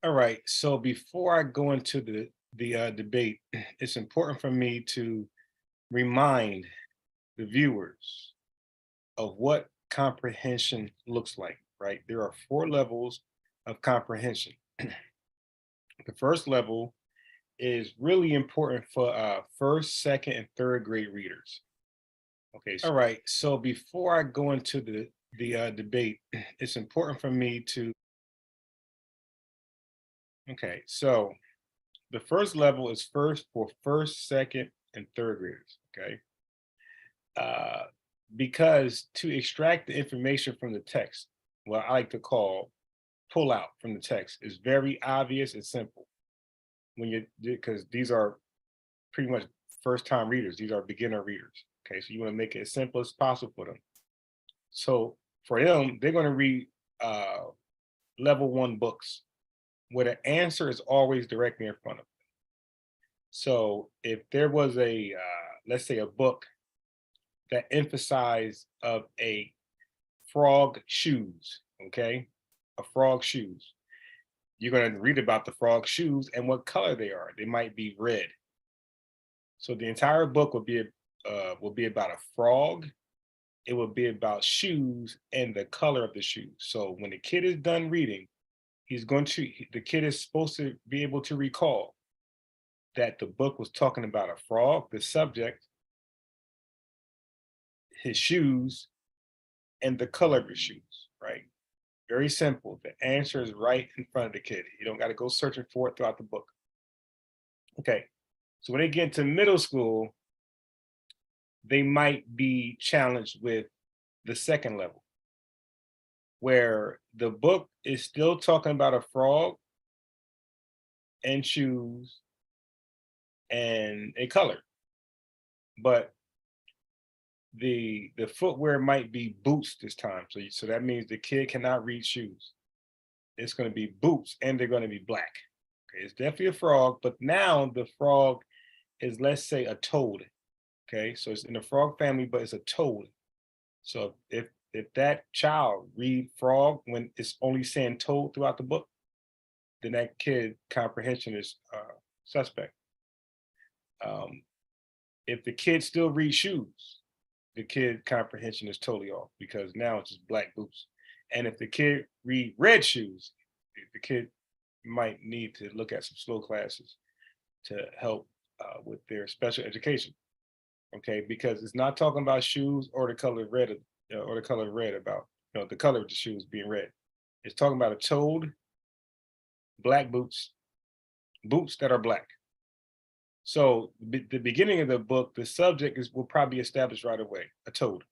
All right. So before I go into the debate, it's important for me to remind the viewers of what comprehension looks like. Right. There are four levels of comprehension. The first level is really important for first, second, and third grade readers. Okay. All right. So before I go into the debate, it's important for me to. Okay. So the first level is first for first, second, and third graders. Okay. Uh, because to extract the information from the text, what I like to call pull out from the text, is very obvious and simple. When you because these are pretty much first time readers, these are beginner readers. Okay. So you want to make it as simple as possible for them. So for them, they're going to read uh, level one books where the answer is always directly in front of them. So if there was let's say a book that emphasized of a frog shoes, okay? A frog shoes. You're going to read about the frog shoes and what color they are. They might be red. So the entire book will be about a frog. It will be about shoes and the color of the shoes. So when the kid is done reading, the kid is supposed to be able to recall that the book was talking about a frog, the subject, his shoes, and the color of his shoes, right? Very simple. The answer is right in front of the kid. You don't got to go searching for it throughout the book. Okay. So when they get to middle school, they might be challenged with the second level, where the book is still talking about a frog and shoes and a color, but the footwear might be boots this time. So that means the kid cannot read shoes. It's going to be boots and they're going to be black. Okay, it's definitely a frog, but now the frog is, let's say, a toad. Okay, so it's in the frog family, but it's a toad. So if that child read frog when it's only saying toad throughout the book, then that kid comprehension is suspect. Um, if the kid still reads shoes, the kid comprehension is totally off because now it's just black boots. And if the kid read red shoes, the kid might need to look at some slow classes to help with their special education. Okay, because it's not talking about shoes or the color red or the color red about the color of the shoes being red. It's talking about a toad, black boots, boots that are black. So the beginning of the book, the subject is will probably establish right away a toad,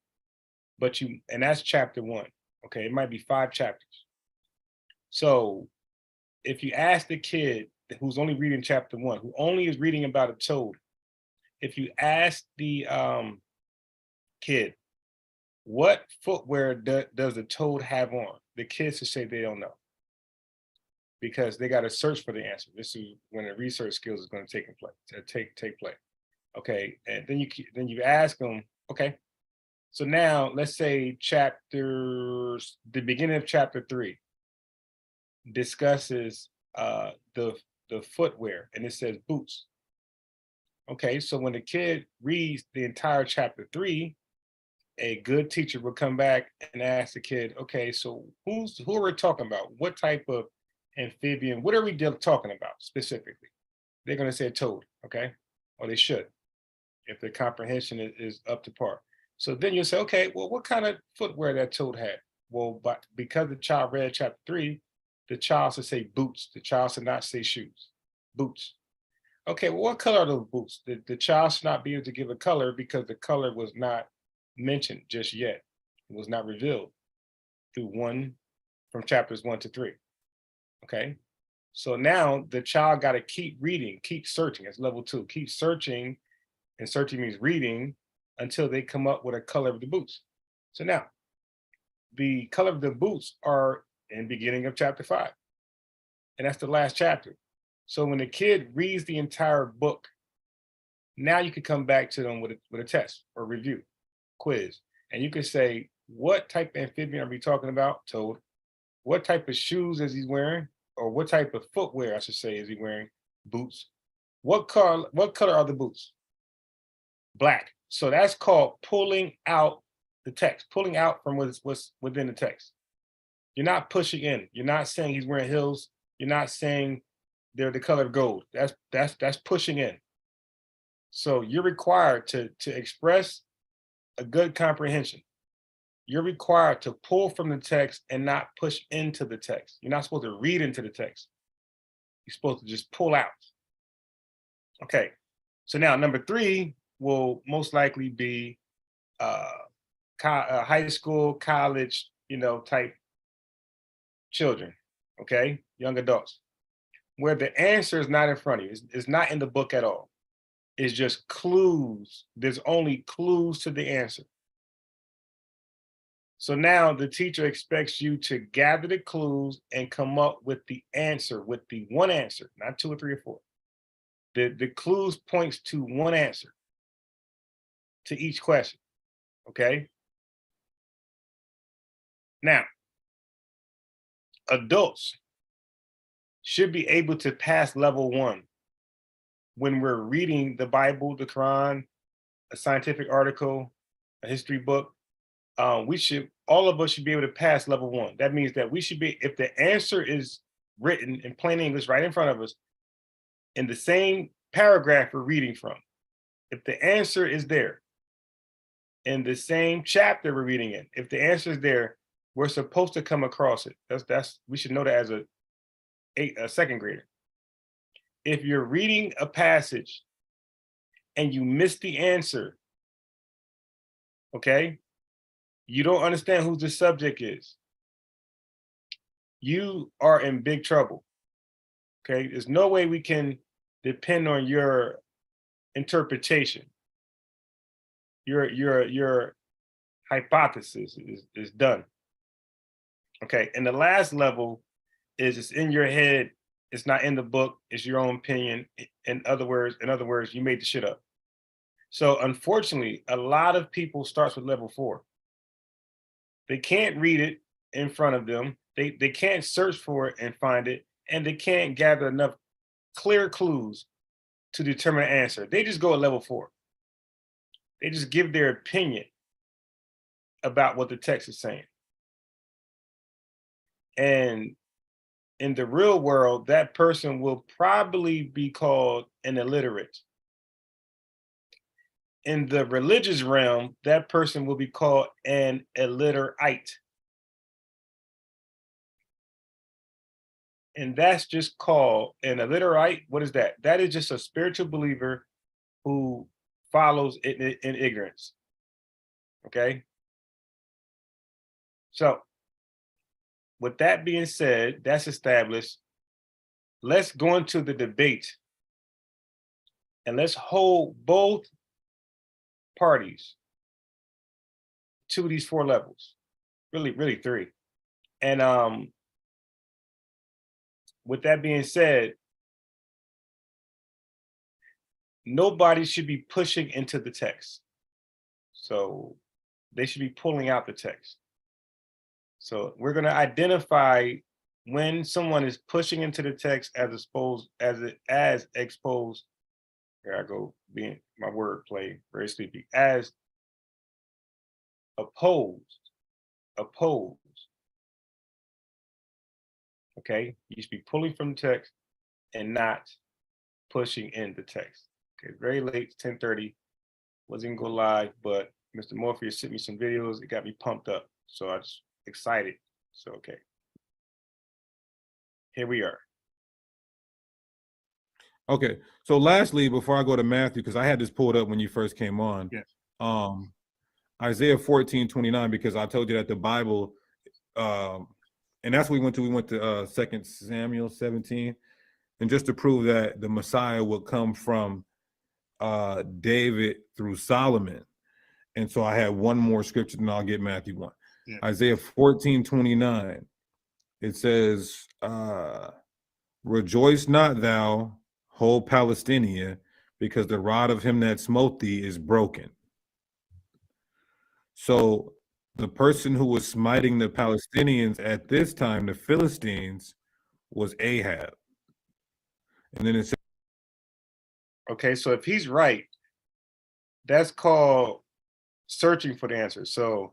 but you and that's chapter one. Okay, it might be five chapters. So if you ask the kid who's only reading chapter one, who only is reading about a toad, if you ask the kid, what footwear does the toad have on? The kids should say they don't know because they got to search for the answer. This is when the research skills is going to take place. Okay, and then you ask them. Okay, so now let's say the beginning of chapter three discusses the footwear, and it says boots. Okay, so when the kid reads the entire chapter three, a good teacher will come back and ask the kid, okay, so who are we talking about? What type of amphibian? What are we talking about specifically? They're going to say toad, okay, or they should if their comprehension is up to par. So then you'll say, okay, well, what kind of footwear that toad had? Well, but because the child read chapter three, the child should say boots. The child should not say shoes. Boots. Okay, well, what color are those boots? The child should not be able to give a color because the color was not mentioned just yet. It was not revealed through one from chapters one to three. Okay. So now the child got to keep reading, keep searching. It's level two. Keep searching, and searching means reading until they come up with a color of the boots. So now the color of the boots are in beginning of chapter five, and that's the last chapter. So when the kid reads the entire book, now you can come back to them with a test or review, quiz, and you can say, what type of amphibian are we talking about? Toad. What type of shoes is he wearing? or what type of footwear, I should say, is he wearing? Boots. What color are the boots? Black. So that's called pulling out the text, pulling out from what's within the text. You're not pushing in. You're not saying he's wearing heels. You're not saying they're the color of gold. That's pushing in. So you're required to express a good comprehension. You're required to pull from the text and not push into the text. You're not supposed to read into the text. You're supposed to just pull out. Okay. So now number 3 will most likely be high school, college, type children. Okay, young adults, where the answer is not in front of you. It's not in the book at all. It's just clues. There's only clues to the answer. So now the teacher expects you to gather the clues and come up with the answer, with the one answer, not 2 or 3 or 4. The clues points to one answer to each question. Okay. Now, adults should be able to pass level 1 when we're reading the Bible, the Quran, a scientific article, a history book. All of us should be able to pass level 1. That means that we should be, if the answer is written in plain English right in front of us, in the same paragraph we're reading from, if the answer is there, in the same chapter we're reading in, if the answer is there, we're supposed to come across it. We should know that as a second grader. If you're reading a passage and you miss the answer, okay, you don't understand who the subject is, you are in big trouble. Okay, there's no way we can depend on your interpretation. Your hypothesis is done. Okay, and the last level is it's in your head. It's not in the book. It's your own opinion. In other words, you made the shit up. So unfortunately, a lot of people starts with level 4. They can't read it in front of them. They can't search for it and find it, and they can't gather enough clear clues to determine an answer. They just go at level 4. They just give their opinion about what the text is saying. And in the real world, that person will probably be called an illiterate. In the religious realm, that person will be called an illiterate. And that's just called an illiterate. What is that? That is just a spiritual believer who follows in ignorance. Okay? So, with that being said, that's established. Let's go into the debate and let's hold both parties to these 4 levels. Really 3. And with that being said, nobody should be pushing into the text. So they should be pulling out the text. So we're going to identify when someone is pushing into the text as exposed. Here I go, being my word play, very sleepy. As opposed. Okay, you should be pulling from the text and not pushing in the text. Okay, very late, 10:30. Wasn't gonna go live, but Mr. Morpheus sent me some videos. It got me pumped up, so I just excited. So okay, here we are. Okay, so lastly, before I go to Matthew, because I had this pulled up when you first came on. Yes. Isaiah 14:29, because I told you that the Bible, and that's what we went to. We went to 2 Samuel 17, and just to prove that the Messiah would come from David through Solomon. And so I had one more scripture, and I'll get Matthew 1. Yeah. Isaiah 14:29. It says, "Rejoice not thou, whole Palestinian, because the rod of him that smote thee is broken." So the person who was smiting the Palestinians at this time, the Philistines, was Ahab. And then it says, Okay, so if he's right, that's called searching for the answer. So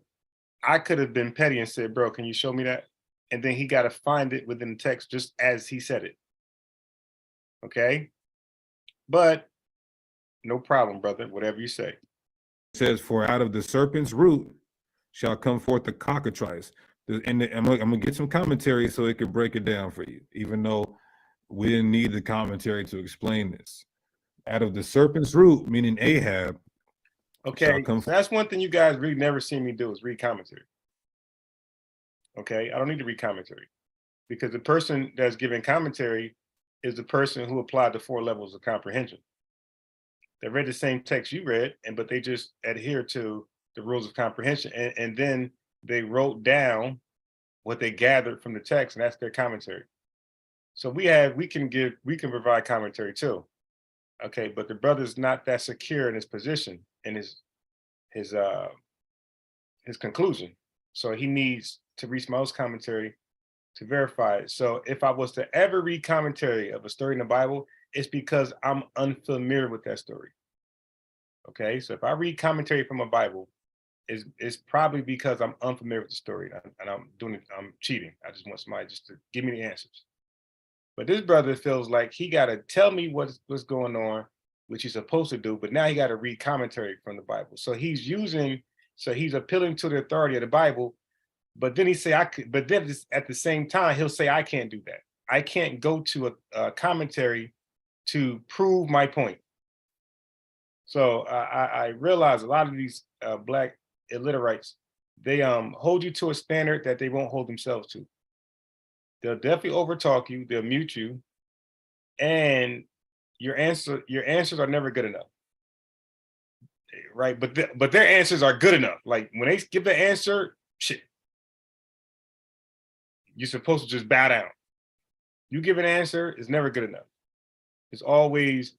I could have been petty and said, bro, can you show me that? And then he got to find it within the text just as he said it. Okay. But no problem, brother. Whatever you say. for out of the serpent's root shall come forth the cockatrice. And I'm gonna get some commentary so it could break it down for you, even though we didn't need the commentary to explain this. Out of the serpent's root, meaning Ahab. Okay, so that's one thing you guys really never seen me do is read commentary. Okay, I don't need to read commentary because the person that's giving commentary is the person who applied the 4 levels of comprehension. They read the same text you read, but they just adhere to the rules of comprehension, and then they wrote down what they gathered from the text, and that's their commentary. So we can provide commentary too. Okay, but the brother's not that secure in his position, in his conclusion. So he needs to read my commentary to verify it. So if I was to ever read commentary of a story in the Bible, it's because I'm unfamiliar with that story. Okay, so if I read commentary from a Bible, it's probably because I'm unfamiliar with the story and I'm cheating. I just want somebody just to give me the answers. But this brother feels like he got to tell me what's going on, which he's supposed to do, but now he got to read commentary from the Bible. So he's appealing to the authority of the Bible, but then but then at the same time, he'll say, I can't do that. I can't go to a commentary to prove my point. So I realize a lot of these Black illiterates, they hold you to a standard that they won't hold themselves to. They'll definitely overtalk you, they'll mute you, and your answers are never good enough. Right? But their answers are good enough. Like when they give the answer, shit. You're supposed to just bow down. You give an answer, it's never good enough. It's always,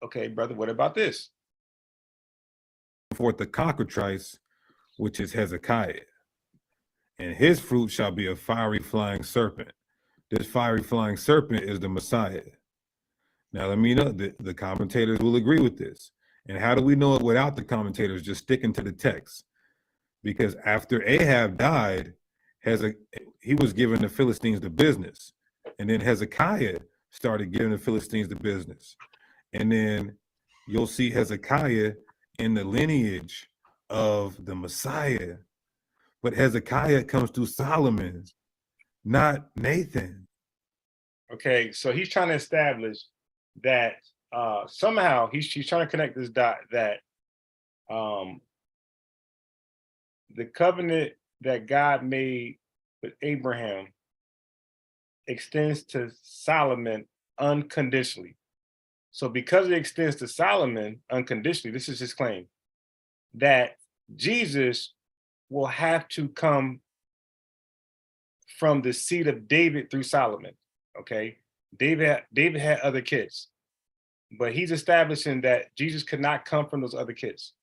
okay, brother, what about this? Forth the cockatrice, which is Hezekiah, and his fruit shall be a fiery flying serpent. This fiery flying serpent is the Messiah. Now, let me know that the commentators will agree with this. And how do we know it without the commentators just sticking to the text? Because after Ahab died, he was giving the Philistines the business. And then Hezekiah started giving the Philistines the business. And then you'll see Hezekiah in the lineage of the Messiah. But Hezekiah comes through Solomon, not Nathan. Okay, so he's trying to establish that somehow he's trying to connect this dot that the covenant that God made with Abraham extends to Solomon unconditionally. So because it extends to Solomon unconditionally, this is his claim, that Jesus will have to come from the seed of David through Solomon. Okay, David had other kids, but he's establishing that Jesus could not come from those other kids,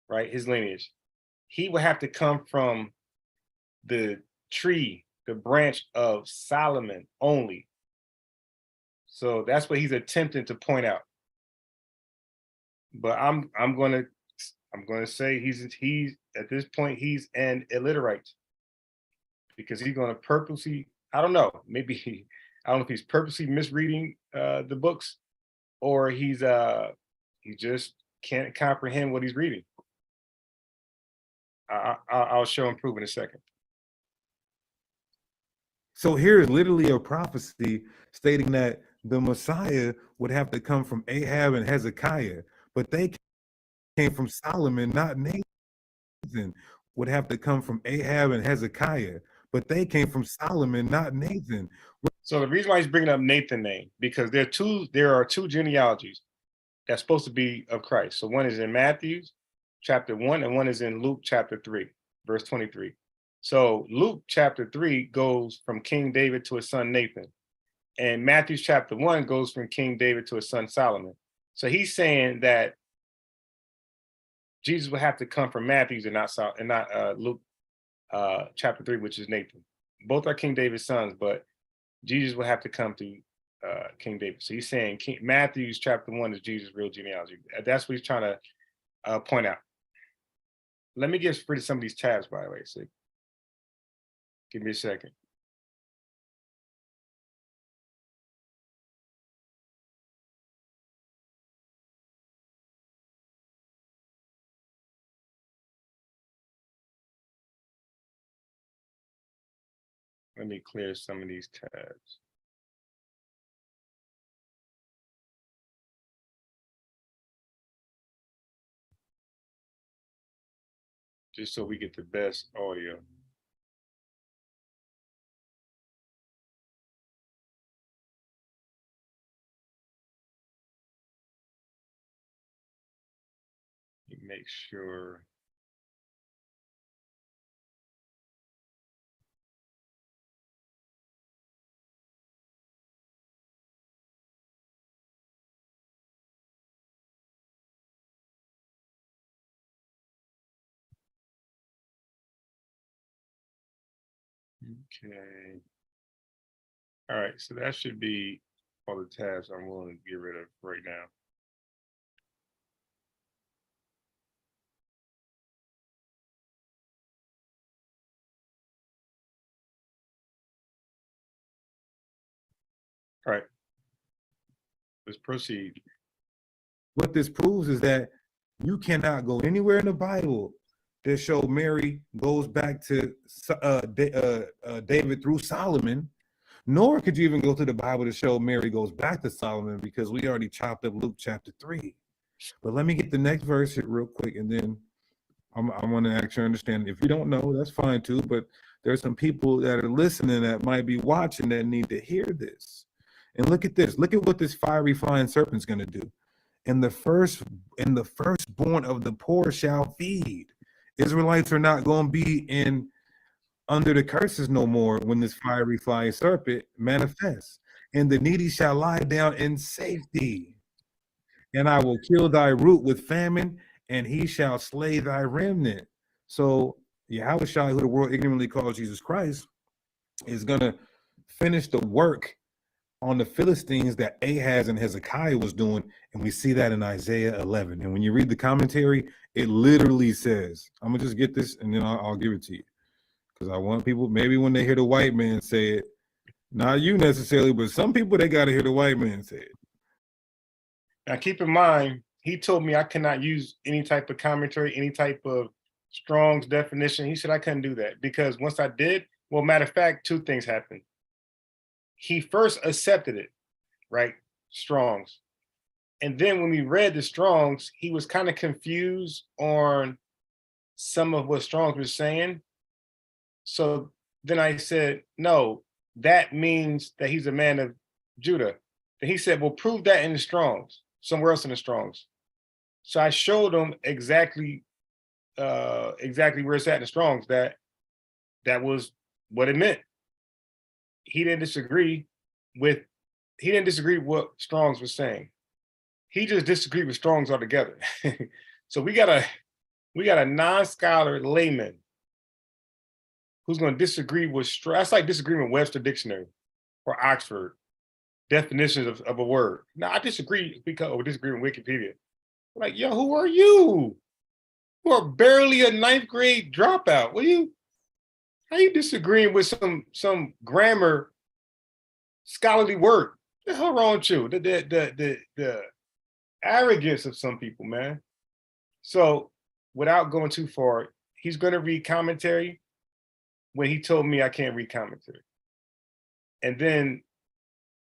right? His lineage. He would have to come from the tree, the branch of Solomon only. So that's what he's attempting to point out. But I'm gonna say he's at this point he's an illiterate because he's gonna purposely, I don't know, maybe I don't know if he's purposely misreading the books or he just can't comprehend what he's reading. I'll show him proof in a second. So here is literally a prophecy stating that the Messiah would have to come from Ahab and Hezekiah, but they came from Solomon, not Nathan. Would have to come from Ahab and Hezekiah, but they came from Solomon, not Nathan. So the reason why he's bringing up Nathan's name, because there are two genealogies that's supposed to be of Christ. So one is in Matthew chapter 1 and one is in Luke chapter 3, verse 23. So Luke chapter 3 goes from King David to his son Nathan. And Matthew chapter 1 goes from King David to his son Solomon. So he's saying that Jesus would have to come from Matthew and not Luke chapter 3, which is Nathan. Both are King David's sons, but Jesus will have to come through King David. So he's saying Matthew's chapter 1 is Jesus' real genealogy. That's what he's trying to point out. Let me get rid of some of these tabs, by the way. So give me a second. Let me clear some of these tabs. Just so we get the best audio. Make sure. Okay. All right, so that should be all the tabs I'm willing to get rid of right now. All right, let's proceed. What this proves is that you cannot go anywhere in the Bible that show Mary goes back to David through Solomon, nor could you even go to the Bible to show Mary goes back to Solomon, because we already chopped up Luke chapter 3. But let me get the next verse here real quick, and then I want to actually understand. If you don't know, that's fine too, but there's some people that are listening that might be watching that need to hear this. And look at this. Look at what this fiery flying serpent's going to do. And the firstborn of the poor shall feed. Israelites are not going to be under the curses no more when this fiery flying serpent manifests. And the needy shall lie down in safety. And I will kill thy root with famine, and he shall slay thy remnant. So Yahweh Shai, who the world ignorantly calls Jesus Christ, is going to finish the work on the Philistines that Ahaz and Hezekiah was doing. And we see that in Isaiah 11. And when you read the commentary, it literally says, I'm going to just get this and then I'll give it to you. Because I want people, maybe when they hear the white man say it, not you necessarily, but some people, they got to hear the white man say it. Now, keep in mind, he told me I cannot use any type of commentary, any type of Strong's definition. He said I couldn't do that because once I did, well, matter of fact, two things happened. He first accepted it, right? Strong's. And then when we read the Strong's, he was kind of confused on some of what Strong's was saying. So then I said, no, that means that he's a man of Judah. And he said, well, prove that in the Strong's, somewhere else in the Strong's. So I showed him exactly where it's at in the Strong's, that was what it meant. He didn't disagree with what Strong's was saying. He just disagreed with Strong's altogether. So we got a non-scholar layman who's going to disagree with that's like disagreeing with Webster Dictionary or Oxford definitions of a word. Now I disagree because we disagree with Wikipedia. Like, yo, who are you? You are barely a 9th grade dropout. How you disagreeing with some grammar scholarly word? What the hell wrong with you? The arrogance of some people, man. So without going too far, he's going to read commentary when he told me I can't read commentary. And then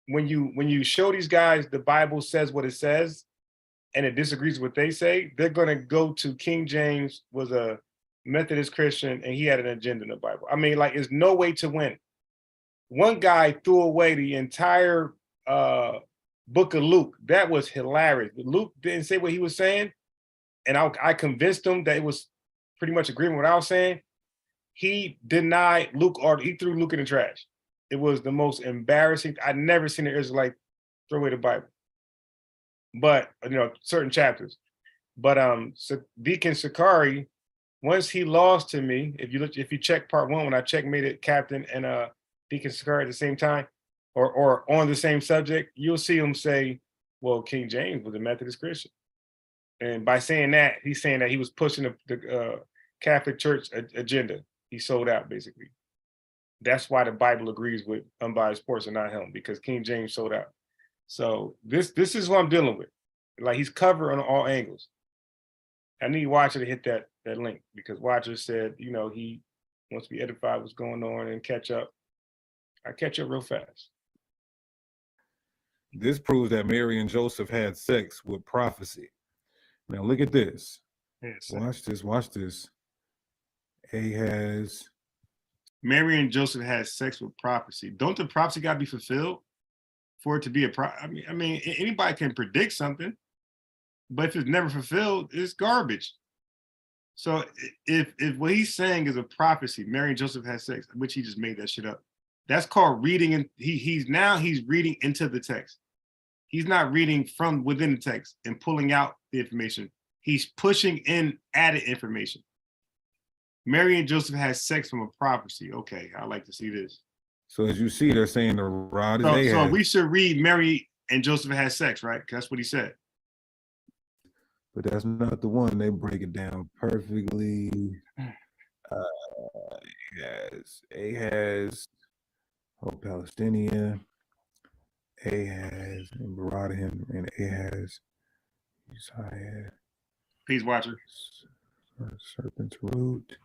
when you show these guys the Bible says what it says and it disagrees with what they say, they're going to go to King James was a Methodist Christian and he had an agenda in the Bible. I mean, like, there's no way to win. One guy threw away the entire book of Luke. That was hilarious. Luke didn't say what he was saying, and I convinced him that it was pretty much agreeing with what I was saying. He denied Luke, or he threw Luke in the trash. It was the most embarrassing. I'd never seen an Israelite throw away the Bible, but certain chapters. But so Deacon Sicarii, once he lost to me, if you check part 1, when I checkmated Captain and Deacon Sicarii at the same time, or on the same subject, you'll see him say, well, King James was a Methodist Christian. And by saying that, he's saying that he was pushing the Catholic Church agenda. He sold out, basically. That's why the Bible agrees with Unbiased Sports and not him, because King James sold out. So this is what I'm dealing with. Like, he's covered on all angles. I need Watcher to hit that link, because Watcher said, you know, he wants to be edified what's going on and catch up. I catch up real fast. This proves that Mary and Joseph had sex with prophecy. Now look at this. Yes. Watch this. Ahaz. Mary and Joseph had sex with prophecy. Don't the prophecy got to be fulfilled for it to be a I mean, anybody can predict something, but if it's never fulfilled, it's garbage. So if what he's saying is a prophecy, Mary and Joseph had sex, which he just made that shit up. That's called reading, and he's reading into the text. He's not reading from within the text and pulling out the information. He's pushing in added information. Mary and Joseph had sex from a prophecy. Okay, I like to see this. So as you see, they're saying the rod is Ahaz. So we should read Mary and Joseph had sex, right? That's what he said. But that's not the one. They break it down perfectly. Ahaz, Palestinian, Ahaz, and Baradahim, and Ahaz, Uzziah. Peace, Watcher. Serpent's root.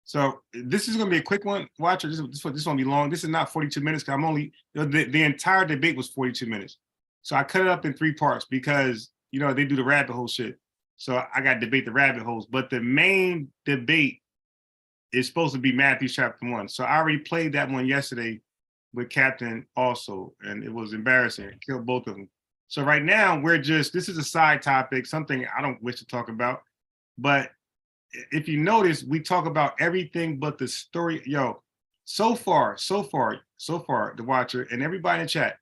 So this is going to be a quick one, Watcher. This won't be long. This is not 42 minutes. Cause I'm only the entire debate was 42 minutes. So I cut it up in 3 parts because, you know, they do the rabbit hole shit. So I got to debate the rabbit holes. But the main debate is supposed to be Matthew chapter 1. So I already played that one yesterday with Captain also, and it was embarrassing. It killed both of them. So right now this is a side topic, something I don't wish to talk about. But if you notice, we talk about everything but the story. Yo, so far, the Watcher and everybody in the chat,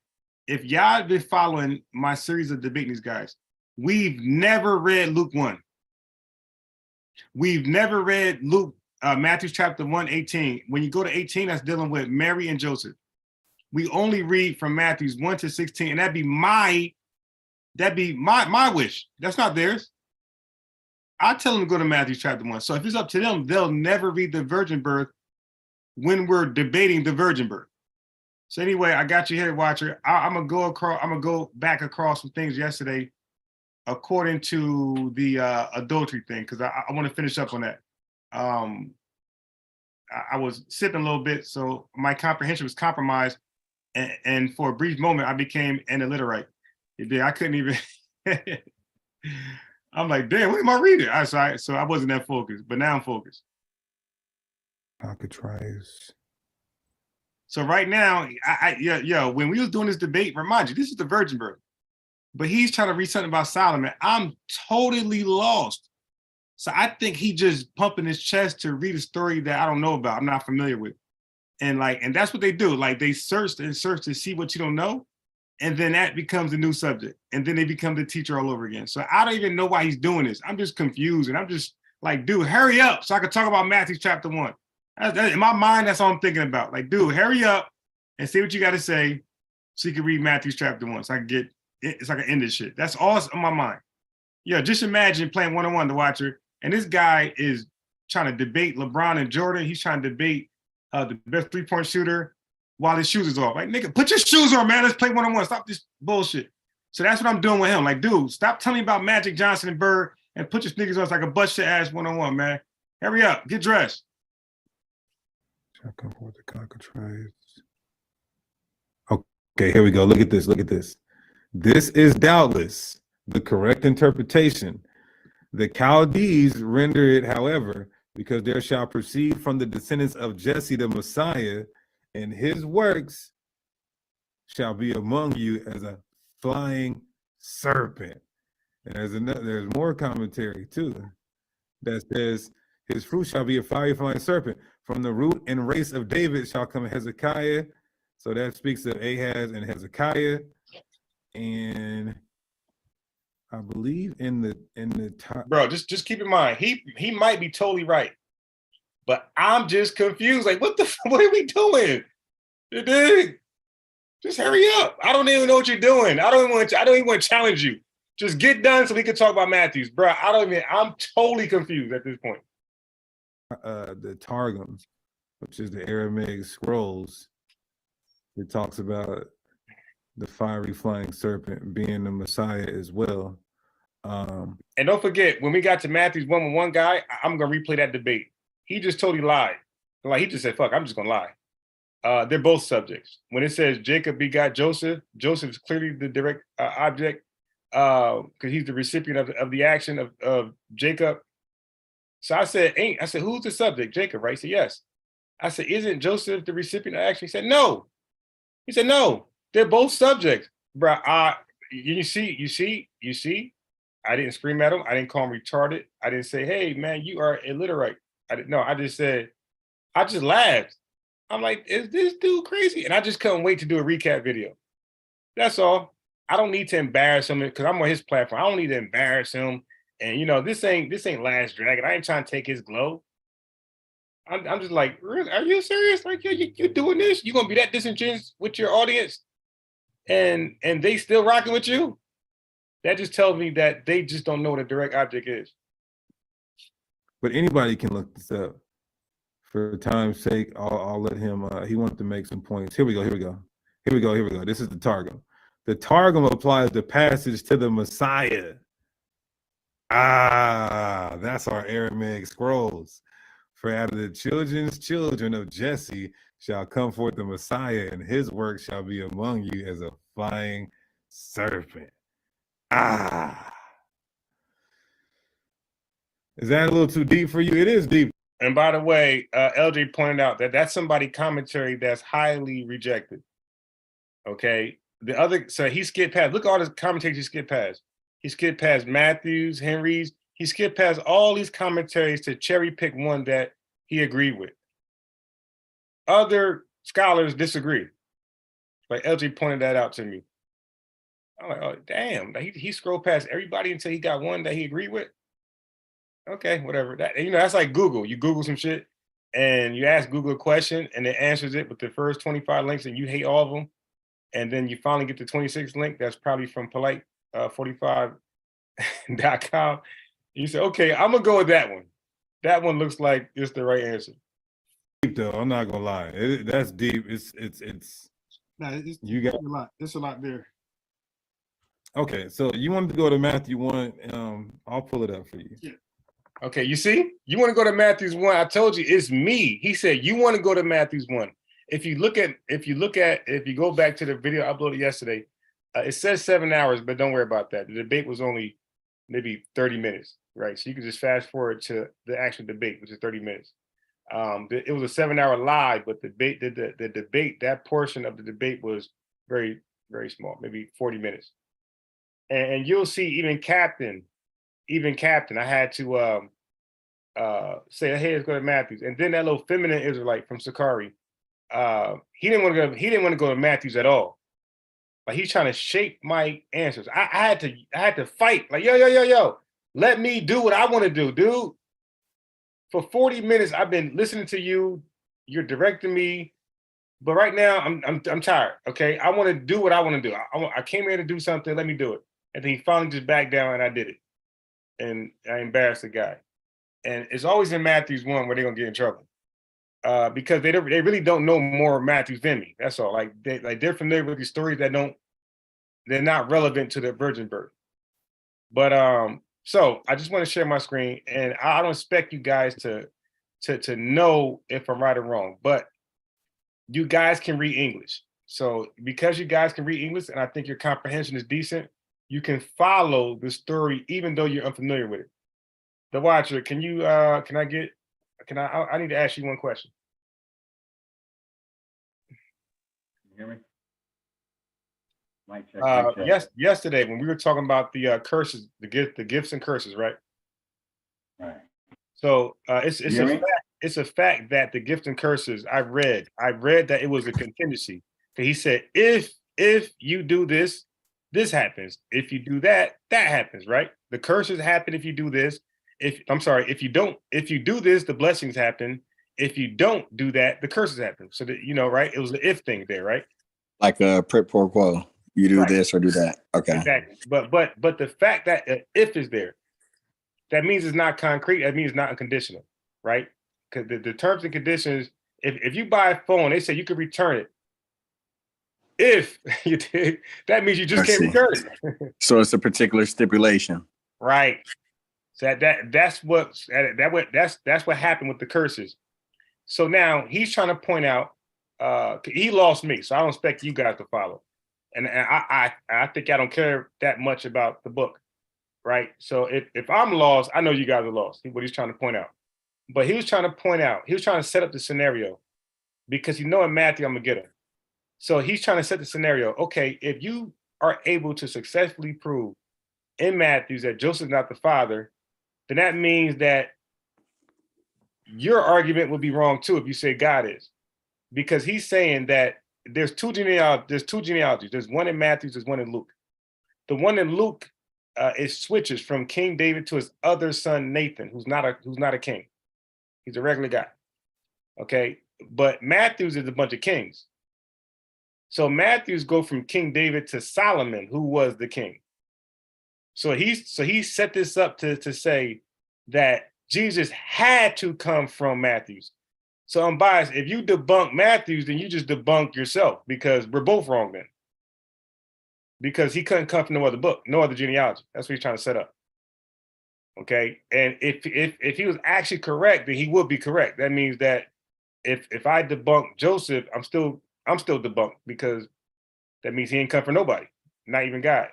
if y'all have been following my series of debating these guys, we've never read Luke 1. We've never read Matthew chapter 1, 18. When you go to 18, that's dealing with Mary and Joseph. We only read from Matthews 1 to 16, and that'd be my wish. That's not theirs. I tell them to go to Matthew chapter 1. So if it's up to them, they'll never read the virgin birth when we're debating the virgin birth. So anyway, I got you here, Watcher. I'm gonna go back across some things yesterday according to the adultery thing, because I want to finish up on that. I was sipping a little bit, so my comprehension was compromised, and for a brief moment, I became an illiterate. I couldn't even. I'm like, damn, what am I reading? So I wasn't that focused, but now I'm focused. Alcatraz. So right now, when we was doing this debate, remind you, this is the virgin birth, but he's trying to read something about Solomon. I'm totally lost. So I think he just pumping his chest to read a story that I don't know about, I'm not familiar with. And that's what they do. Like, they search and search to see what you don't know. And then that becomes a new subject. And then they become the teacher all over again. So I don't even know why he's doing this. I'm just confused. And I'm just like, dude, hurry up so I can talk about Matthew chapter 1. In my mind, that's all I'm thinking about. Like, dude, hurry up and say what you got to say so you can read Matthew chapter 1. So I can get it, so I can end this shit. That's all that's on my mind. Yeah, just imagine playing one-on-one, the Watcher. And this guy is trying to debate LeBron and Jordan. He's trying to debate the best three-point shooter while his shoes is off. Like, nigga, put your shoes on, man. Let's play one-on-one. Stop this bullshit. So that's what I'm doing with him. Like, dude, stop telling me about Magic Johnson and Bird and put your sneakers on so I can bust your ass one-on-one, man. Hurry up. Get dressed. Okay, here we go. Look at this. Look at this. This is doubtless the correct interpretation. The Chaldees render it, however, because there shall proceed from the descendants of Jesse the Messiah, and his works shall be among you as a flying serpent. And there's more commentary too that says his fruit shall be a fiery flying serpent. From the root and race of David shall come Hezekiah. So that speaks of Ahaz and Hezekiah. And I believe in the top. Bro, just keep in mind, he might be totally right, but I'm just confused. Like, what are we doing? You dig? Just hurry up. I don't even know what you're doing. I don't even want to challenge you. Just get done so we can talk about Matthews, bro. I'm totally confused at this point. The Targum, which is the Aramaic scrolls, it talks about the fiery flying serpent being the Messiah as well. And don't forget, when we got to Matthew's 1-1 guy, I'm gonna replay that debate. He just totally lied. Like he just said, "Fuck, I'm just gonna lie." They're both subjects. When it says Jacob begot Joseph, Joseph is clearly the direct object because he's the recipient of the action of Jacob. So I said, who's the subject? Jacob, right? He said, yes. I said, isn't Joseph the recipient of action? He said, no. He said, no. They're both subjects, bro. You see. I didn't scream at him. I didn't call him retarded. I didn't say, hey, man, you are illiterate. I didn't know. I just said, I just laughed. I'm like, is this dude crazy? And I just couldn't wait to do a recap video. That's all. I don't need to embarrass him because I'm on his platform. I don't need to embarrass him. And this ain't Last Dragon. I ain't trying to take his glow. I'm just like, really? Are you serious? Like, you doing this? You gonna be that disingenuous with your audience, and they still rocking with you? That just tells me that they just don't know what a direct object is. But anybody can look this up. For time's sake, I'll let him. He wanted to make some points. Here we go. This is the Targum. The Targum applies the passage to the Messiah. That's our Aramaic scrolls. For out of the children of Jesse shall come forth the Messiah, and his work shall be among you as a flying serpent. Is that a little too deep for you? It is deep. And by the way, LJ pointed out that that's somebody commentary that's highly rejected. Okay. So he skipped past, look at all the commentaries he skipped past. He skipped past Matthews, Henry's. He skipped past all these commentaries to cherry pick one that he agreed with. Other scholars disagree. Like LJ pointed that out to me. I'm like, oh, damn. He scrolled past everybody until he got one that he agreed with. Okay, whatever. That's like Google. You Google some shit and you ask Google a question and it answers it with the first 25 links and you hate all of them. And then you finally get the 26th link that's probably from polite45.com. You say, okay, I'm gonna go with that one. That one looks like it's the right answer. Deep though, I'm not gonna lie. That's deep. It's you got a lot. It's a lot there. Okay, so you wanted to go to Matthew 1. I'll pull it up for you. Yeah. Okay, you see? You want to go to Matthew's 1. I told you it's me. He said you want to go to Matthew's 1. If you go back to the video I uploaded yesterday, it says 7 hours, but don't worry about that. The debate was only maybe 30 minutes, right? So you can just fast forward to the actual debate, which is 30 minutes. It was a 7-hour live, but the debate, that portion of the debate was very, very small, maybe 40 minutes. And you'll see even Captain, I had to say, hey, let's go to Matthews. And then that little feminine Israelite from Sicarii, he didn't want to go to Matthews at all. Like he's trying to shape my answers. I had to fight. Like, yo, let me do what I want to do, dude. For 40 minutes, I've been listening to you. You're directing me. But right now, I'm tired. Okay, I want to do what I want to do. I came here to do something. Let me do it. And then he finally just backed down, and I did it. And I embarrassed the guy. And it's always in Matthew's 1 where they're gonna get in trouble, because they really don't know more Matthews than me. That's all. Like they're familiar with these stories they're not relevant to the virgin birth. But so I just want to share my screen, and I don't expect you guys to know if I'm right or wrong, but you guys can read English. So because you guys can read English, and I think your comprehension is decent, you can follow the story even though you're unfamiliar with it. The Watcher, I need to ask you one question. You hear me? Mic check, mic check. Yes, yesterday when we were talking about the curses, the gifts and curses, right? Right. So it's a fact that the gifts and curses, I read that it was a contingency. He said, if you do this, this happens. If you do that, that happens, right? The curses happen if you do this. If you do this, the blessings happen. If you don't do that, the curses happen. So that, right? It was the if thing there, right? Like a prit pro quo. You do Right. this or do that. Okay. Exactly. But the fact that if is there, that means it's not concrete. That means it's not unconditional, right? Because the terms and conditions, if you buy a phone, they say you can return it. If you did, that means you just I can't see. return it. So it's a particular stipulation. Right. So that's what happened with the curses. So now he's trying to point out, he lost me, so I don't expect you guys to follow. And I think I don't care that much about the book, right? So if I'm lost, I know you guys are lost. What he's trying to point out, but he was trying to set up the scenario, because in Matthew I'm gonna get him. So he's trying to set the scenario. Okay, if you are able to successfully prove in Matthew that Joseph's not the father, then that means that your argument would be wrong too if you say God is, because he's saying that there's two genealogies. There's one in Matthew, there's one in Luke. The one in Luke, it switches from King David to his other son Nathan, who's not a king. He's a regular guy. Okay, but Matthew's is a bunch of kings. So Matthew's go from King David to Solomon, who was the king. So he set this up to say that Jesus had to come from Matthew's. So Unbiased, if you debunk Matthew's, then you just debunk yourself, because we're both wrong then. Because he couldn't come from no other book, no other genealogy. That's what he's trying to set up. Okay. And if he was actually correct, then he would be correct. That means that if I debunk Joseph, I'm still debunked, because that means he ain't come for nobody, not even God.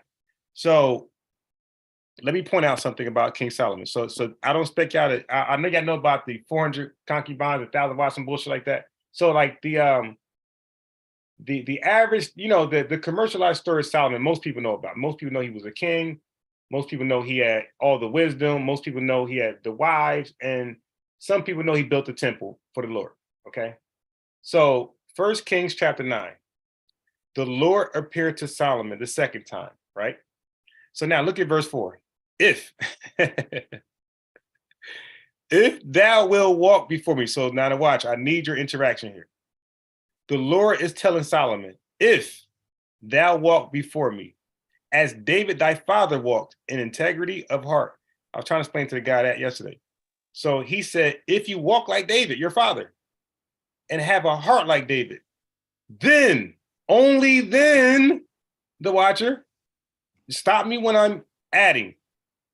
So let me point out something about King Solomon. So I don't expect y'all to. I know y'all know about the 400 concubines, 1,000 wives, and bullshit like that. So like the average, the commercialized story of Solomon, most people know about. Most people know he was a king. Most people know he had all the wisdom. Most people know he had the wives, and some people know he built the temple for the Lord. Okay, so 1 Kings chapter 9, the Lord appeared to Solomon the second time, right? So now look at verse 4. If thou will walk before me. So now to watch, I need your interaction here. The Lord is telling Solomon, if thou walk before me, as David thy father walked in integrity of heart. I was trying to explain to the guy that yesterday. So he said, if you walk like David, your father, and have a heart like David, then, only then, the watcher, stop me when I'm adding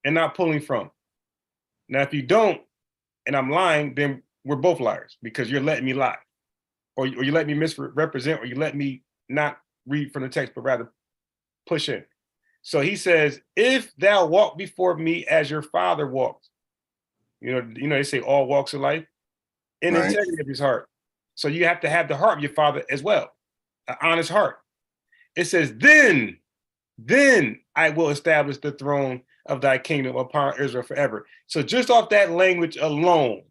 and not pulling from. Now, if you don't, and I'm lying, then we're both liars, because you're letting me lie, or you let me misrepresent, or you let me not read from the text, but rather push in. So he says, if thou walk before me as your father walked, they say all walks of life, in Right. integrity of his heart. So you have to have the heart of your father as well, an honest heart. It says, then I will establish the throne of thy kingdom upon Israel forever. So just off that language alone,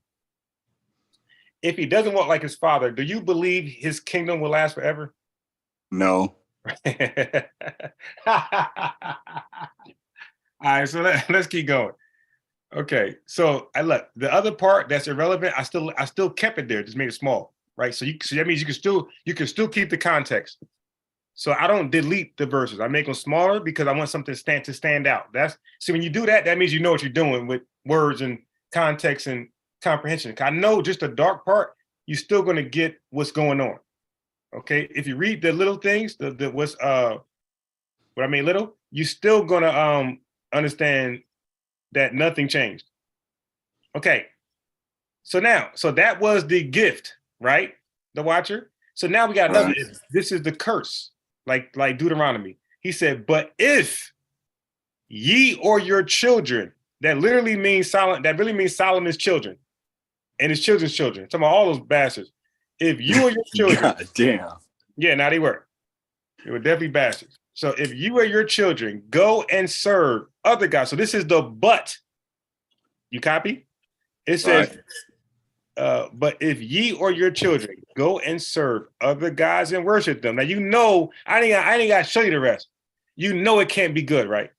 if he doesn't walk like his father, do you believe his kingdom will last forever? No. All right, so let's keep going. Okay, so I look, the other part that's irrelevant, I still kept it there, just made it small, right? So that means you can still keep the context. So I don't delete the verses. I make them smaller because I want something to stand out. So when you do that, that means you know what you're doing with words and context and comprehension. I know just the dark part, you're still going to get what's going on. Okay, if you read the little things, what I mean little, you're still gonna understand that nothing changed. Okay, so that was the gift, right? The watcher. So now we got another. Right. This is the curse, like Deuteronomy. He said, "But if ye or your children," that literally means Solomon's children and his children's children. Talking about all those bastards. If you or your children, God damn. yeah, now they were definitely bastards. So if you or your children go and serve other gods, so this is the but. You copy? It says, Right. but if ye or your children go and serve other gods and worship them. Now I ain't got to show you the rest. It can't be good, right?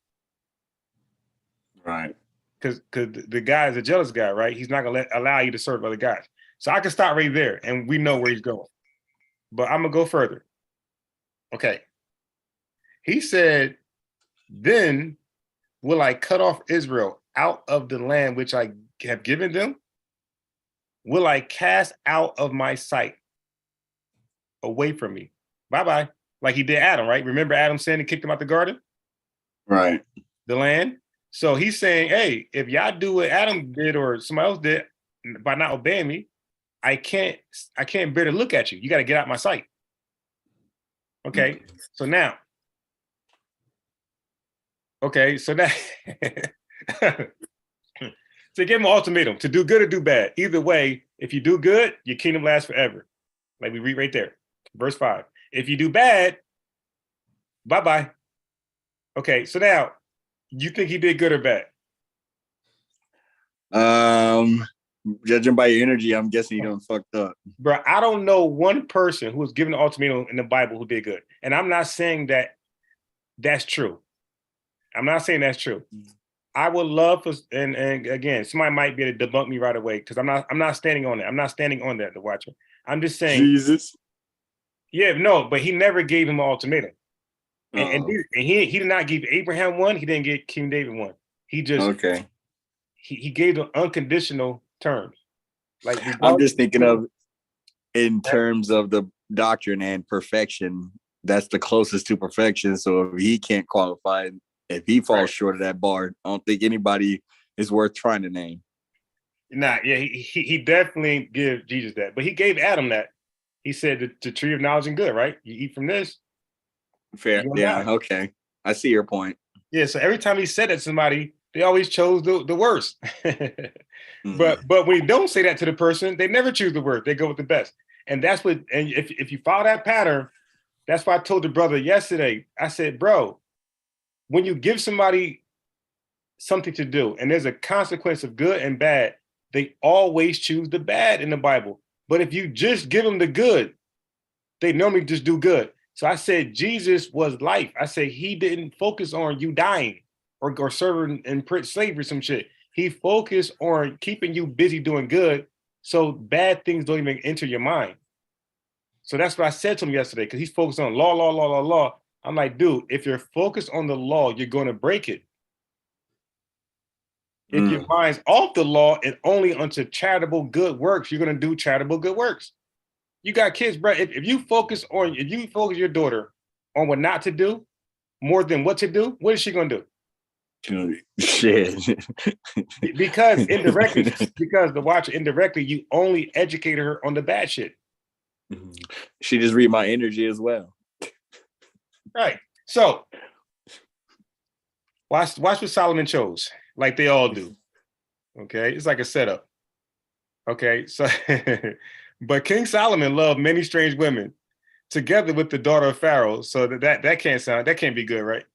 Right. Because the guy is a jealous guy, right? He's not gonna allow you to serve other guys. So I can stop right there and we know where he's going. But I'm gonna go further. Okay. He said, then will I cut off Israel out of the land which I have given them? Will I cast out of my sight away from me? Bye-bye. Like he did Adam, right? Remember Adam saying he kicked him out the garden? Right. The land. So he's saying, hey, if y'all do what Adam did or somebody else did by not obeying me, I can't bear to look at you. You got to get out my sight. Okay. So now. Okay, so now to give him an ultimatum to do good or do bad. Either way, if you do good, your kingdom lasts forever. Like we read right there, verse 5. If you do bad, bye-bye. Okay, so now you think he did good or bad? Judging by your energy, I'm guessing he done fucked up. Bro, I don't know one person who was given an ultimatum in the Bible who did good. And I'm not saying that that's true. I'm not saying that's true. I would love for, and again, somebody might be able to debunk me right away because I'm not standing on that. I'm not standing on that, the watcher. I'm just saying. Jesus. Yeah, no, but he never gave him an ultimatum. And he did not give Abraham one. He didn't give King David one. He just he gave them unconditional terms. Like I'm just thinking of in terms of the doctrine and perfection. That's the closest to perfection. So if he can't qualify, if he falls short of that bar, I don't think anybody is worth trying to name. Nah, yeah, he definitely gave Jesus that, but he gave Adam that. He said the tree of knowledge and good, right? You eat from this. Fair, yeah, okay. I see your point. Yeah, so every time he said that to somebody, they always chose the worst. But when you don't say that to the person, they never choose the worst. They go with the best. And that's what, and if you follow that pattern, that's why I told the brother yesterday, I said, bro, when you give somebody something to do and there's a consequence of good and bad, they always choose the bad in the Bible. But if you just give them the good, they normally just do good. So I said, Jesus was life. I said, he didn't focus on you dying or serving in slavery, some shit. He focused on keeping you busy doing good so bad things don't even enter your mind. So that's what I said to him yesterday, because he's focused on law. I'm like, dude, if you're focused on the law, you're going to break it. If your mind's off the law and only onto charitable good works, you're going to do charitable good works. You got kids, bro. If you focus your daughter on what not to do more than what to do, what is she going to do? Shit. Because the watcher indirectly, you only educated her on the bad shit. She just read my energy as well. Right. So watch what Solomon chose, like they all do. Okay, it's like a setup. Okay, so but King Solomon loved many strange women together with the daughter of Pharaoh. So that can't be good, right?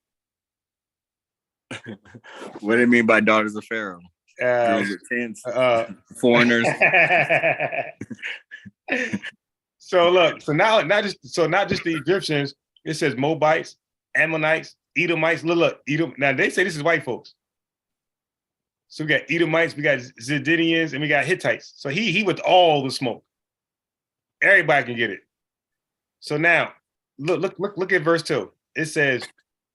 What do you mean by daughters of Pharaoh? Girls with tents, foreigners. So look, so not just the Egyptians. It says Moabites, Ammonites, Edomites. Look, Edom. Now they say this is white folks. So we got Edomites, we got Zidonians, and we got Hittites. So he with all the smoke. Everybody can get it. So now look at verse 2. It says,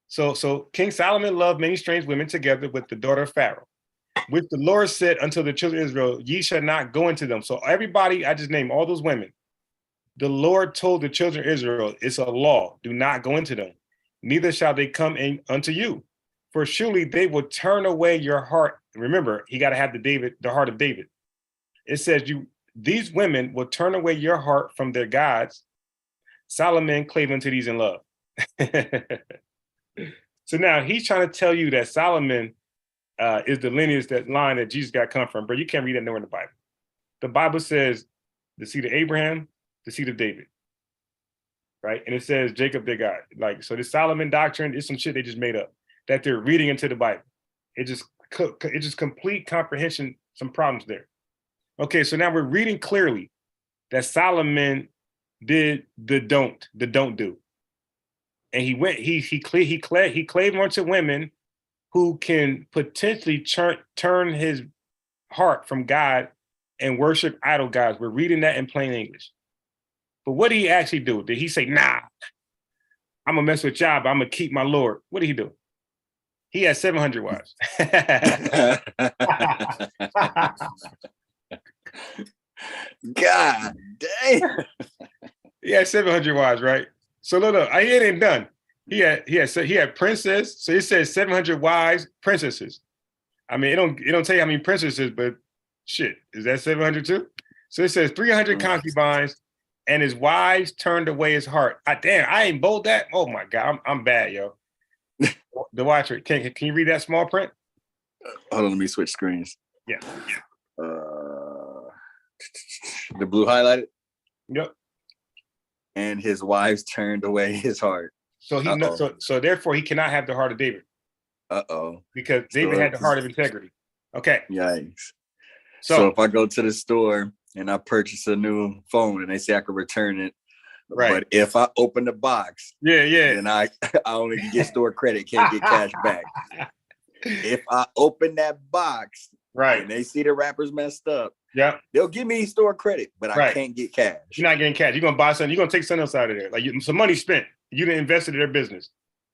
so King Solomon loved many strange women together with the daughter of Pharaoh, which the Lord said unto the children of Israel, ye shall not go into them. So everybody, I just named all those women. The Lord told the children of Israel, it's a law, do not go into them, neither shall they come in unto you. For surely they will turn away your heart. Remember, he got to have the heart of David. It says these women will turn away your heart from their gods. Solomon clave unto these in love. So now he's trying to tell you that Solomon is the lineage, that line that Jesus got come from. But you can't read that nowhere in the Bible. The Bible says the seed of Abraham, the seed of David. Right? And it says Jacob their God. Like, so this Solomon doctrine is some shit they just made up that they're reading into the Bible. It just complete comprehension, some problems there. Okay, so now we're reading clearly that Solomon did the don't do. And he clave onto women who can potentially turn his heart from God and worship idol gods. We're reading that in plain English. But what did he actually do? Did he say, nah, I'm gonna mess with y'all, but I'm gonna keep my Lord? What did he do? He had 700 wives. God damn. He had 700 wives, right? So look, he ain't done. He had princess. So it says 700 wives, princesses. I mean, it don't tell you how many princesses, but shit, is that 700 too? So it says 300 concubines, and his wives turned away his heart. Damn, I ain't bold that. Oh my God, I'm bad, yo. The watcher, can you read that small print? Hold on, let me switch screens. Yeah. The blue highlighted. Yep. And his wives turned away his heart. So so therefore he cannot have the heart of David. Because David had the heart of integrity. Okay. Yikes. So if I go to the store and I purchase a new phone and they say I can return it, right. But if I open the box, then I only can get store credit, can't get cash back. If I open that box, right, and they see the wrappers messed up, they'll give me store credit, but I can't get cash. You're not getting cash. You're gonna buy something. You're gonna take something else out of there, like some money spent. You didn't invest in their business.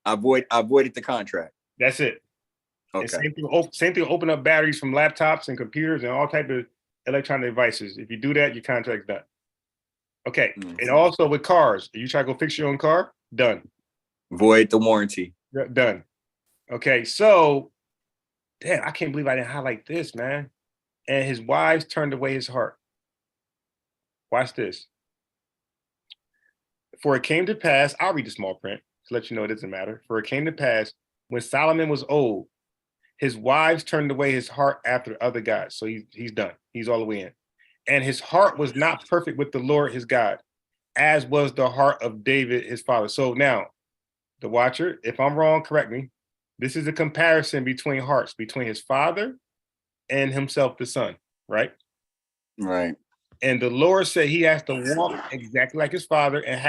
I avoided the contract. That's it. Okay. And same thing. Open up batteries from laptops and computers and all type of electronic devices. If you do that, your contract's done. Okay. Mm-hmm. And also with cars, if you try to go fix your own car, done. Void the warranty. Done. Okay. So, damn, I can't believe I didn't highlight this, man. And his wives turned away his heart. Watch this. For it came to pass, I'll read the small print to let you know it doesn't matter. For it came to pass, when Solomon was old, his wives turned away his heart after other gods. So he's done. He's all the way in. And his heart was not perfect with the Lord his God, as was the heart of David his father. So now, the watcher, if I'm wrong, correct me. This is a comparison between hearts, between his father and himself, the son, right? Right. And the Lord said he has to walk exactly like his father and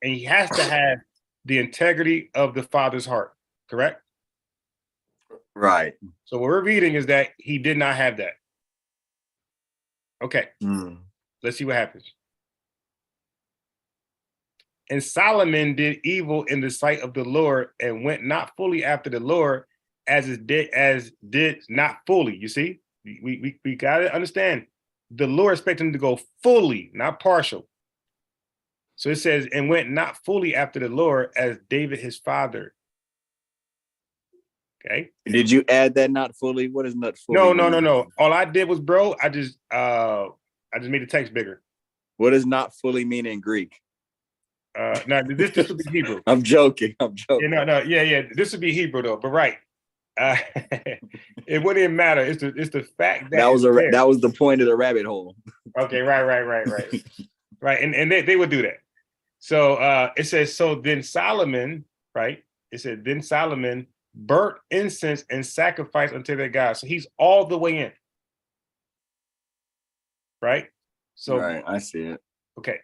he has to have the integrity of the father's heart, correct? Right. So what we're reading is that he did not have that. Okay. Let's see what happens. And Solomon did evil in the sight of the Lord and went not fully after the Lord as did not fully. You see, we got to understand the Lord expected him to go fully, not partial. So it says, and went not fully after the Lord as David his father. Okay. Did you add that not fully? What is not fully? No. All I did was, bro, I just made the text bigger. What does not fully mean in Greek? No, this would be Hebrew. I'm joking. Yeah. This would be Hebrew though, but right. It wouldn't matter. It's the fact that that was the point of the rabbit hole. Okay, right. Right, and they would do that. So it says, so then Solomon, right? It said, then Solomon burnt incense and sacrificed unto their God. So he's all the way in. Right? So right, I see it. Okay.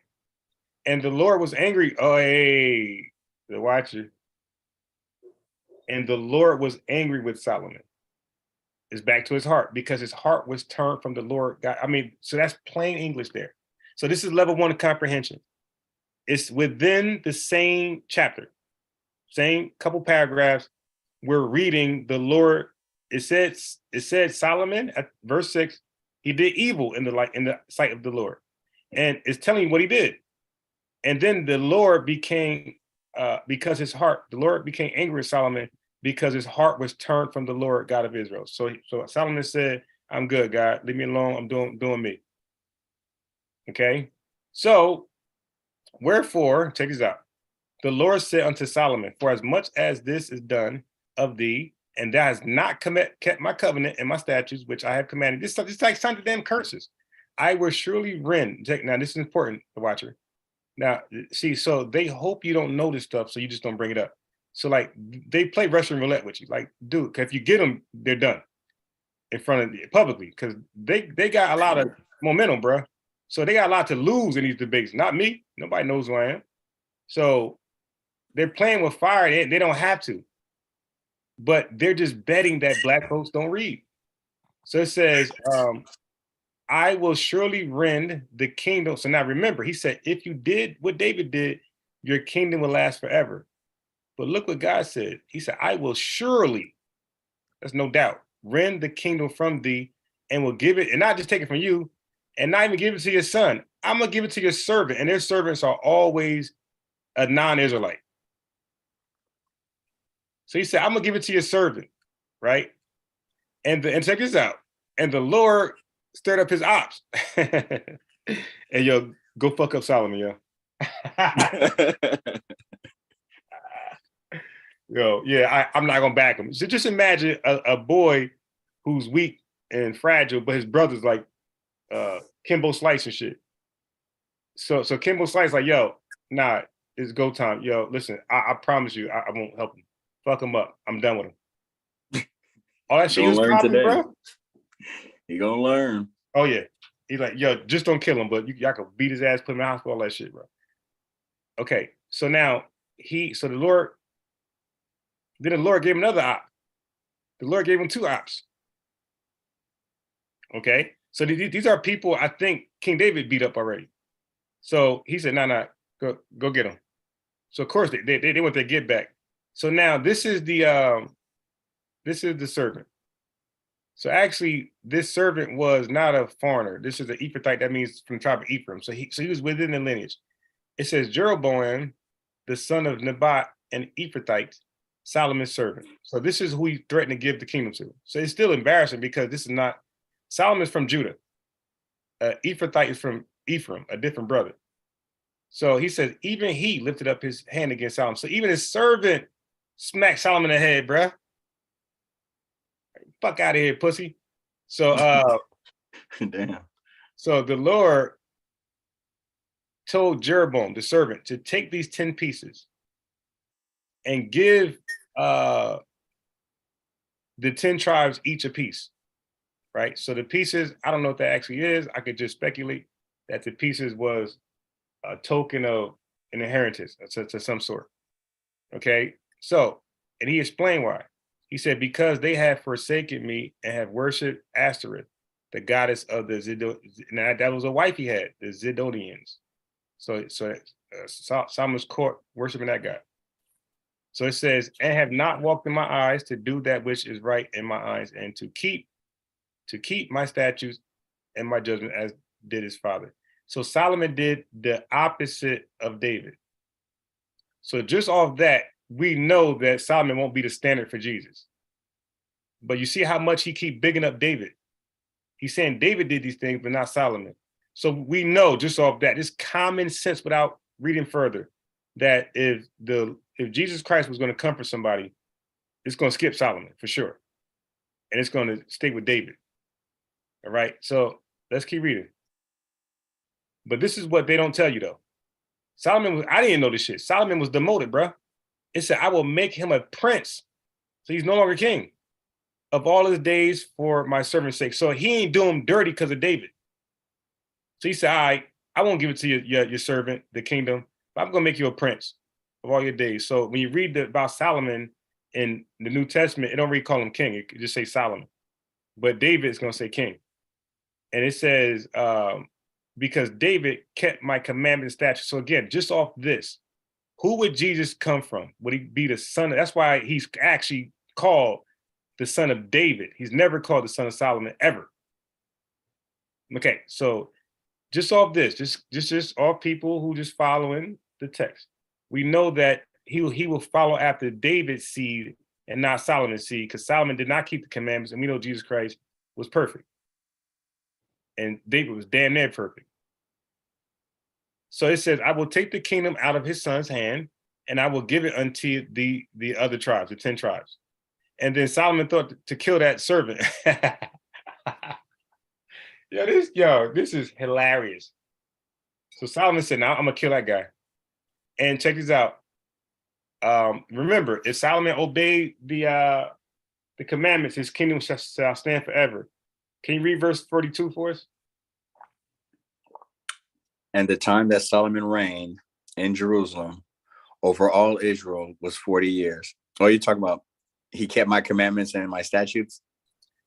And the Lord was angry. Oh, hey, the watcher. And the Lord was angry with Solomon. It's back to his heart because his heart was turned from the Lord God. I mean, so that's plain English there. So this is level 1 of comprehension. It's within the same chapter, same couple paragraphs. We're reading the Lord. It said Solomon at verse 6, he did evil in the sight of the Lord. And it's telling you what he did. And then the Lord became, because the Lord became angry with Solomon because his heart was turned from the Lord God of Israel. So Solomon said, I'm good, God, leave me alone. I'm doing me. Okay. So wherefore, check this out. The Lord said unto Solomon, for as much as this is done of thee, and thou hast not kept my covenant and my statutes, which I have commanded. This takes time to damn curses. I will surely rend. Now, this is important, the watcher. Now, see, so they hope you don't know this stuff, so you just don't bring it up. So, like, they play Russian roulette with you. Like, dude, if you get them, they're done in front of you publicly because they got a lot of momentum, bro. So they got a lot to lose in these debates. Not me. Nobody knows who I am. So they're playing with fire. They don't have to. But they're just betting that black folks don't read. So it says, I will surely rend the kingdom. So now remember, he said, if you did what David did, your kingdom will last forever. But look what God said. He said, I will surely, there's no doubt, rend the kingdom from thee and will give it, and not just take it from you, and not even give it to your son. I'm going to give it to your servant, and their servants are always a non-Israelite. So he said, I'm going to give it to your servant, right? And check this out. And the Lord stirred up his ops. And yo, go fuck up Solomon, yo. Yo, yeah, I'm not gonna back him. So just imagine a boy who's weak and fragile, but his brother's like Kimbo Slice and shit. So Kimbo Slice like, yo, nah, it's go time. Yo, listen, I promise you, I won't help him. Fuck him up. I'm done with him. All that shit Gonna was learn popping, today. bro. He gonna learn. Oh yeah. He's like, yo, just don't kill him, but y'all can beat his ass, put him in the hospital, all that shit, bro. Okay, so now the Lord gave him another op. The Lord gave him 2 ops. Okay, so these are people I think King David beat up already. So he said, no, go get them. So of course they want their get back. So now this is the servant. So actually, this servant was not a foreigner. This is an Ephrathite. That means from the tribe of Ephraim. So he was within the lineage. It says Jeroboam, the son of Nebat, an Ephrathite, Solomon's servant. So this is who he threatened to give the kingdom to. So it's still embarrassing because this is not, Solomon's from Judah. Ephrathite is from Ephraim, a different brother. So he says, even he lifted up his hand against Solomon. So even his servant smacked Solomon in the head, bruh. Fuck out of here, pussy. So Damn. so the Lord told Jeroboam, the servant, to take these 10 pieces and give the 10 tribes each a piece, right? So the pieces, I don't know what that actually is. I could just speculate that the pieces was a token of an inheritance to some sort, okay? So, and he explained why. He said, because they have forsaken me and have worshipped Ashtoreth, the goddess of the Zidonians. That was a wife he had, the Zidonians. So Solomon's court worshiping that God. So it says, and have not walked in my eyes to do that which is right in my eyes, and to keep my statutes and my judgment as did his father. So Solomon did the opposite of David. So just off that, we know that Solomon won't be the standard for Jesus. But you see how much he keep bigging up David. He's saying David did these things, but not Solomon. So we know just off that, it's common sense without reading further, that if Jesus Christ was going to comfort somebody, it's going to skip Solomon for sure. And it's going to stay with David. All right. So let's keep reading. But this is what they don't tell you though. I didn't know this shit. Solomon was demoted, bro. It said, I will make him a prince. So he's no longer king of all his days for my servant's sake. So he ain't doing him dirty because of David. So he said, all right, I won't give it to your servant, the kingdom, but I'm going to make you a prince of all your days. So when you read about Solomon in the New Testament, it don't really call him king. It just say Solomon. But David is going to say king. And it says, because David kept my commandment and statutes. So again, just off this, who would Jesus come from? Would he be the son? That's why he's actually called the son of David. He's never called the son of Solomon ever. Okay, so just off this, just all people who just following the text, we know that he will follow after David's seed and not Solomon's seed, because Solomon did not keep the commandments, and we know Jesus Christ was perfect, and David was damn near perfect. So it says, I will take the kingdom out of his son's hand, and I will give it unto the other tribes, the 10 tribes. And then Solomon thought to kill that servant. This is hilarious. So Solomon said, now I'm gonna kill that guy. And check this out. Remember, if Solomon obeyed the commandments, his kingdom shall stand forever. Can you read verse 42 for us? And the time that Solomon reigned in Jerusalem over all Israel was 40 years. Oh, you're talking about he kept my commandments and my statutes?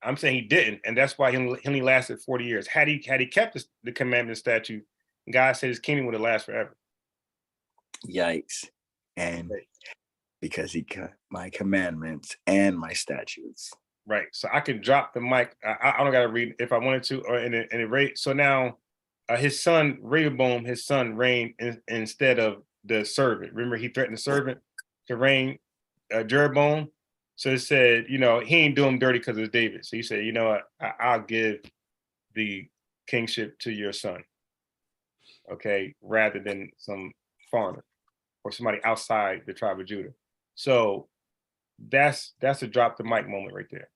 I'm saying he didn't, and that's why he only lasted 40 years. Had he kept the commandment statute, God said his kingdom would have lasted forever. Yikes. And because he cut my commandments and my statutes. Right. So I can drop the mic. I don't got to read if I wanted to, or in a rate. So now his son, Rehoboam, his son reigned instead of the servant. Remember, he threatened the servant to reign, Jeroboam. So it said, you know, he ain't doing dirty because it's David. So he said, you know what, I'll give the kingship to your son. Okay, rather than some foreigner or somebody outside the tribe of Judah. So that's a drop the mic moment right there.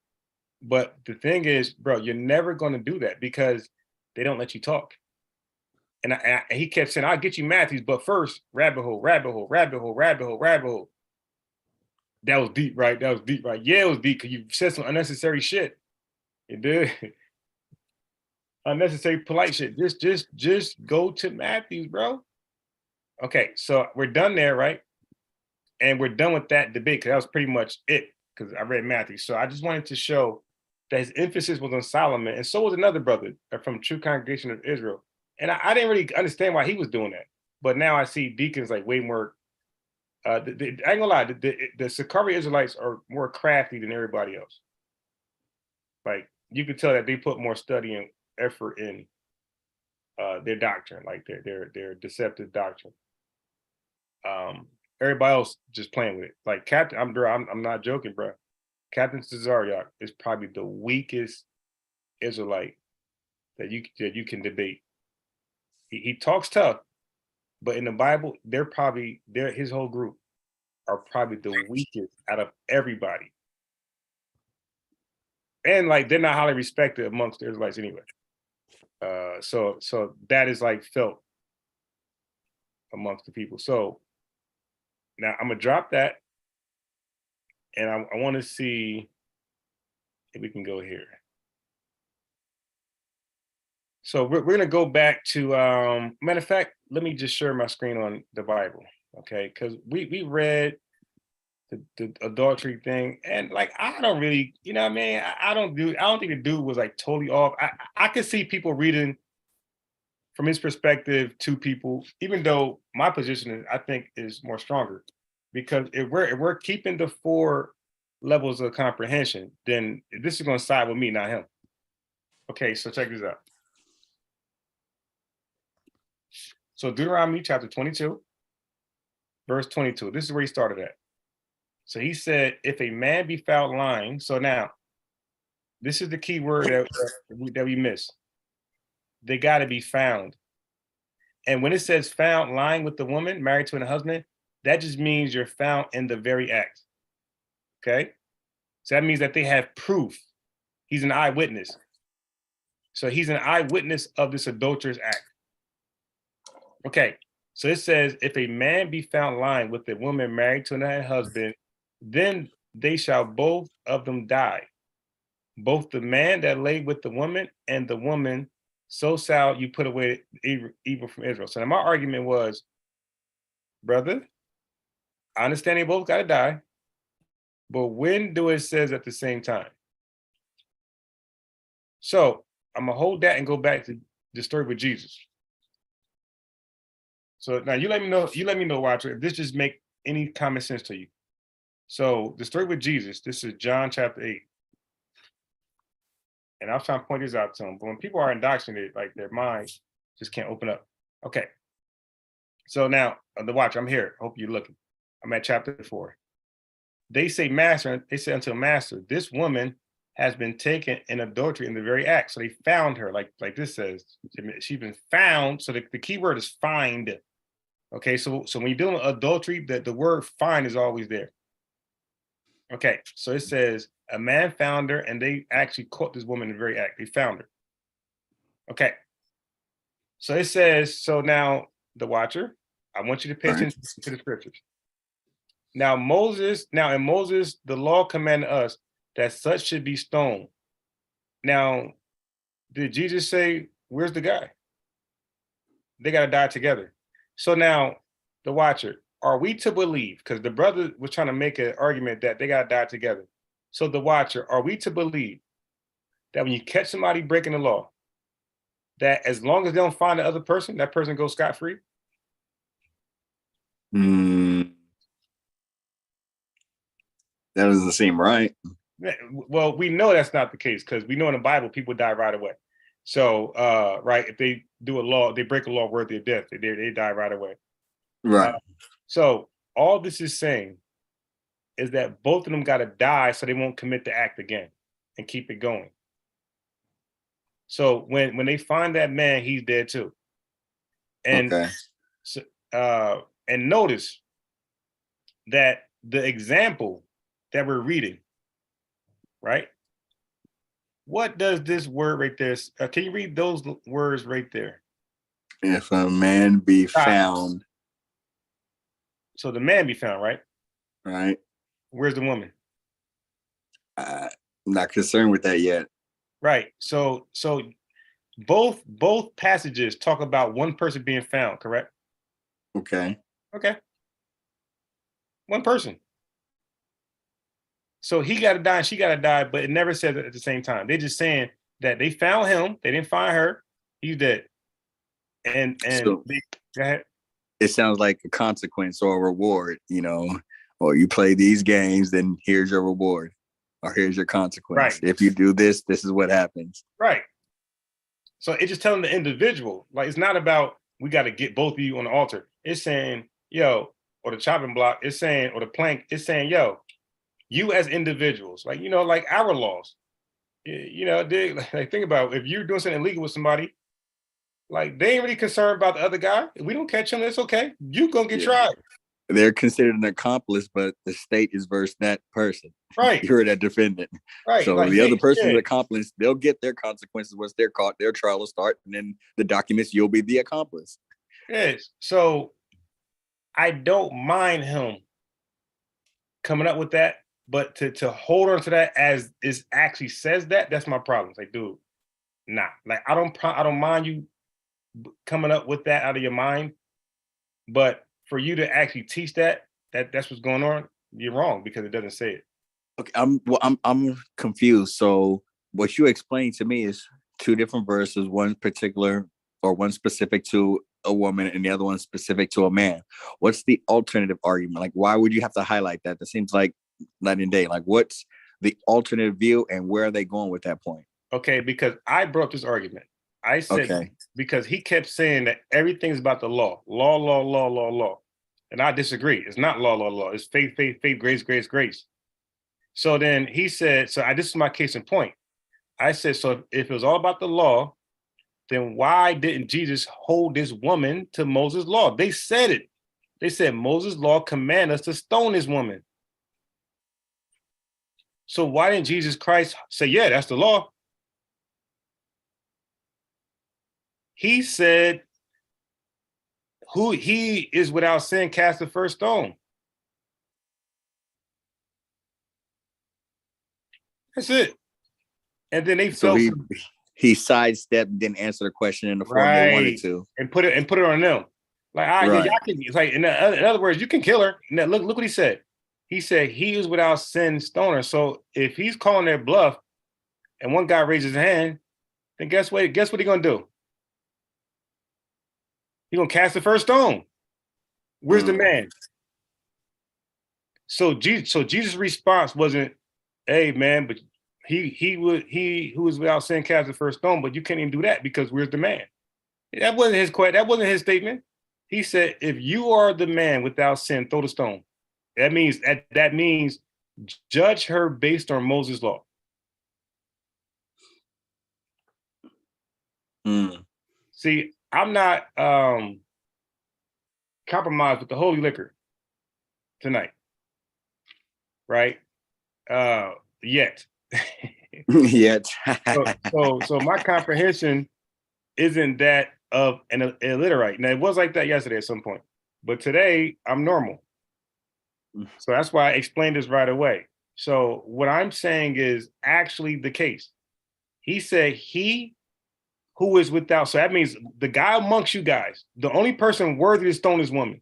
But the thing is, bro, you're never going to do that because they don't let you talk. And he kept saying, I'll get you Matthews, but first, rabbit hole, rabbit hole, rabbit hole, rabbit hole, rabbit hole. That was deep, right? That was deep, right? Yeah, it was deep because you said some unnecessary shit. You did. Unnecessary polite shit. Just go to Matthews, bro. Okay, so we're done there, right? And we're done with that debate because that was pretty much it because I read Matthew. So I just wanted to show that his emphasis was on Solomon, and so was another brother from True Congregation of Israel. And I didn't really understand why he was doing that. But now I see Deacon's like way more, I ain't gonna lie, the Sicarii Israelites are more crafty than everybody else. Like you could tell that they put more study and effort in their doctrine, like their deceptive doctrine. Everybody else just playing with it. Like Captain, I'm not joking, bro. Captain Cesariak is probably the weakest Israelite that you can debate. He talks tough, but in the Bible, his whole group are probably the weakest out of everybody. And like they're not highly respected amongst the Israelites anyway. So that is like felt amongst the people. So now I'm gonna drop that, and I want to see if we can go here. So we're gonna go back to matter of fact, let me just share my screen on the Bible, okay? Because we read the adultery thing, and like I don't really, you know what I mean? I don't think the dude was like totally off. I could see people reading from his perspective to people, even though my position I think is more stronger. Because if we're keeping the 4 levels of comprehension, then this is gonna side with me, not him. Okay, so check this out. So Deuteronomy chapter 22, verse 22. This is where he started at. So he said, if a man be found lying, so now, this is the key word that we miss. They got to be found. And when it says found lying with the woman, married to a husband, that just means you're found in the very act. Okay? So that means that they have proof. He's an eyewitness. So he's an eyewitness of this adulterous act. Okay, so it says, if a man be found lying with a woman married to another husband, then they shall both of them die. Both the man that lay with the woman and the woman, so shall you put away evil from Israel. So now my argument was, brother, I understand they both got to die, but when do it says at the same time? So I'm gonna hold that and go back to the story with Jesus. So now you let me know, Watcher, if this just make any common sense to you. So the story with Jesus, this is John chapter 8. And I was trying to point this out to them, but when people are indoctrinated, like their minds just can't open up. Okay. So now the Watcher, I'm here. Hope you're looking. I'm at chapter 4. They say, Master, they say unto Master, this woman has been taken in adultery in the very act. So they found her, like this says, she's been found. So the key word is find. Okay, so when you're dealing with adultery, the word find is always there. Okay, so it says a man found her, and they actually caught this woman in the very act. They found her. Okay, so it says, so now the Watcher, I want you to pay attention to the scriptures. Now in Moses, the law commanded us that such should be stoned. Now, did Jesus say, where's the guy? They got to die together. So now, the Watcher, are we to believe, because the brother was trying to make an argument that they got to die together. So the Watcher, are we to believe that when you catch somebody breaking the law, that as long as they don't find the other person, that person goes scot-free? That doesn't seem right. Well, we know that's not the case because we know in the Bible people die right away. So, right, if they do a law, they break a law worthy of death, they die right away. Right. So all this is saying is that both of them got to die so they won't commit the act again and keep it going. So when they find that man, he's dead too. And Okay. so, and notice that the example that we're reading, right? What does this word right there? Can you read those words right there? If a man be found. So the man be found, right? Right. Where's the woman? I'm not concerned with that yet. Right. So both passages talk about one person being found, correct? Okay. Okay. One person. So he got to die and she got to die, but it never says it at the same time. They're just saying that they found him, they didn't find her, he's dead. And So go ahead. it sounds like a consequence or a reward, or you play these games, then here's your reward, or here's your consequence. Right. If you do this, this is what happens. Right. So it's just telling the individual, like it's not about we got to get both of you on the altar. It's saying, yo, or the chopping block, it's saying, or the plank, it's saying, yo, you as individuals, like, like our laws, they, like think about it, if you're doing something illegal with somebody, like they ain't really concerned about the other guy. If we don't catch him, it's okay. You gonna get tried. They're considered an accomplice, but the state is versus that person. Right. You're that defendant. Right. So like, the other person's accomplice, they'll get their consequences once they're caught. Their trial will start, and then the documents, you'll be the accomplice. Yes. So I don't mind him coming up with that, but to hold on to that as it actually says that's my problem. It's like, dude, nah. Like I don't mind you coming up with that out of your mind, but for you to actually teach that's what's going on, you're wrong because it doesn't say it. Okay, I'm confused. So what you explained to me is two different verses, one particular or one specific to a woman and the other one specific to a man. What's the alternative argument? Like, why would you have to highlight that? That seems like night and day. Like, what's the alternative view and where are they going with that point? Okay, because I brought up this argument. I said, because he kept saying that everything's about the law. Law. And I disagree. It's not law. It's faith, grace. So then he said, this is my case in point. I said, so if it was all about the law, then why didn't Jesus hold this woman to Moses' law? They said it. They said Moses' law command us to stone this woman. So why didn't Jesus Christ say, yeah, that's the law? He said, who he is without sin, cast the first stone. That's it. And then they so he sidestepped, didn't answer the question in the form they wanted to, and put it on them. Like, yeah, y'all can. It's like in other words, you can kill her. Now, look what he said. He said he is without sin, stone her. So if he's calling their bluff, and one guy raises his hand, then guess what? Guess what he's gonna do? He's gonna cast the first stone. Where's the man? So Jesus' response wasn't, "Hey man," but he who was without sin cast the first stone. But you can't even do that because where's the man? That wasn't his question. That wasn't his statement. He said, "If you are the man without sin, throw the stone." That means judge her based on Moses' law. See, I'm not compromised with the holy liquor tonight, right? Yet. Yet. so my comprehension isn't that of an illiterate. Now it was like that yesterday at some point, but today I'm normal. So that's why I explained this right away. So what I'm saying is actually the case. He said he who is without, so that means the guy amongst you guys, the only person worthy to stone this woman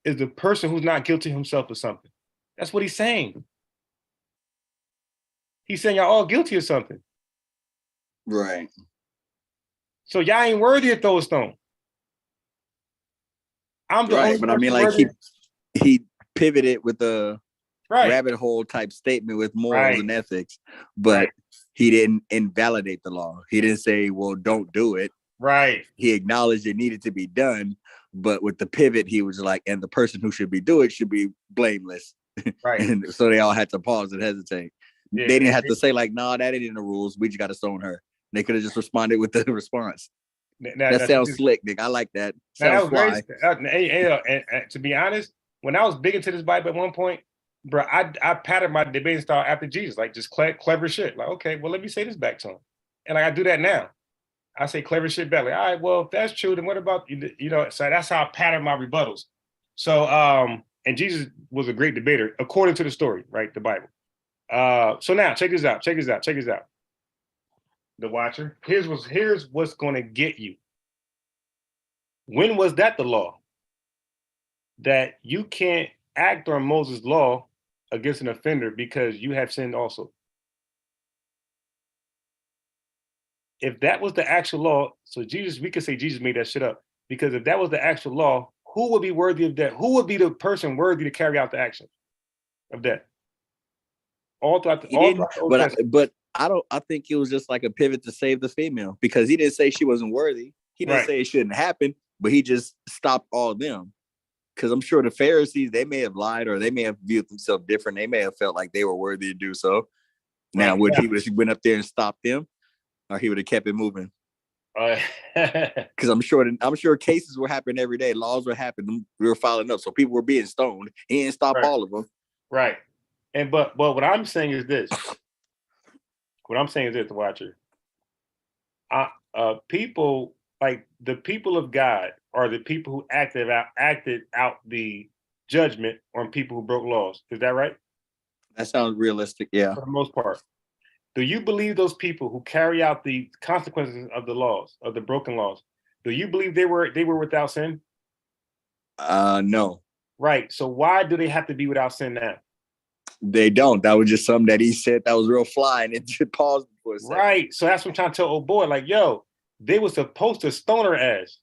is the person who's not guilty himself of something. That's what he's saying. He's saying y'all all guilty of something. Right. So y'all ain't worthy of throw a stone. I'm the Right. only But I person mean, like worthy. he pivoted with a Right. rabbit hole type statement with morals Right. and ethics, but Right. he didn't invalidate the law. He didn't say, well, don't do it. Right. He acknowledged it needed to be done, but with the pivot, he was like, and the person who should be doing it should be blameless. Right. And so they all had to pause and hesitate. Yeah, They didn't have to say like, nah, that ain't in the rules. We just got to stone her. They could have just responded with the response. That sounds slick, Nick. I like that. That Sounds was very. fly. And to be honest, when I was big into this Bible at one point, bro, I patterned my debating style after Jesus, like just clever shit. Like, okay, well, let me say this back to him, and like I do that now. I say clever shit back. Like, all right, well, if that's true, then what about you know? So that's how I pattern my rebuttals. So, and Jesus was a great debater according to the story, right? The Bible. So now check this out. Check this out. Check this out. The Watcher. Here's what's going to get you. When was that the law? That you can't act on Moses' law against an offender because you have sinned also. If that was the actual law, so Jesus, we could say Jesus made that shit up. Because if that was the actual law, who would be worthy of that? Who would be the person worthy to carry out the action of that? All throughout the Old Testament. But I think it was just like a pivot to save the female, because he didn't say she wasn't worthy. He didn't say it shouldn't happen, but he just stopped all of them. Because I'm sure the Pharisees, they may have lied, or they may have viewed themselves different. They may have felt like they were worthy to do so. Now, he would have went up there and stopped them, or he would have kept it moving? Because I'm sure cases were happening every day. Laws were happening. We were following up, so people were being stoned. He didn't stop all of them. Right. And but what I'm saying is this. What I'm saying is this, the Watcher. People like the people of God are the people who acted out the judgment on people who broke laws. Is that right? That sounds realistic. Yeah. For the most part. Do you believe those people who carry out the consequences of the laws, of the broken laws, do you believe they were without sin? No. Right. So why do they have to be without sin now? They don't. That was just something that he said that was real fly, and it just paused for a second. Right. So that's what I'm trying to tell old boy. Like, yo, they were supposed to stone her ass.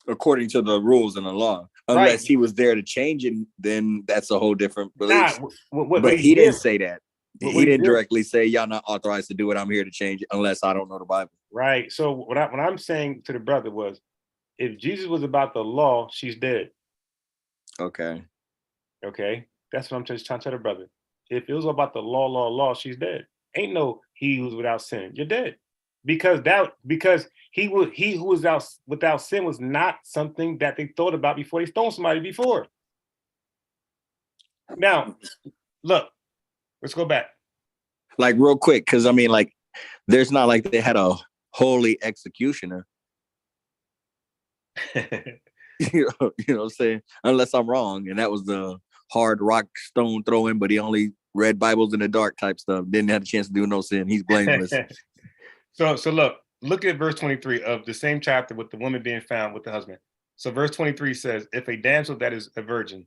According to the rules and the law. Unless he was there to change it, then that's a whole different belief. But he didn't say that. He didn't directly say, y'all not authorized to do it. I'm here to change it unless I don't know the Bible. Right. So what I'm saying to the brother was, if Jesus was about the law, she's dead. Okay. Okay. That's what I'm just trying to tell the brother. If it was about the law, she's dead. Ain't no he who's without sin. You're dead. Because he who was without sin was not something that they thought about before they stoned somebody before. Now, look, let's go back. Like real quick, because I mean, like, there's not like they had a holy executioner. you know what I'm saying? Unless I'm wrong, and that was the hard rock stone throwing, but he only read Bibles in the dark type stuff. Didn't have a chance to do no sin. He's blameless. So look at verse 23 of the same chapter with the woman being found with the husband. So verse 23 says, if a damsel that is a virgin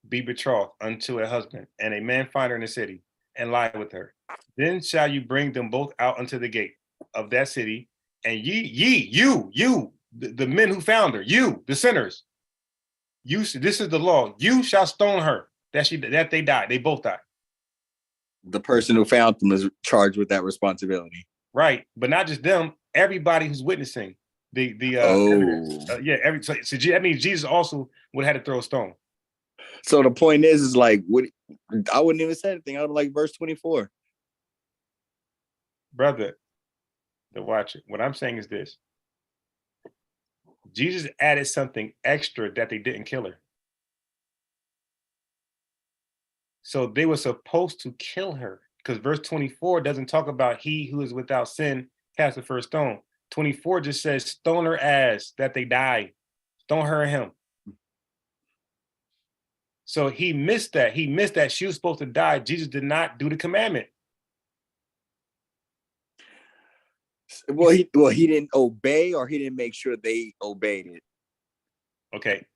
be betrothed unto a husband, and a man find her in the city and lie with her, then shall you bring them both out unto the gate of that city, and you, the men who found her, you, the sinners, this is the law. You shall stone her that they die. They both die. The person who found them is charged with that responsibility. Right, but not just them. Everybody who's witnessing the evidence. So that means Jesus also would have had to throw a stone. So the point is like, I wouldn't even say anything. I would like verse 24. Brother, the Watcher. What I'm saying is this: Jesus added something extra that they didn't kill her. So they were supposed to kill her, because verse 24 doesn't talk about he who is without sin cast the first stone. 24 just says stone her ass that they die. Stone her and him. So he missed that. He missed that she was supposed to die. Jesus did not do the commandment. Well, he didn't obey, or he didn't make sure they obeyed it. Okay.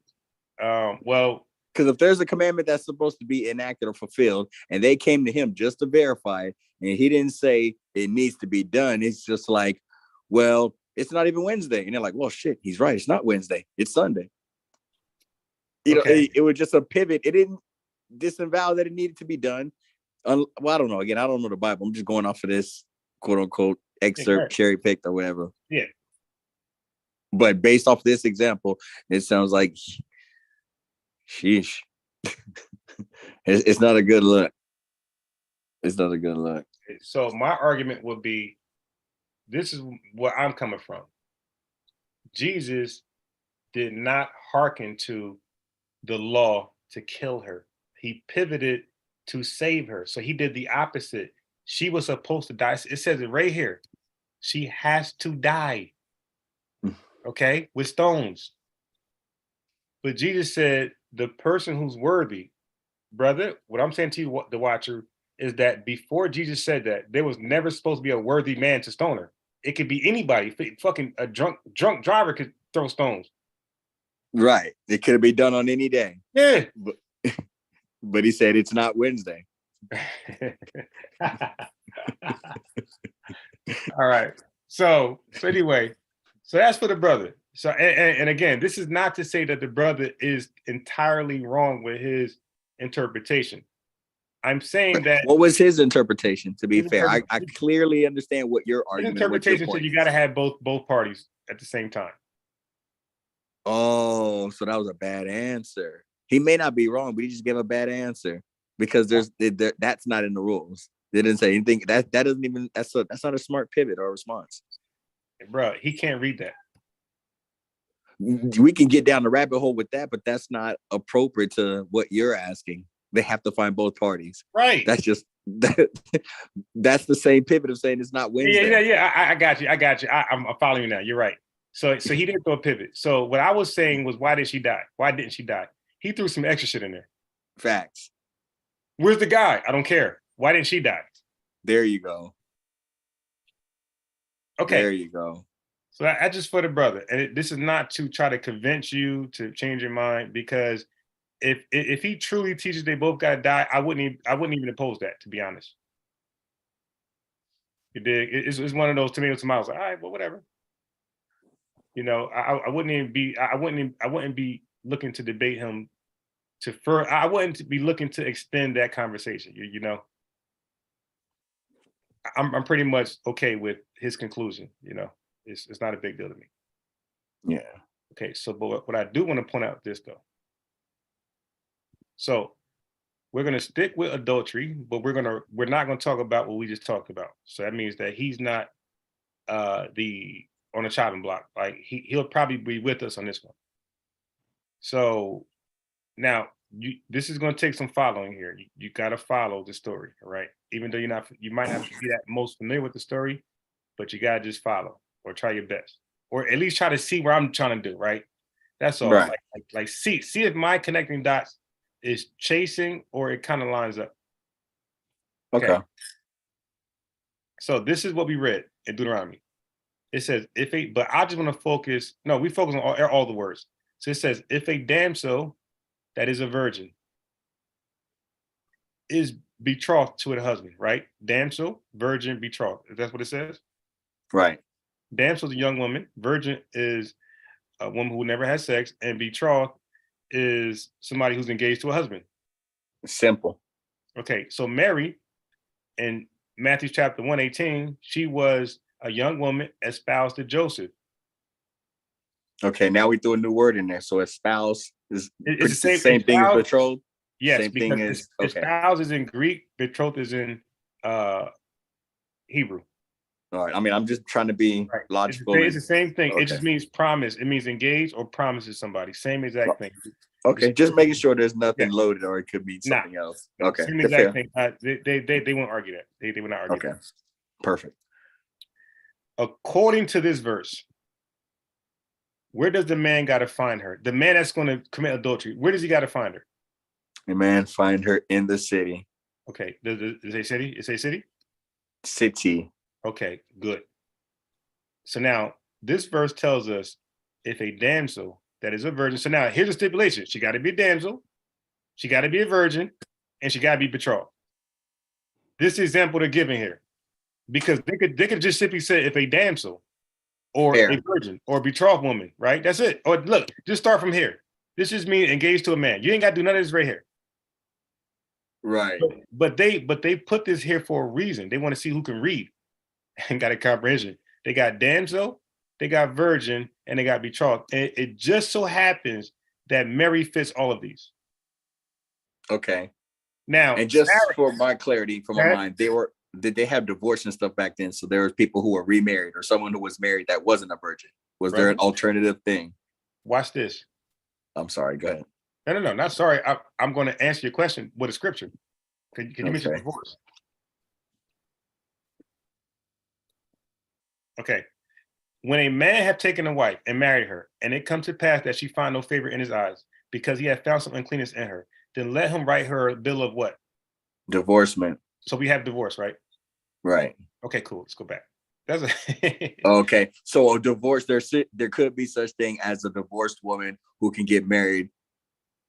Well, Because if there's a commandment that's supposed to be enacted or fulfilled, and they came to him just to verify it, and he didn't say it needs to be done, it's just like, well, it's not even Wednesday. And they're like, well, shit, he's right. It's not Wednesday. It's Sunday. You know, it was just a pivot. It didn't disavow that it needed to be done. Well, I don't know. Again, I don't know the Bible. I'm just going off of this quote unquote excerpt, cherry picked or whatever. Yeah. But based off this example, it sounds like, sheesh. It's not a good look. It's not a good look. So my argument would be, this is where I'm coming from. Jesus did not hearken to the law to kill her. He pivoted to save her. So he did the opposite. She was supposed to die. It says it right here. She has to die. Okay, with stones. But Jesus said, the person who's worthy, brother, what I'm saying to you, the watcher, is that before Jesus said that, there was never supposed to be a worthy man to stone her. It could be anybody. Fucking a drunk driver could throw stones. Right. It could be done on any day. Yeah. But he said it's not Wednesday. All right. So anyway, so that's for the brother. So and again, this is not to say that the brother is entirely wrong with his interpretation. I'm saying that what was his interpretation? To be fair, I clearly understand what your argument. His interpretation said you got to have both parties at the same time. Oh, so that was a bad answer. He may not be wrong, but he just gave a bad answer because that's not in the rules. They didn't say anything. That doesn't even. That's not a smart pivot or response. Bro, he can't read that. We can get down the rabbit hole with that, but that's not appropriate to what you're asking. They have to find both parties. Right. That's just that's the same pivot of saying it's not Wednesday. Yeah. I got you. I'm following you now. You're right. So he didn't throw a pivot. So what I was saying was, why did she die? Why didn't she die? He threw some extra shit in there. Facts. Where's the guy? I don't care. Why didn't she die? There you go. Okay. There you go. So I just for the brother, and this is not to try to convince you to change your mind, because if he truly teaches they both gotta die, I wouldn't even oppose that, to be honest. You dig? It's one of those tomatoes. I was like, all right, well, whatever. You know, I wouldn't be looking to debate him I wouldn't be looking to extend that conversation. You know, I'm pretty much okay with his conclusion. You know, it's not a big deal to me. Yeah. Okay. So, but what I do want to point out this though. So we're gonna stick with adultery, but we're not gonna talk about what we just talked about. So that means that he's not on the chopping block. Like he'll probably be with us on this one. So now this is going to take some following here. You got to follow the story, all right? Even though you might not be that most familiar with the story, but you got to just follow or try your best, or at least try to see where I'm trying to do, right? That's all. Right. Like see if my connecting dots is chasing or it kind of lines up. Okay. So this is what we read in Deuteronomy. It says, but I just want to focus. No, we focus on all the words. So it says, if a damsel that is a virgin is betrothed to a husband, right? Damsel, virgin, betrothed. That's what it says? Right. Damsel is a young woman. Virgin is a woman who never has sex. And betrothed is somebody who's engaged to a husband. Simple. Okay, so Mary, in Matthew chapter 1:18, she was a young woman espoused to Joseph. Okay, now we threw a new word in there. So espouse is it's the same thing as betrothed. Yes, same thing as espouse is in Greek, betrothed is in Hebrew. All right. I mean, I'm just trying to be logical. It's the same thing. Okay. It just means promise. It means engage or promises somebody. Same exact thing. Okay, just making sure there's nothing loaded, or it could mean something else. Okay, same exact thing. They won't argue that. They will not argue. Okay, perfect. According to this verse, where does the man got to find her? The man that's going to commit adultery, where does he got to find her? The man find her in the city. Okay, does it say city? It say city? City. Okay, good. So now this verse tells us if a damsel that is a virgin. So now here's a stipulation. She got to be a damsel. She got to be a virgin, and she got to be betrothed. This is the example they're giving here, because they could just simply say if a damsel, or Fair. a virgin, or a betrothed woman, right? That's it. Or look, just start from here. This just means engaged to a man. You ain't got to do none of this right here. Right. But they put this here for a reason. They want to see who can read and got a comprehension. They got damsel, they got virgin, and they got betrothed. And it just so happens that Mary fits all of these. Okay. Now, And just Sarah, for my clarity, for my mind, did they have divorce and stuff back then? So there was people who were remarried, or someone who was married that wasn't a virgin. Was there an alternative thing? watch this. I'm sorry. Go ahead. No, not sorry. I'm going to answer your question with a scripture. Can you mention Okay. divorce? Okay. When a man have taken a wife and married her, and it come to pass that she find no favor in his eyes, because he had found some uncleanness in her, then let him write her a bill of what? Divorcement. So we have divorce, right? Right. Okay, cool. Let's go back. That's Okay. So a divorce, there could be such thing as a divorced woman who can get married,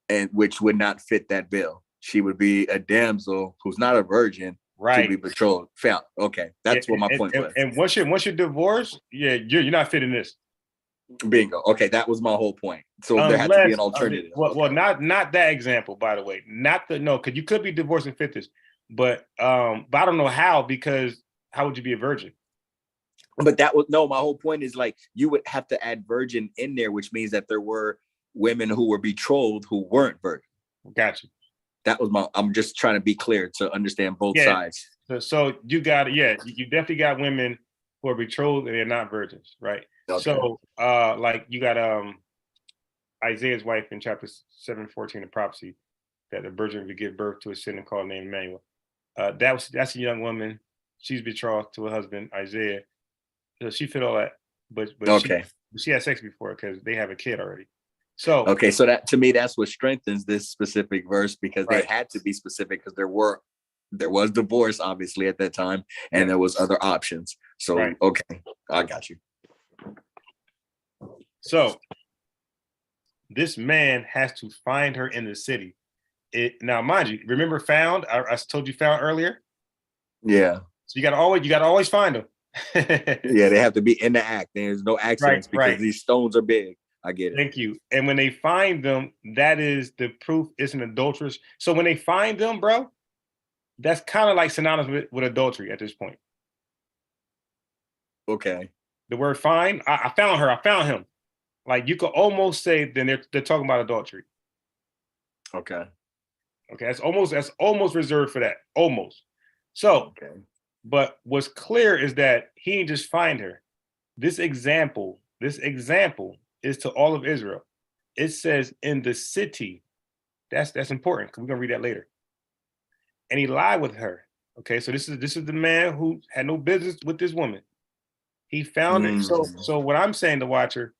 and which would not fit that bill. She would be a damsel who's not a virgin, right. to be betrothed. Found. Okay. That's what my point was. And once you're divorced, yeah, you're not fitting this. Bingo. Okay, that was my whole point. So there had to be an alternative. Well, not that example, by the way. Because you could be divorced and fit this, but I don't know how, because how would you be a virgin? But my whole point is, like, you would have to add virgin in there, which means that there were women who were betrothed who weren't virgin. Gotcha. That was I'm just trying to be clear to understand both sides. So you got you definitely got women who are betrothed and they're not virgins, right? Okay. So like you got Isaiah's wife in chapter 7:14 of prophecy, that the virgin would give birth to a son and call him named Emmanuel. That's a young woman. She's betrothed to a husband, Isaiah. So she fit all that, but okay. She had sex before because they have a kid already. So okay, so that, to me, that's what strengthens this specific verse, because they had to be specific, because there was divorce obviously at that time, and there was other options. So okay, I got you. So this man has to find her in the city. Now, mind you, remember found? I told you found earlier. Yeah. So you gotta always find them. Yeah, they have to be in the act. There's no accidents, because these stones are big. I get it. Thank you. And when they find them, that is the proof it's an adulteress. So when they find them, bro, that's kind of like synonymous with adultery at this point. Okay. The word find, I found her, I found him. Like, you could almost say then they're talking about adultery. Okay. Okay, that's almost reserved for that. Almost. So, but what's clear is that he didn't just find her. This example is to all of Israel. It says in the city. That's important, because we're gonna read that later. And he lied with her. Okay, so this is the man who had no business with this woman. He found it. So what I'm saying to Watcher,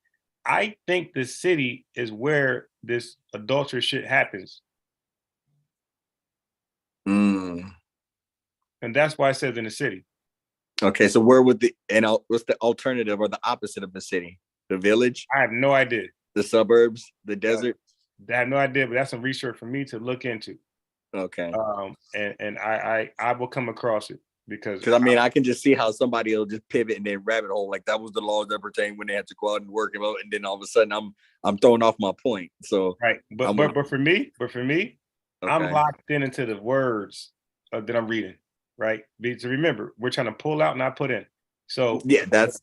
I think the city is where this adulterous shit happens. And that's why it says in the city. Okay, so where would what's the alternative or the opposite of the city? The village? I have no idea. The suburbs? The desert? I have no idea, but that's some research for me to look into. Okay. And I will come across it, because I mean, I can just see how somebody will just pivot in their rabbit hole, like that was the laws that pertain when they had to go out and work, and then all of a sudden I'm throwing off my point. So but for me, I'm locked into the words that I'm reading, right? So remember, we're trying to pull out, not put in. So that's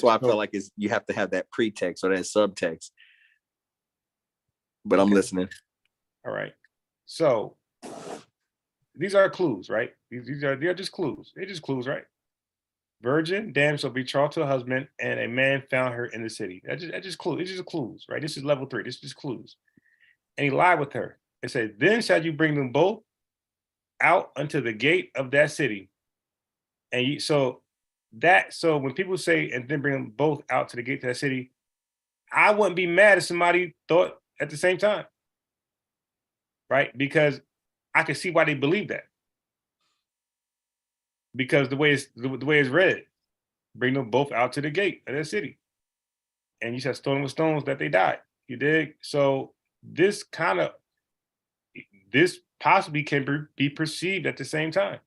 why I felt like you have to have that pretext or that subtext. But I'm listening. All right. So these are clues, right? They're just clues. They're just clues, right? Virgin, damsel, betrothed to a husband, and a man found her in the city. That's just clues. It's just clues, right? This is level 3. This is just clues. And he lied with her. It said, then shall you bring them both out unto the gate of that city. And so when people say, and then bring them both out to the gate of that city, I wouldn't be mad if somebody thought at the same time, right? Because I can see why they believe that. Because the way it's read, bring them both out to the gate of that city. And you shall stone them with stones that they died. You dig? So this kind of, this possibly can be perceived at the same time.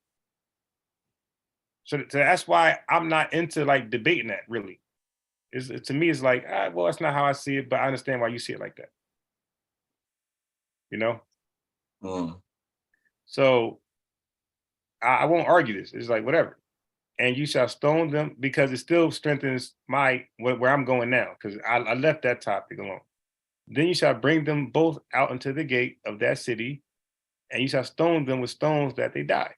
So that's why I'm not into like debating that really. To me, it's like, well, that's not how I see it, but I understand why you see it like that. You know? Mm. So I won't argue this. It's like, whatever. And you shall stone them, because it still strengthens where I'm going now, because I left that topic alone. Then you shall bring them both out into the gate of that city, and you shall stone them with stones that they die.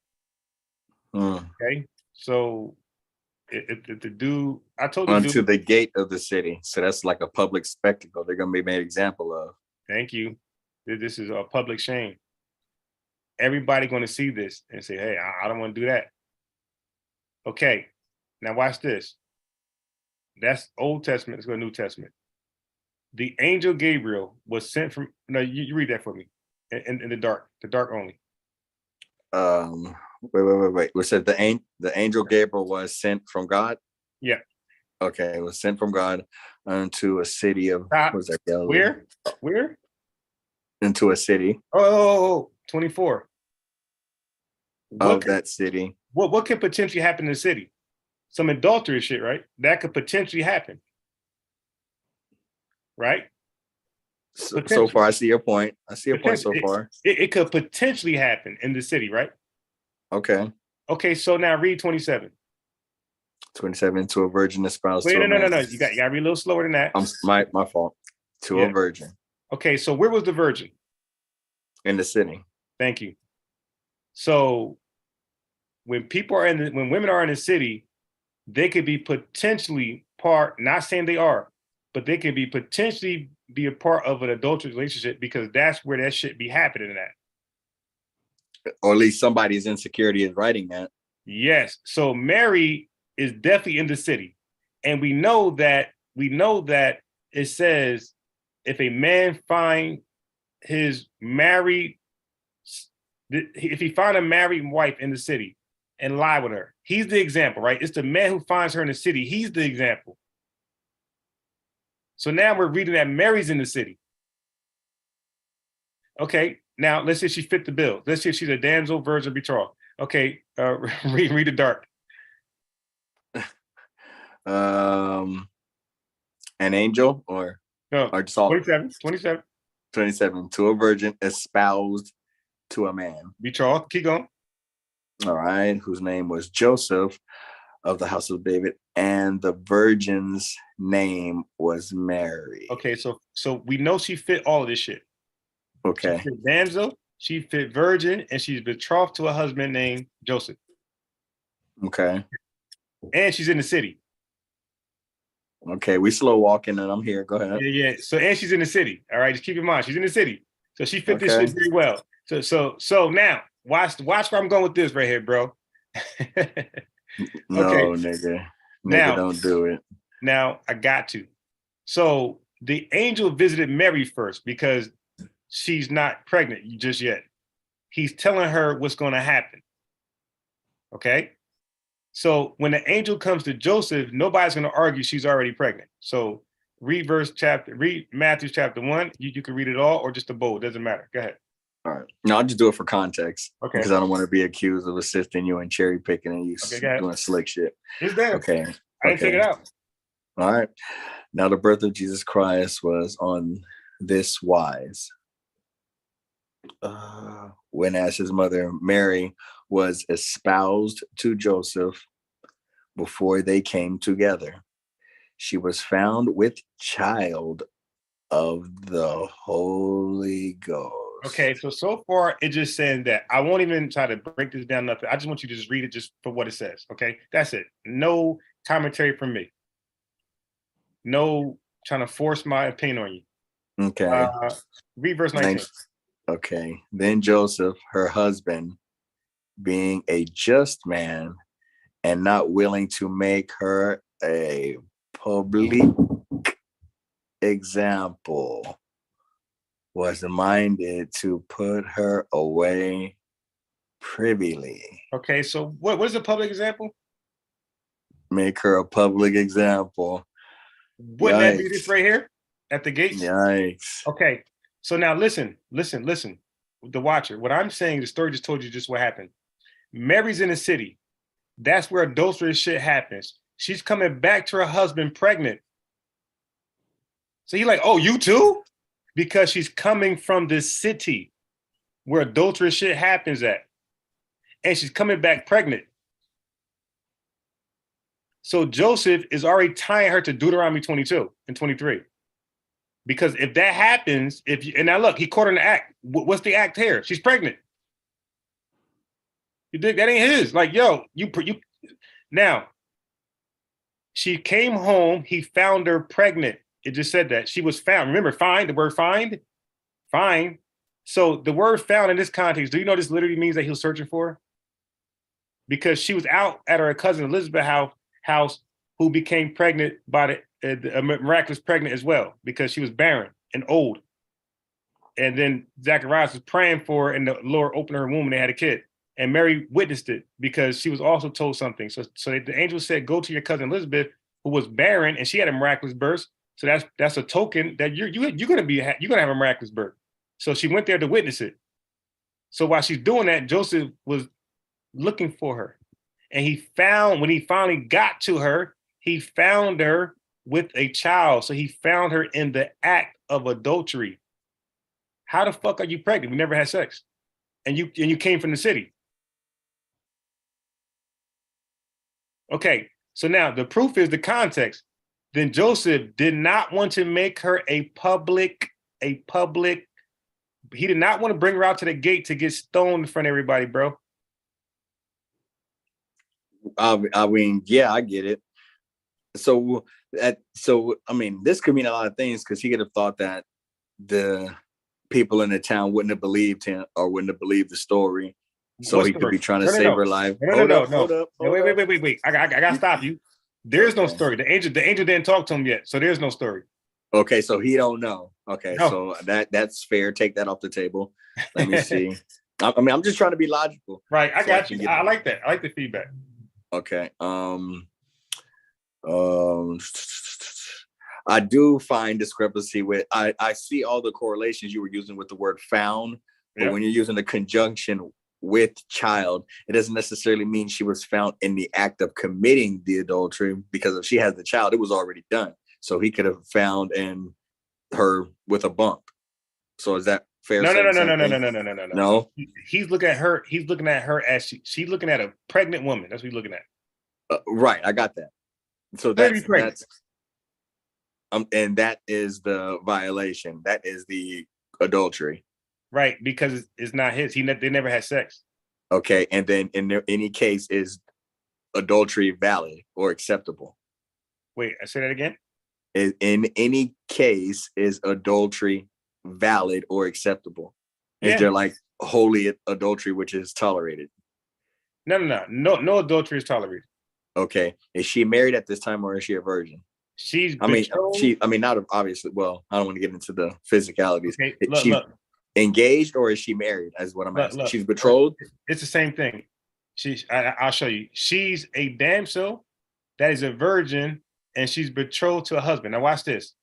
Mm. Okay? So if the dude, I told the Unto dude, the gate of the city. So that's like a public spectacle. They're gonna be made example of. thank you. This is a public shame. Everybody going to see this and say, hey, I don't want to do that. Okay, now watch this. That's Old Testament. Let's go to New Testament. The angel Gabriel was sent from. No, you read that for me. In the dark only. Wait. We said the angel Gabriel was sent from God. Yeah. Okay, it was sent from God unto a city of Stop. what was that? Galilee? Where? Into a city Oh, 24. of that city. What could potentially happen in the city? Some adulterous shit, right? That could potentially happen. Right? So far, I see your point. I see your point so far. It could potentially happen in the city, right? Okay. Okay, so now read 27. 27 to a virgin espoused Wait, to a man. no. You got to read a little slower than that. My fault. To a virgin. Okay, so where was the virgin? In the city. Thank you. So when women are in the city, they could be potentially not saying they are, but they can be potentially be a part of an adulterous relationship, because that's where that shit be happening at. Or at least somebody's insecurity is writing that. Yes. So Mary is definitely in the city. And we know that it says, if a man find his married, if he find a married wife in the city and lie with her, he's the example, right? It's the man who finds her in the city. He's the example. So now we're reading that Mary's in the city. Okay, now let's say she fit the bill. Let's say she's a damsel, virgin, betrothed. Okay, read the dark. An angel or just all 27. 27 to a virgin espoused to a man. Betrothed. Keep going. All right, whose name was Joseph of the house of David, and the virgin's name was Mary. Okay, so we know she fit all of this shit. Okay. She fit damsel, she fit virgin, and she's betrothed to a husband named Joseph. Okay. And she's in the city. Okay, we slow walking and I'm here. Go ahead. Yeah. So and she's in the city. All right, just keep in mind she's in the city. So she fit this shit very well. So now watch where I'm going with this right here, bro. No, okay. nigga. Now, don't do it. Now I got to. So the angel visited Mary first because she's not pregnant just yet. He's telling her what's going to happen. Okay. So when the angel comes to Joseph, nobody's going to argue she's already pregnant. So read Matthew chapter 1. You can read it all or just the bold. Doesn't matter. Go ahead. All right. No, I'll just do it for context. Okay. Because I don't want to be accused of assisting you and cherry picking and you doing slick shit. It's there. Okay. I didn't take it out. All right. Now the birth of Jesus Christ was on this wise. When as his mother Mary was espoused to Joseph, before they came together, she was found with child of the Holy Ghost. Okay, so far it's just saying that. I won't even try to break this down nothing. I just want you to just read it just for what it says. Okay, that's it. No commentary from me. No trying to force my opinion on you. Okay. Read verse 19. Okay. Then Joseph, her husband, being a just man and not willing to make her a public example, was minded to put her away privily. Okay, so what is a public example? Make her a public example. Wouldn't that be this right here at the gates? Yikes. Okay, so now listen. the watcher. What I'm saying, the story just told you just what happened. Mary's in the city. That's where adulterous shit happens. She's coming back to her husband pregnant. So he's like, oh, you too? Because she's coming from the city where adulterous shit happens at. And she's coming back pregnant. So Joseph is already tying her to Deuteronomy 22 and 23. Because if that happens, and now look, he caught her in the act. What's the act here? She's pregnant. You dig? That ain't his. Like, yo, you now. She came home. He found her pregnant. It just said that she was found. Remember, find, the word find. So the word found in this context, do you know this literally means that he was searching for her? Because she was out at her cousin Elizabeth's house, who became pregnant by the miraculous pregnant as well, because she was barren and old. And then Zacharias was praying for her, and the Lord opened her womb and they had a kid. And Mary witnessed it because she was also told something. So the angel said, go to your cousin Elizabeth, who was barren, and she had a miraculous birth. So that's a token that you're gonna have a miraculous birth. So she went there to witness it. So while she's doing that, Joseph was looking for her. And when he finally got to her, he found her with a child. So he found her in the act of adultery. How the fuck are you pregnant? We never had sex. And you came from the city. Okay, so now the proof is the context. Then Joseph did not want to make her a public, he did not want to bring her out to the gate to get stoned in front of everybody, bro. I mean, yeah, I get it. So I mean, this could mean a lot of things, because he could have thought that the people in the town wouldn't have believed him or wouldn't have believed the story. So What he could story? be trying to No, save her life. Hold up. Wait. I gotta stop you. There's no story. The angel didn't talk to him yet, so there's no story. Okay, so he don't know. Okay, No. so that's fair. Take that off the table. Let me see. I mean, I'm just trying to be logical. Right, I So got can you. get- I like that. I like the feedback. Okay. I do find discrepancy with. I see all the correlations you were using with the word found, but Yep. when you're using the conjunction with child, it doesn't necessarily mean she was found in the act of committing the adultery, because if she has the child, it was already done. So he could have found in her with a bump. So is that fair? No. No. He's looking at her. He's looking at her as she's looking at a pregnant woman. That's what he's looking at. Right, I got that. So Clearly pregnant. that's and that is the violation. That is the adultery. Right, because it's not his. They never had sex. Okay, and then in any case, is adultery valid or acceptable? Wait, I say that again. In any case, is adultery valid or acceptable? Yeah. Is there like holy adultery which is tolerated? No adultery is tolerated. Okay, is she married at this time, or is she a virgin? She's I mean, betrothed. not obviously. Well, I don't want to get into the physicalities. Okay, Is she look. engaged, or is she married? Is what I'm asking. Look. She's betrothed. It's the same thing. I'll show you. She's a damsel that is a virgin, and she's betrothed to a husband. Now watch this.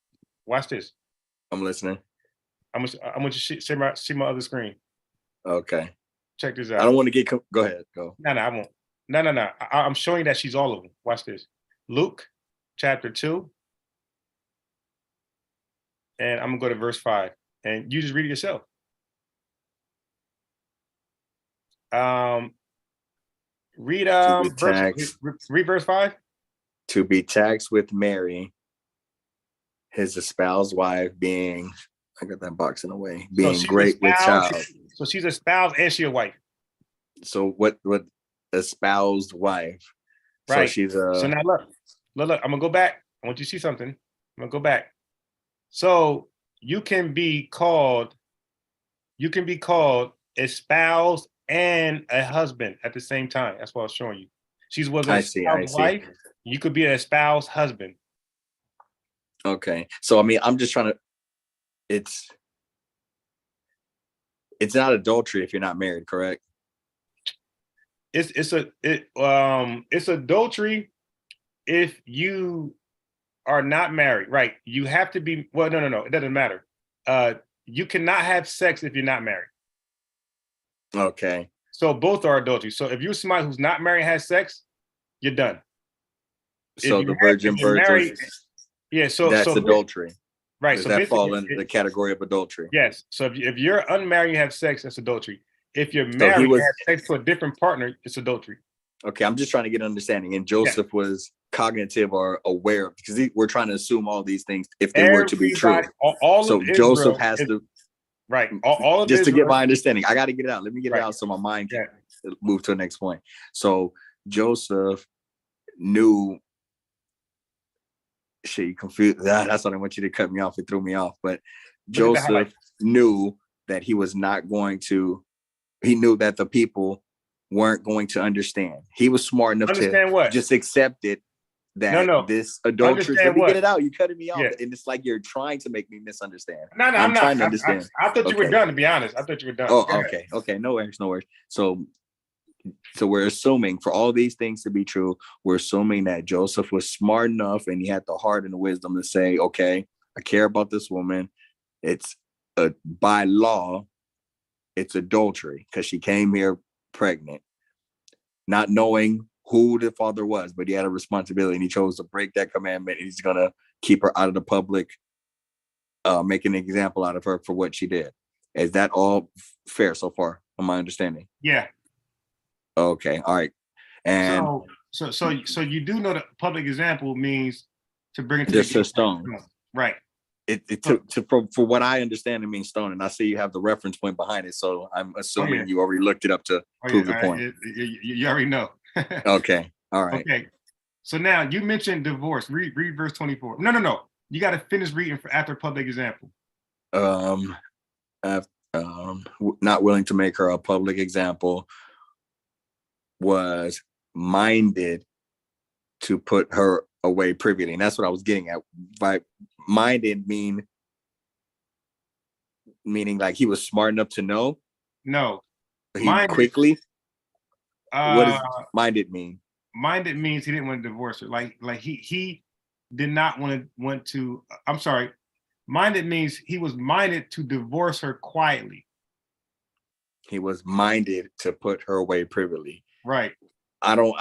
I'm listening. I want you to see my other screen. Okay. Check this out. I don't want to get. Go ahead. Go. No, I won't. No. I'm showing that she's all of them. Watch this. Luke chapter 2. And I'm gonna go to verse 5. And you just read it yourself. Read verse 5. To be taxed with Mary, his espoused wife, being, I got that box in the way, being great with child. So she's a spouse and she a wife. So what espoused wife? Right. So she's So now look, I'm gonna go back. I want you to see something. I'm gonna go back. So you can be called espoused and a husband at the same time. That's what I was showing you. She was a espoused wife. You could be an espoused husband. Okay. So I mean, I'm just trying to. It's not adultery if you're not married, correct? It's adultery if you are not married, right? You have to be. Well, no. It doesn't matter. You cannot have sex if you're not married. Okay. So both are adultery. So if you're somebody who's not married and has sex, you're done. So the virgin if you're birth married, is yeah. that's So adultery. right. Does So that basically, fall into the category of adultery? yes. So if you're unmarried, you have sex, that's adultery. If you're So married he and was have sex to a different partner, it's adultery. okay. I'm just trying to get an understanding. And Joseph was cognitive or aware because we're trying to assume all these things if they were to be true. Everybody, all So of Joseph Israel has is, to right. All of just to Israel, get my understanding. I got to get it out. Let me get it Right. out so my mind can Yeah. move to the next point. So Joseph knew. Shit, you confused. That's what I want you to cut me off. It threw me off. But Look at the highlight. Joseph knew that he was not going to. He knew that the people weren't going to understand. He was smart enough Understand to what? just accept it. That No. this adulteress. Understand Let me what? get it out. You cutting me off, Yeah. and it's like you're trying to make me misunderstand. No, I'm I'm trying not. to understand. I thought you were Okay. done. To be honest, I thought you were done. Oh, Go ahead. okay. No worries. So we're assuming for all these things to be true, we're assuming that Joseph was smart enough and he had the heart and the wisdom to say, okay, I care about this woman. It's by law, it's adultery because she came here pregnant, not knowing who the father was, but he had a responsibility and he chose to break that commandment. And he's going to keep her out of the public, make an example out of her for what she did. Is that all fair so far? On my understanding? Yeah. Okay. All right. And So you do know that public example means to bring it to just the a stone. Right. It took for what I understand it means stone, and I see you have the reference point behind it, so I'm assuming you already looked it up to prove the point. You already know. Okay, all right. Okay. So now you mentioned divorce. Read verse 24. No. You got to finish reading after public example. Not willing to make her a public example, was minded to put her away privily, and that's what I was getting at. By minded meaning like he was smart enough to know. No. Minded, quickly. What does minded mean? Minded means he didn't want to divorce her. Like he did not want to. I'm sorry. Minded means he was minded to divorce her quietly. He was minded to put her away privily. Right. I don't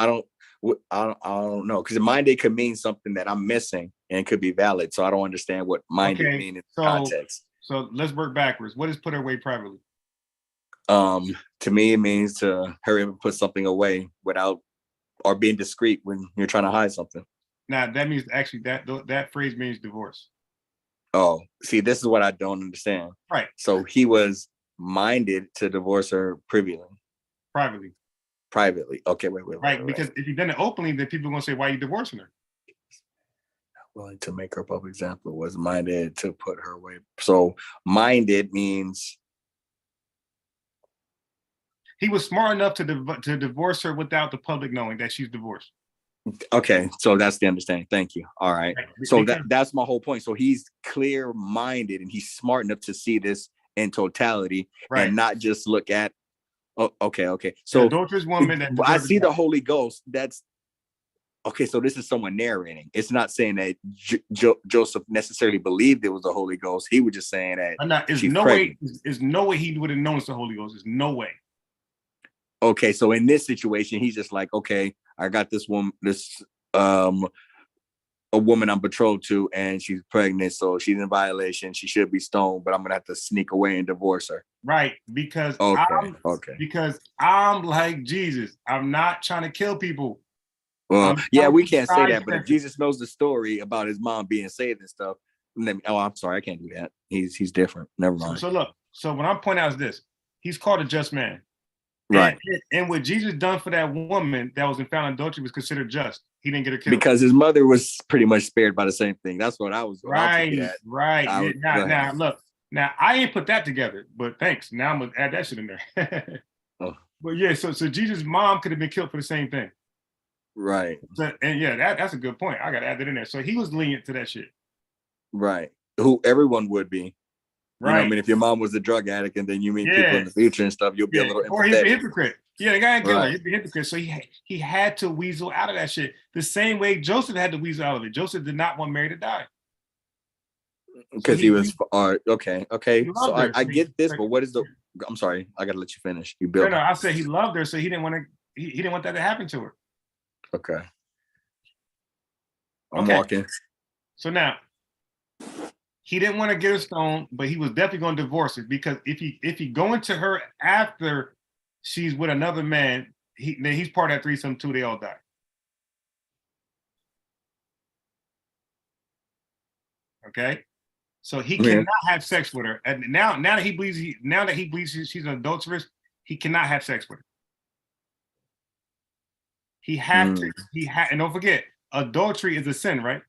know, because minded could mean something that I'm missing and could be valid. So I don't understand what minded mean in context. So let's work backwards. What is put her away privately? To me, it means to hurry up and put something away without or being discreet when you're trying to hide something. Now that means actually that phrase means divorce. Oh, see, this is what I don't understand. Right. So he was minded to divorce her privately. Okay, wait. Right, because if you've done it openly, then people are gonna say, "Why are you divorcing her?" Not willing to make her a public example, was minded to put her away. So minded means he was smart enough to divorce her without the public knowing that she's divorced. Okay, so that's the understanding. Thank you. All right. So that's my whole point. So he's clear-minded and he's smart enough to see this in totality and not just look at. Oh, okay. So adulterous woman. I see the Holy Ghost. That's okay. So this is someone narrating. It's not saying that Joseph necessarily believed it was the Holy Ghost. He was just saying that. There's no way he would have known it's the Holy Ghost. There's no way. Okay, so in this situation, he's just like, okay, I got this woman, a woman I'm betrothed to, and she's pregnant, so she's in violation. She should be stoned, but I'm gonna have to sneak away and divorce her. Right, because because I'm like Jesus. I'm not trying to kill people. Well, we can't say that, but if Jesus knows the story about his mom being saved and stuff, I'm sorry, I can't do that. He's different. Never mind. So look, so what I'm pointing out is this: he's called a just man. Right. And what Jesus done for that woman that was in found adultery was considered just. He didn't get her killed. Because his mother was pretty much spared by the same thing. That's what I was. Right. Now, look. Now, I ain't put that together, but thanks. Now I'm going to add that shit in there. But yeah, so Jesus' mom could have been killed for the same thing. Right. So, and yeah, that's a good point. I got to add that in there. So he was lenient to that shit. Right. Who everyone would be. Right. You know what I mean, if your mom was a drug addict and then you meet people in the future and stuff, you'll be a little empathetic. Or he's a hypocrite. Yeah, the guy ain't killer. He's a hypocrite. So he had to weasel out of that shit. The same way Joseph had to weasel out of it. Joseph did not want Mary to die. Because he was okay. So I get this, but what is I'm sorry. I gotta let you finish. You No, built. no, I said he loved her, so he didn't want to. He didn't want that to happen to her. Okay. I'm Okay. walking. So now he didn't want to get her stoned, but he was definitely going to divorce her because if he go into her after she's with another man, then he's part of that threesome too. They all die. Okay. So he Yeah. cannot have sex with her. And now that he believes she's an adulteress, he cannot have sex with her. He has to. And don't forget, adultery is a sin, right?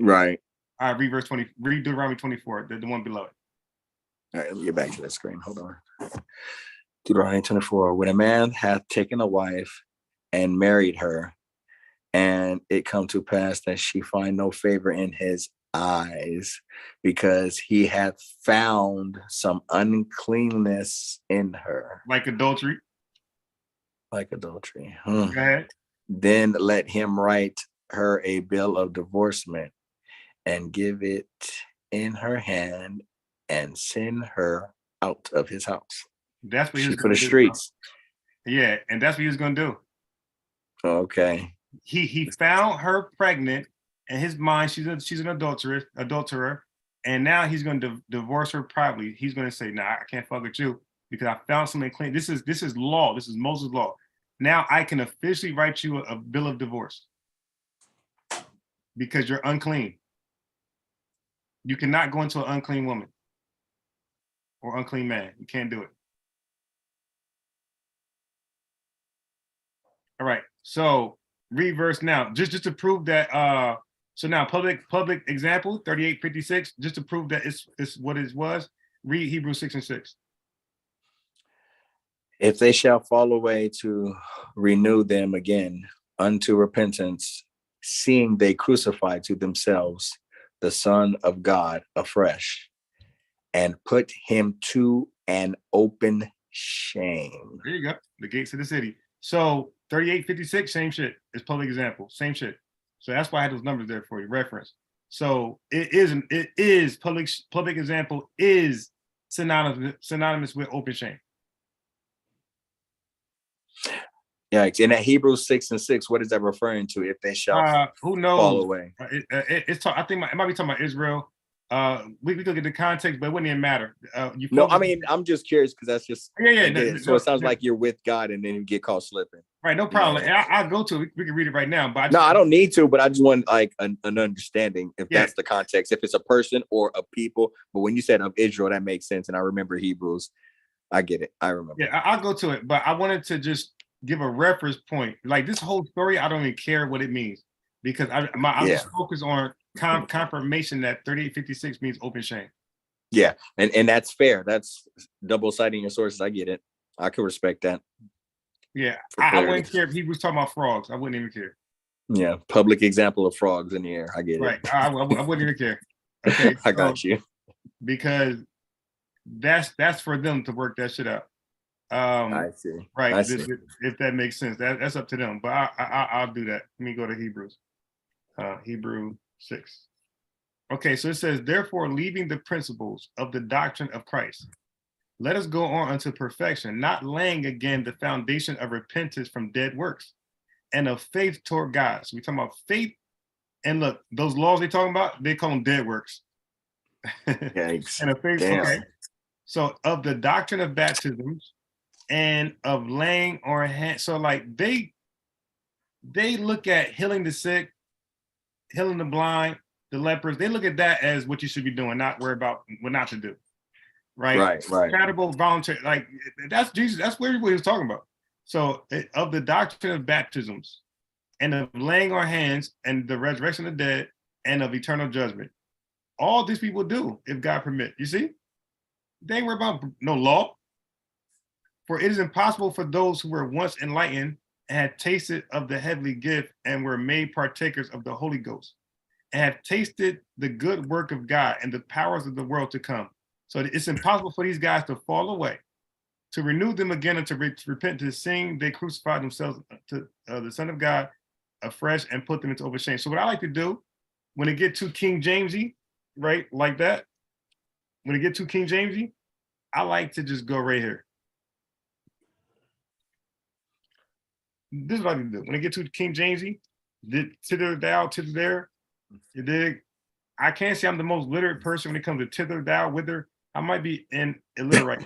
Right. All right, read Deuteronomy 24, the one below it. All right, let me get back to that screen. Hold on. Deuteronomy 24. When a man hath taken a wife and married her, and it come to pass that she find no favor in his eyes, because he hath found some uncleanness in her. Like adultery. Like adultery. Go ahead. Then let him write her a bill of divorcement and give it in her hand and send her out of his house. That's what he was for going the to do. streets. Yeah, and that's what he was going to do. Okay. He found her pregnant. In his mind, she's an adulterer, and now he's going to divorce her privately. He's going to say, "Nah, I can't fuck with you because I found something clean. This is law. This is Moses' law. Now I can officially write you a bill of divorce because you're unclean. You cannot go into an unclean woman or unclean man. You can't do it." All right. So read verse now, just to prove that. So now public example 38:56, just to prove that it's what it was. Read Hebrews 6:6. If they shall fall away, to renew them again unto repentance, seeing they crucify to themselves the Son of God afresh, and put him to an open shame. There you go. The gates of the city. So 38:56, same shit. It's public example, same shit. So that's why I had those numbers there for you, reference. So it is public example is synonymous with open shame. Yeah, and at Hebrews 6:6, what is that referring to? If they shall Who knows? fall away. I think it might be talking about Israel. We could look at the context, but it wouldn't even matter. No, I mean, I'm just curious because that's just so it sounds like you're with God and then you get caught slipping. Right, no problem. I'll go to it. We can read it right now. But I don't need to, but I just want like an understanding if that's the context, if it's a person or a people. But when you said of Israel, that makes sense. And I remember Hebrews. I get it. I remember. Yeah, I'll go to it. But I wanted to just give a reference point. Like this whole story, I don't even care what it means because I'm just focused on confirmation that 38:56 means open shame. Yeah, and that's fair. That's double citing your sources. I get it. I can respect that. Yeah, I wouldn't care if he was talking about frogs. I wouldn't even care. Yeah, public example of frogs in the air. I get it. Right, I wouldn't even care. Okay, I got you. Because that's for them to work that shit out. I see. Right, I see. if that makes sense, that's up to them. But I'll do that. Let me go to Hebrews. Hebrew 6. Okay, so it says, therefore, leaving the principles of the doctrine of Christ, let us go on unto perfection, not laying again the foundation of repentance from dead works and of faith toward God. So we're talking about faith. And look, those laws they're talking about, they call them dead works. Yikes. And of faith, okay. So of the doctrine of baptisms and of laying on hands. So like they look at healing the sick, healing the blind, the lepers. They look at that as what you should be doing, not worry about what not to do. Right. Charitable, voluntary, like that's Jesus. That's what he was talking about. So of the doctrine of baptisms and of laying on hands and the resurrection of the dead and of eternal judgment. All these people do, if God permit. You see? They ain't worried about no law. For it is impossible for those who were once enlightened and had tasted of the heavenly gift and were made partakers of the Holy Ghost and have tasted the good work of God and the powers of the world to come. So it's impossible for these guys to fall away, to renew them again and to repent, to sing they crucified themselves to the Son of God afresh and put them into open shame. So what I like to do when it get too King Jamesy, right, like that, when it get too King Jamesy, I like to just go right here. This is what I do. When I get to King Jamesy, tither thou, tither there. You dig? I can't say I'm the most literate person when it comes to tither thou, wither. I might be illiterate.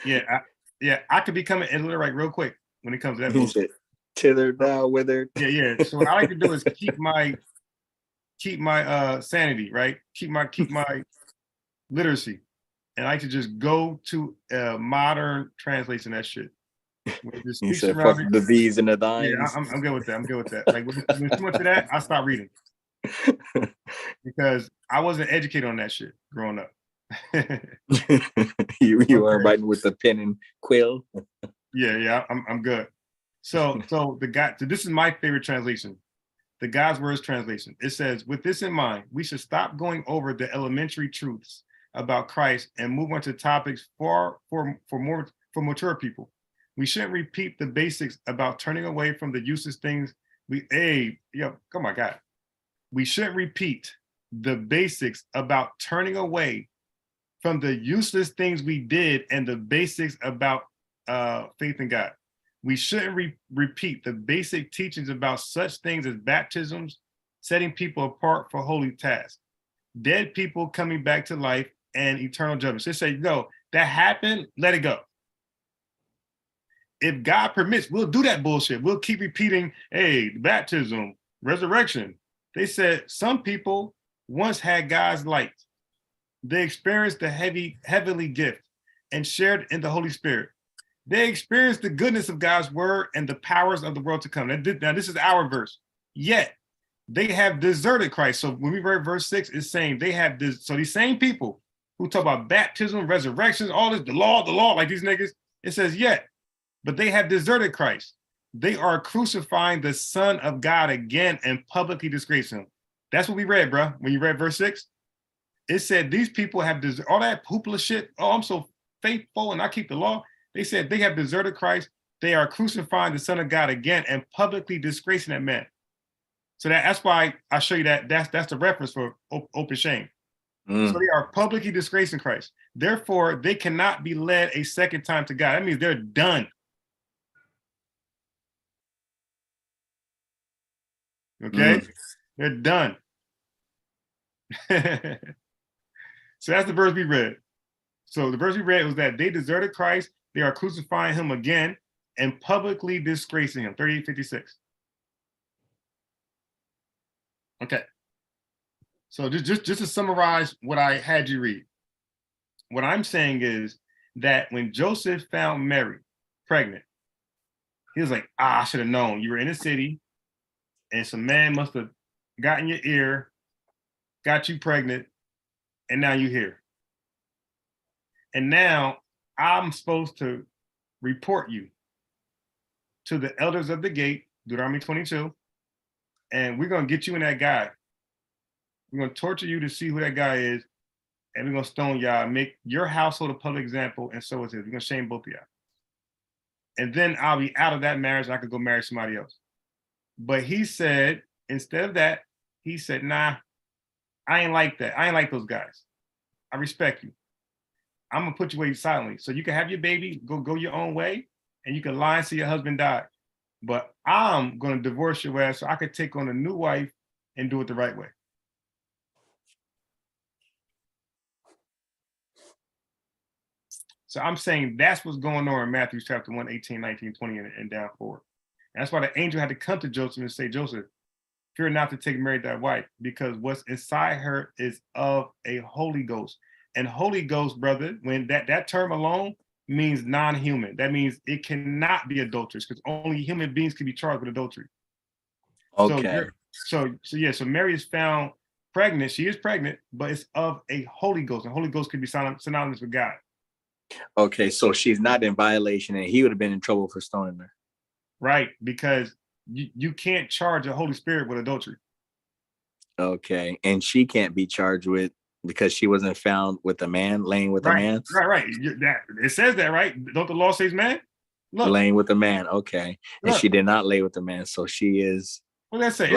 Yeah, I could become an illiterate real quick when it comes to that He bullshit. said, "Tither thou, wither." Yeah. So what I like to do is keep my sanity, right? Keep my literacy. And I like to just go to a modern translation of that shit. When it just He speaks said, around "Fuck it. the these and the Yeah, thines." I'm good with that. I'm good with that. Like when it's too much of that, I stop reading because I wasn't educated on that shit growing up. you are Okay. writing with the pen and quill. Yeah, I'm good. So this is my favorite translation, the God's Words translation. It says, with this in mind, we should stop going over the elementary truths about Christ and move on to topics for mature people. We shouldn't repeat the basics about turning away from the useless things. Oh my God. We shouldn't repeat the basics about turning away from the useless things we did and the basics about faith in God. We shouldn't repeat the basic teachings about such things as baptisms, setting people apart for holy tasks, dead people coming back to life, and eternal judgment. So they say, no, that happened, let it go. If God permits, we'll do that bullshit. We'll keep repeating, hey, baptism, resurrection. They said some people once had God's light. They experienced the heavenly gift and shared in the Holy Spirit. They experienced the goodness of God's word and the powers of the world to come. Now this is our verse. Yet they have deserted Christ. So when we read verse 6, it's saying they have this. So these same people who talk about baptism, resurrection, all this, the law, like these niggas, it says yet, but they have deserted Christ. They are crucifying the Son of God again and publicly disgracing him. That's what we read, bro. When you read verse 6, it said these people have all that hoopla shit. Oh, I'm so faithful and I keep the law. They said they have deserted Christ. They are crucifying the Son of God again and publicly disgracing that man. So that's why I show you that's the reference for open shame. So they are publicly disgracing Christ. Therefore, they cannot be led a second time to God. That means they're done. Okay? They're done. So that's the verse we read. So the verse we read was that they deserted Christ. They are crucifying him again and publicly disgracing him. 38:56. Okay. So just to summarize what I had you read, what I'm saying is that when Joseph found Mary pregnant, he was like, I should have known. You were in a city and some man must have gotten your ear, got you pregnant, and now you're here. And now I'm supposed to report you to the elders of the gate, Deuteronomy 22, and we're going to get you and that guy. We're going to torture you to see who that guy is, and we're going to stone y'all, make your household a public example, and so is his. We're going to shame both of y'all. And then I'll be out of that marriage, and I could go marry somebody else. But he said, instead of that, he said, nah, I ain't like that. I ain't like those guys. I respect you. I'm going to put you away silently. So you can have your baby, go your own way, and you can lie and say your husband died. But I'm going to divorce your ass so I could take on a new wife and do it the right way. So I'm saying that's what's going on in Matthew chapter 1, 18, 19, 20, and down forward. And that's why the angel had to come to Joseph and say, Joseph, fear not to take Mary thy wife, because what's inside her is of a Holy Ghost. And Holy Ghost, brother, when that term alone means non-human. That means it cannot be adulterous because only human beings can be charged with adultery. Okay. So Mary is found pregnant. She is pregnant, but it's of a Holy Ghost. And Holy Ghost can be synonymous with God. Okay, so she's not in violation, and he would have been in trouble for stoning her. Right, because you can't charge a Holy Spirit with adultery. Okay, and she can't be charged with because she wasn't found with a man, laying with a man. Right. It says that, right? Don't the law say man? Look, laying with a man. Okay, and she did not lay with a man, so she is. Well, that's it.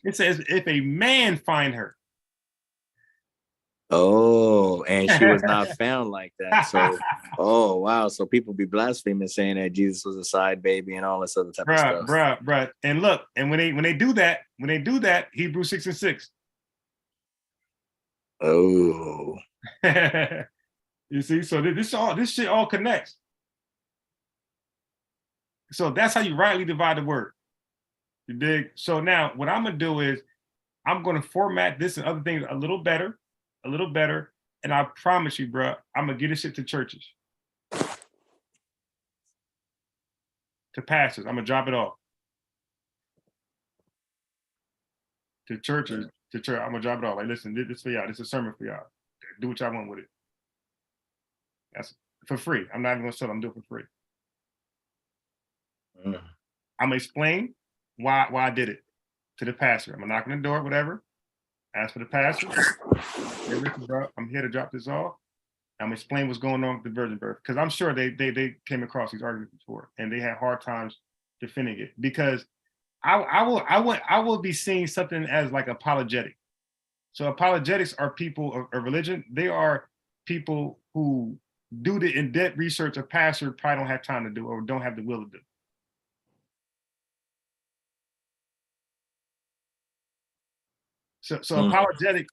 It says if a man find her. Oh, and she was not found like that. So, oh wow. So people be blaspheming, saying that Jesus was a side baby and all this other type of stuff. Bruh. And look, and when they do that, Hebrews 6:6. Oh, You see, so this shit all connects. So that's how you rightly divide the word. You dig? So now what I'm gonna do is I'm gonna format this and other things a little better, and I promise you, bro, I'm gonna get this shit to churches, to pastors. I'm gonna drop it off to churches, to church. I'm gonna drop it off. Like, listen, this for y'all. This is a sermon for y'all. Do what y'all want with it. That's for free. I'm not even gonna sell it. I'm doing it for free. Mm. I'm gonna explain why I did it to the pastor. I'm gonna knock on the door, whatever. Ask for the pastor. Hey, listen, bro, I'm here to drop this off. I'm gonna explain what's going on with the virgin birth, because I'm sure they came across these arguments before and they had hard times defending it, because I will be seeing something as like apologetic. So apologetics are people of religion. They are people who do the in-depth research a pastor probably don't have time to do or don't have the will to do. So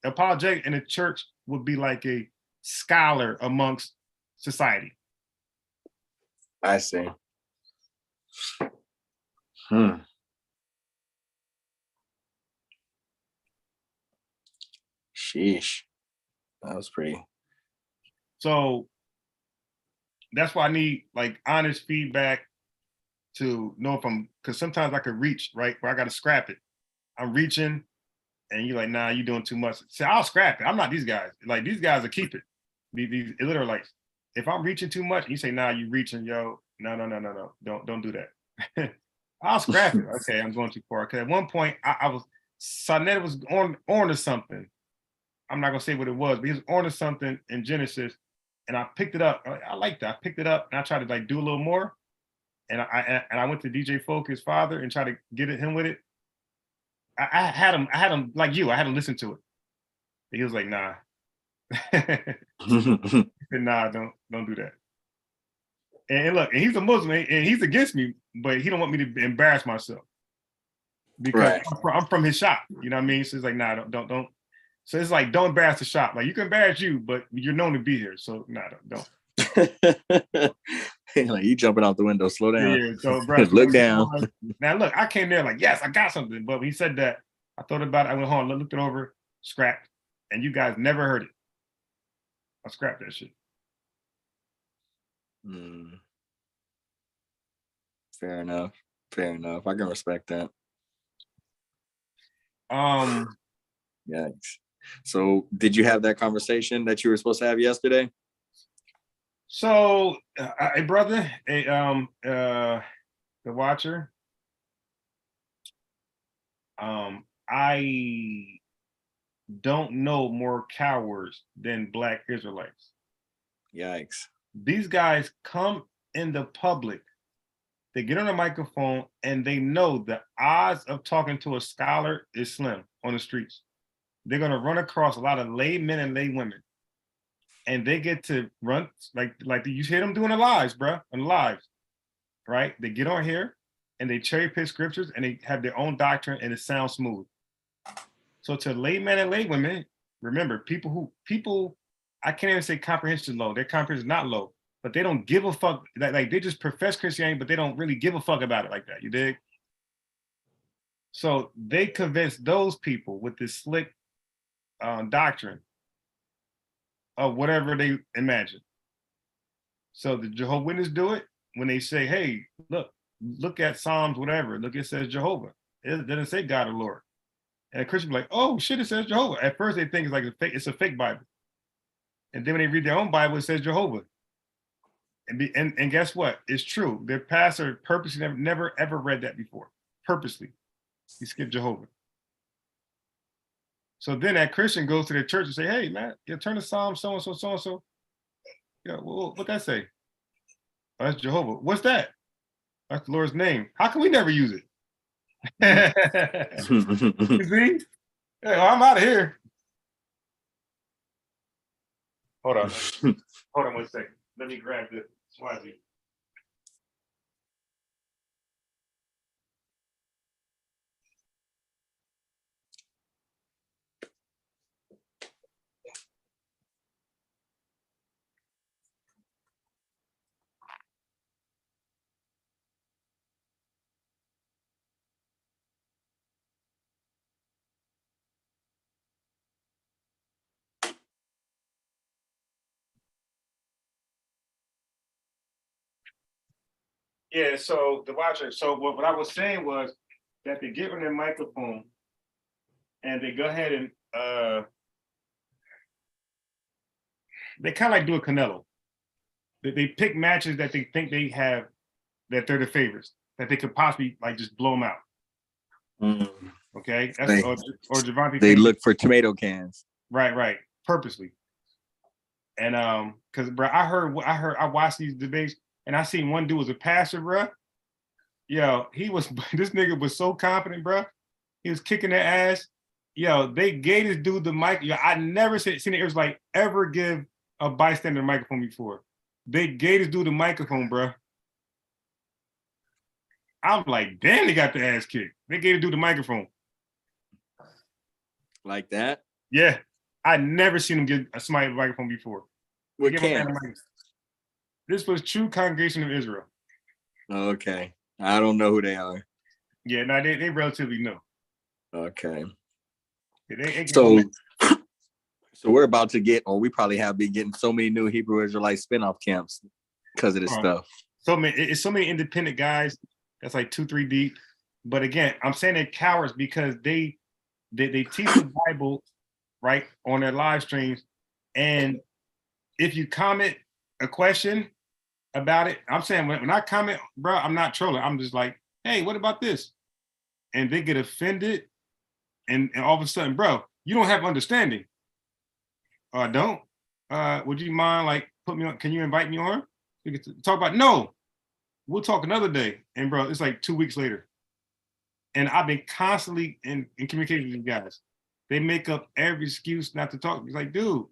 apologetic in a church would be like a scholar amongst society. I see. Sheesh. That was pretty. So that's why I need like honest feedback to know if I'm, because sometimes I could reach, right, where I got to scrap it. I'm reaching and you're like, nah, you're doing too much. See, I'll scrap it. I'm not these guys. Like, these guys will keep it. These literally, like, if I'm reaching too much, and you say, nah, you reaching, yo, no. Don't do that. I'll scrap it. Okay, I'm going too far. Because at one point, I was, Sonetta was on to something. I'm not going to say what it was, but he was on to something in Genesis. And I picked it up. I liked that. I picked it up and I tried to like do a little more. And I went to DJ Folk, his father, and tried to get at him with it. I had him like you. I had him listen to it. And he was like, nah. He said, nah, don't do that. And look, and he's a Muslim and he's against me, but he don't want me to embarrass myself because I'm from his shop. You know what I mean? So it's like, nah, don't. So it's like, don't embarrass the shop. Like, you can embarrass you, but you're known to be here. So nah, don't. Like, you jumping out the window, slow down. Yeah, so bro, look down. Now look, I came there like, yes, I got something. But when he said that, I thought about it. I went home, looked it over, scrapped, and you guys never heard it. I scrapped that shit. Fair enough. I can respect that. Yikes. So did you have that conversation that you were supposed to have yesterday? So, a brother, the watcher, I don't know more cowards than Black Israelites. Yikes. These guys come in the public, they get on a microphone, and they know the odds of talking to a scholar is slim on the streets. They're going to run across a lot of lay men and lay women. And they get to run, like you hear them doing the lives, bro, on the lives, right? They get on here and they cherry pick scriptures and they have their own doctrine and it sounds smooth. So to laymen and laywomen, remember, people, I can't even say comprehension low. Their comprehension is not low, but they don't give a fuck. Like, they just profess Christianity, but they don't really give a fuck about it like that. You dig? So they convince those people with this slick doctrine of whatever they imagine. So the Jehovah's Witnesses do it when they say, hey, look at Psalms, whatever. Look, it says Jehovah. It doesn't say God or Lord. And a Christian be like, oh shit, it says Jehovah. At first they think it's a fake Bible. And then when they read their own Bible, it says Jehovah. And guess what? It's true. Their pastor purposely never ever read that before. Purposely. He skipped Jehovah. So then that Christian goes to their church and say, hey, man, you turn to Psalm so-and-so, so-and-so. Yeah, well, what that say? Oh, that's Jehovah. What's that? That's the Lord's name. How can we never use it? You see? Hey, well, I'm out of here. Hold on. Hold on 1 second. Let me grab the Swazi. Yeah, so the watcher. So what I was saying was that they give them their microphone and they go ahead and they kind of like do a Canelo. They pick matches that they think they have, that they're the favorites, that they could possibly like just blow them out. Okay, that's or Javante. They look for tomato cans. Right, purposely. And because bro, I watched these debates and I seen one dude was a passer, bro. Yo, he was this nigga was so confident, bro. He was kicking their ass. Yo, they gave this dude the mic. Yo, I never seen it was like ever give a bystander a microphone before. They gave this dude the microphone, bro. I'm like, damn, they got the ass kicked. They gave the dude the microphone. Like that? Yeah. I never seen him give somebody a microphone before. What can? This was True Congregation of Israel. Okay. I don't know who they are. Yeah, no, they relatively new. Okay. Yeah, so we're about to get, or we probably have been getting so many new Hebrew Israelite spinoff camps because of this stuff. It's so many independent guys that's like 2-3 deep. But again, I'm saying they're cowards because they teach the Bible right on their live streams, and if you comment a question about it, I'm saying when I comment, bro, I'm not trolling. I'm just like, hey, what about this? And they get offended, and all of a sudden, bro, you don't have understanding. I don't. Would you mind like put me on? Can you invite me on? We can talk about. No, we'll talk another day. And bro, it's like 2 weeks later, and I've been constantly in communication with these guys. They make up every excuse not to talk. It's like, dude,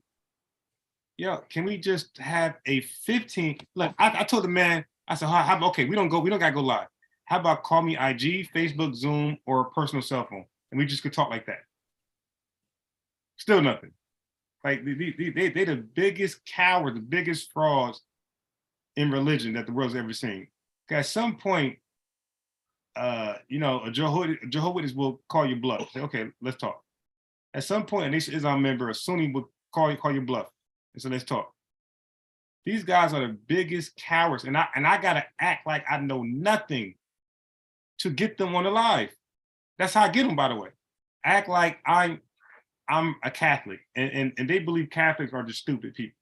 yo, can we just have a 15? Look, I told the man, I said, okay, we don't gotta go live. How about call me IG, Facebook, Zoom, or a personal cell phone, and we just could talk like that. Still nothing. Like they the biggest coward, the biggest frauds in religion that the world's ever seen. At some point, a Jehovah's Witness will call you bluff. Say, okay, let's talk. At some point, an Islam member, a Sunni, will call you bluff. And so let's talk. These guys are the biggest cowards, and I gotta act like I know nothing to get them on the live. That's how I get them, by the way. Act like I'm a Catholic, and they believe Catholics are just stupid people.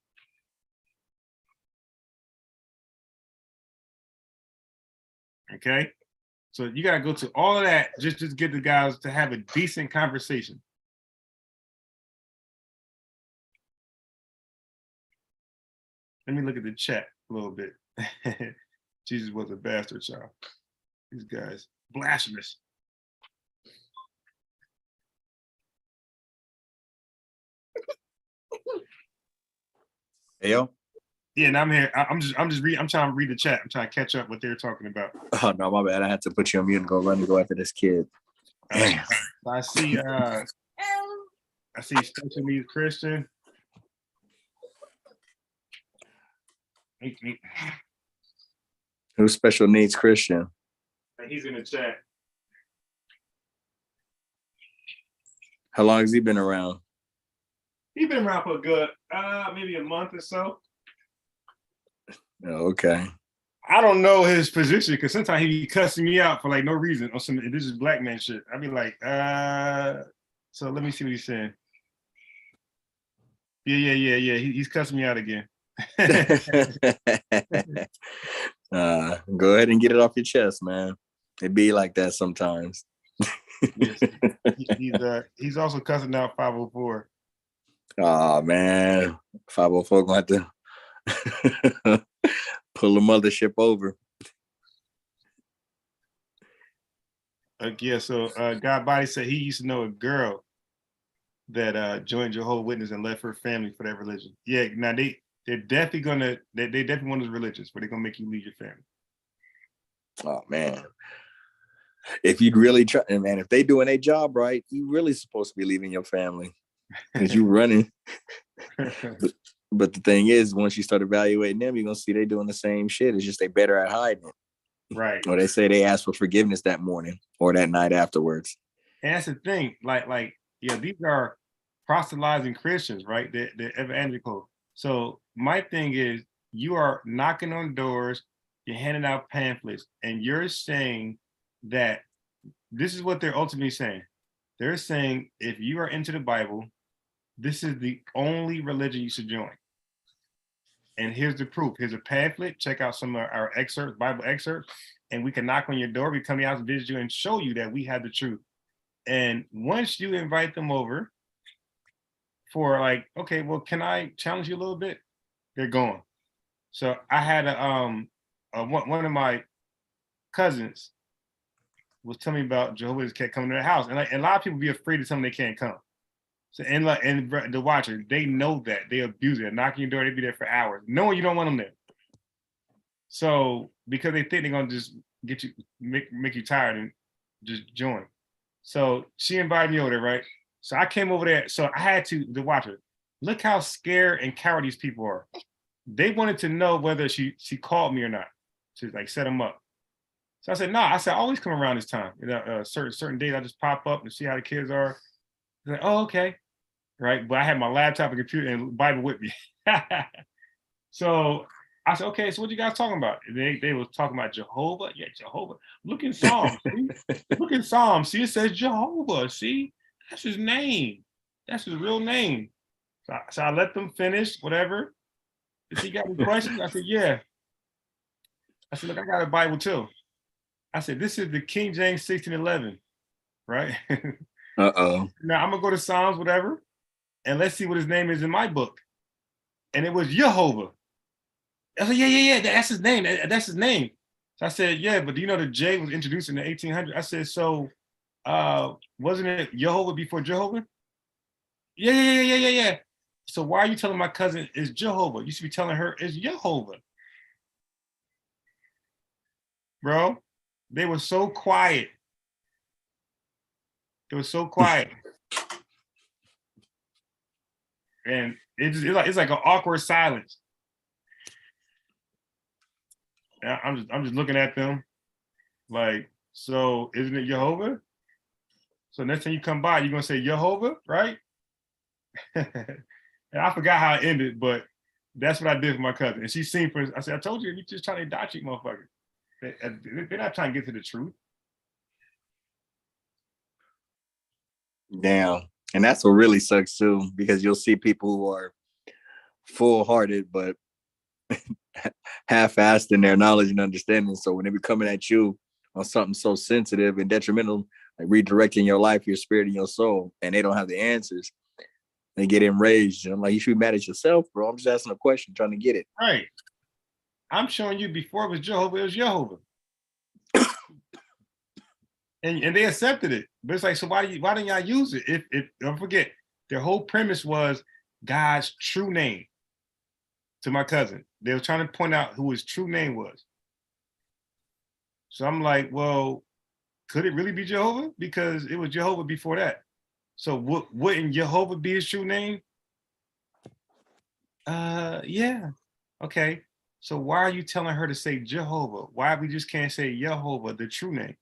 Okay, so you gotta go to all of that just to get the guys to have a decent conversation. Let me look at the chat a little bit. Jesus was a bastard, child. These guys, blasphemous. Hey, yo. Yeah, and I'm here. I'm trying to read the chat. I'm trying to catch up what they're talking about. Oh no, my bad. I had to put you on mute and go after this kid. I see. I see special needs Christian. Who's special needs Christian? He's in the chat. How long has he been around? He's been around for a good, maybe a month or so. Oh, okay. I don't know his position because sometimes he be cussing me out for like no reason or some. This is black man shit. I'd be like, so let me see what he's saying. Yeah. He's cussing me out again. Go ahead and get it off your chest, man. It be like that sometimes. Yes. He's also cussing out 504. Oh man, 504 gonna have to pull the mothership over. Yeah, so God Body said he used to know a girl that joined Jehovah's Witness and left her family for that religion. Yeah, now they're definitely gonna they definitely one of those religions where they're gonna make you leave your family. Oh man. If you'd really try, man, if they doing their job right, you really supposed to be leaving your family because you running. But the thing is, once you start evaluating them, you're gonna see they doing the same shit. It's just they better at hiding it. Right. Or they say they asked for forgiveness that morning or that night afterwards. And that's the thing. Yeah, these are proselytizing Christians, right? They're evangelical. So my thing is, you are knocking on doors, you're handing out pamphlets, and you're saying that this is what they're ultimately saying. They're saying if you are into the Bible, this is the only religion you should join. And here's the proof. Here's a pamphlet. Check out some of our excerpts, Bible excerpts, and we can knock on your door. We come out and visit you and show you that we have the truth. And once you invite them over for like, okay, well, can I challenge you a little bit? They're gone. So I had one of my cousins was telling me about Jehovah's kept coming to their house, and a lot of people be afraid to tell them they can't come. So and the watcher, they know that they abuse it, knocking your door, they be there for hours, knowing you don't want them there. So because they think they're gonna just get you, make you tired and just join. So she invited me over there, right? So I came over there. So I had to watch her. Look how scared and coward these people are. They wanted to know whether she called me or not. To like set them up. So I said, no. I said, I always come around this time. You know, certain days I just pop up and see how the kids are. Like, oh, okay. Right. But I had my laptop and computer and Bible with me. So I said, okay, so what you guys talking about? And they was talking about Jehovah. Yeah, Jehovah. Look in Psalms. Look in Psalms. See, it says Jehovah. See, that's his name. That's his real name. So I let them finish, whatever. If you got any questions, I said, yeah. I said, look, I got a Bible too. I said, this is the King James 1611, right? Uh-oh. Now I'm gonna go to Psalms, whatever, and let's see what his name is in my book. And it was Jehovah. I said, yeah, that's his name. That's his name. So I said, yeah, but do you know the J was introduced in the 1800s? I said, so wasn't it Jehovah before Jehovah? Yeah. So why are you telling my cousin it's Jehovah? You should be telling her it's Jehovah. Bro, they were so quiet. It was so quiet. And it's like an awkward silence. And I'm just looking at them like, so isn't it Jehovah? So next time you come by, you're gonna say Jehovah, right? And I forgot how it ended, but that's what I did for my cousin. And she seen for I said, I told you, you're just trying to indoctrinate motherfuckers. They're not trying to get to the truth. Damn. And that's what really sucks too, because you'll see people who are full-hearted but half-assed in their knowledge and understanding. So when they be coming at you on something so sensitive and detrimental, like redirecting your life, your spirit, and your soul, and they don't have the answers, they get enraged. And I'm like, you should be mad at yourself, bro. I'm just asking a question, trying to get it. Right. I'm showing you before it was Jehovah. And they accepted it. But it's like, so why didn't y'all use it? If don't forget, their whole premise was God's true name to my cousin. They were trying to point out who his true name was. So I'm like, well, could it really be Jehovah? Because it was Jehovah before that. So wouldn't Jehovah be his true name? Yeah. Okay. So why are you telling her to say Jehovah? Why we just can't say Jehovah, the true name?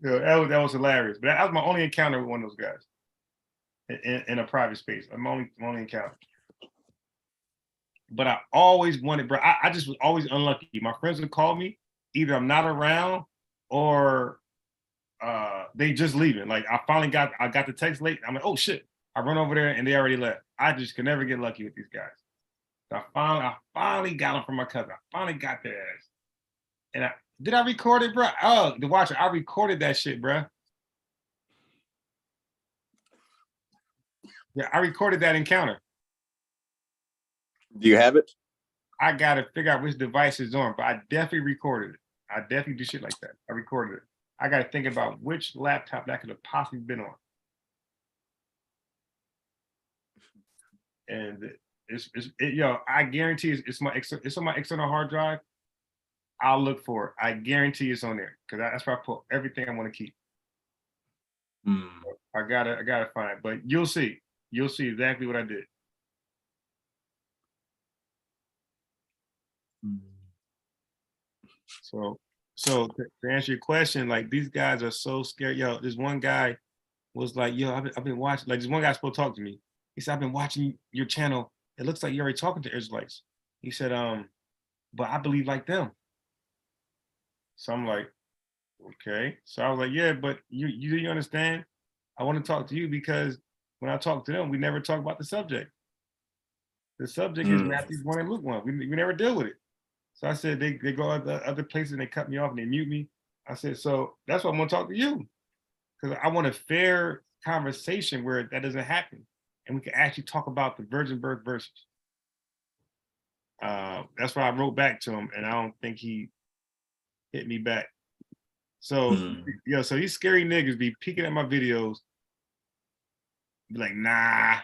That was hilarious. But that was my only encounter with one of those guys in a private space. My only encounter. But I always wanted, bro. I just was always unlucky. My friends would call me, either I'm not around or they just leaving. Like I got the text late. I'm like, oh shit. I run over there and they already left. I just could never get lucky with these guys. So I finally got them from my cousin. I finally got their ass. And did I record it, bro? Oh, the watcher, I recorded that shit, bro. Yeah, I recorded that encounter. Do you have it? I gotta figure out which device is on, but I definitely recorded it. I definitely do shit like that. I recorded it. I got to think about which laptop that could have possibly been on. And I guarantee it's on my external hard drive. I'll look for it. I guarantee it's on there because that's where I put everything I want to keep. Hmm. I gotta find it, but you'll see exactly what I did. So to answer your question, like these guys are so scared. Yo, this one guy was like, yo, I've been watching, like this one guy supposed to talk to me. He said, I've been watching your channel. It looks like you're already talking to Israelites. He said, but I believe like them. So I'm like, okay. So I was like, yeah, but you understand? I want to talk to you because when I talk to them, we never talk about the subject. The subject is Matthew 1 and Luke 1. We never deal with it. So I said, they go other places and they cut me off and they mute me. I said, so that's why I want to talk to you. Because I want a fair conversation where that doesn't happen. And we can actually talk about the virgin birth verses. That's why I wrote back to him, and I don't think he hit me back. So, so these scary niggas be peeking at my videos, be like, nah.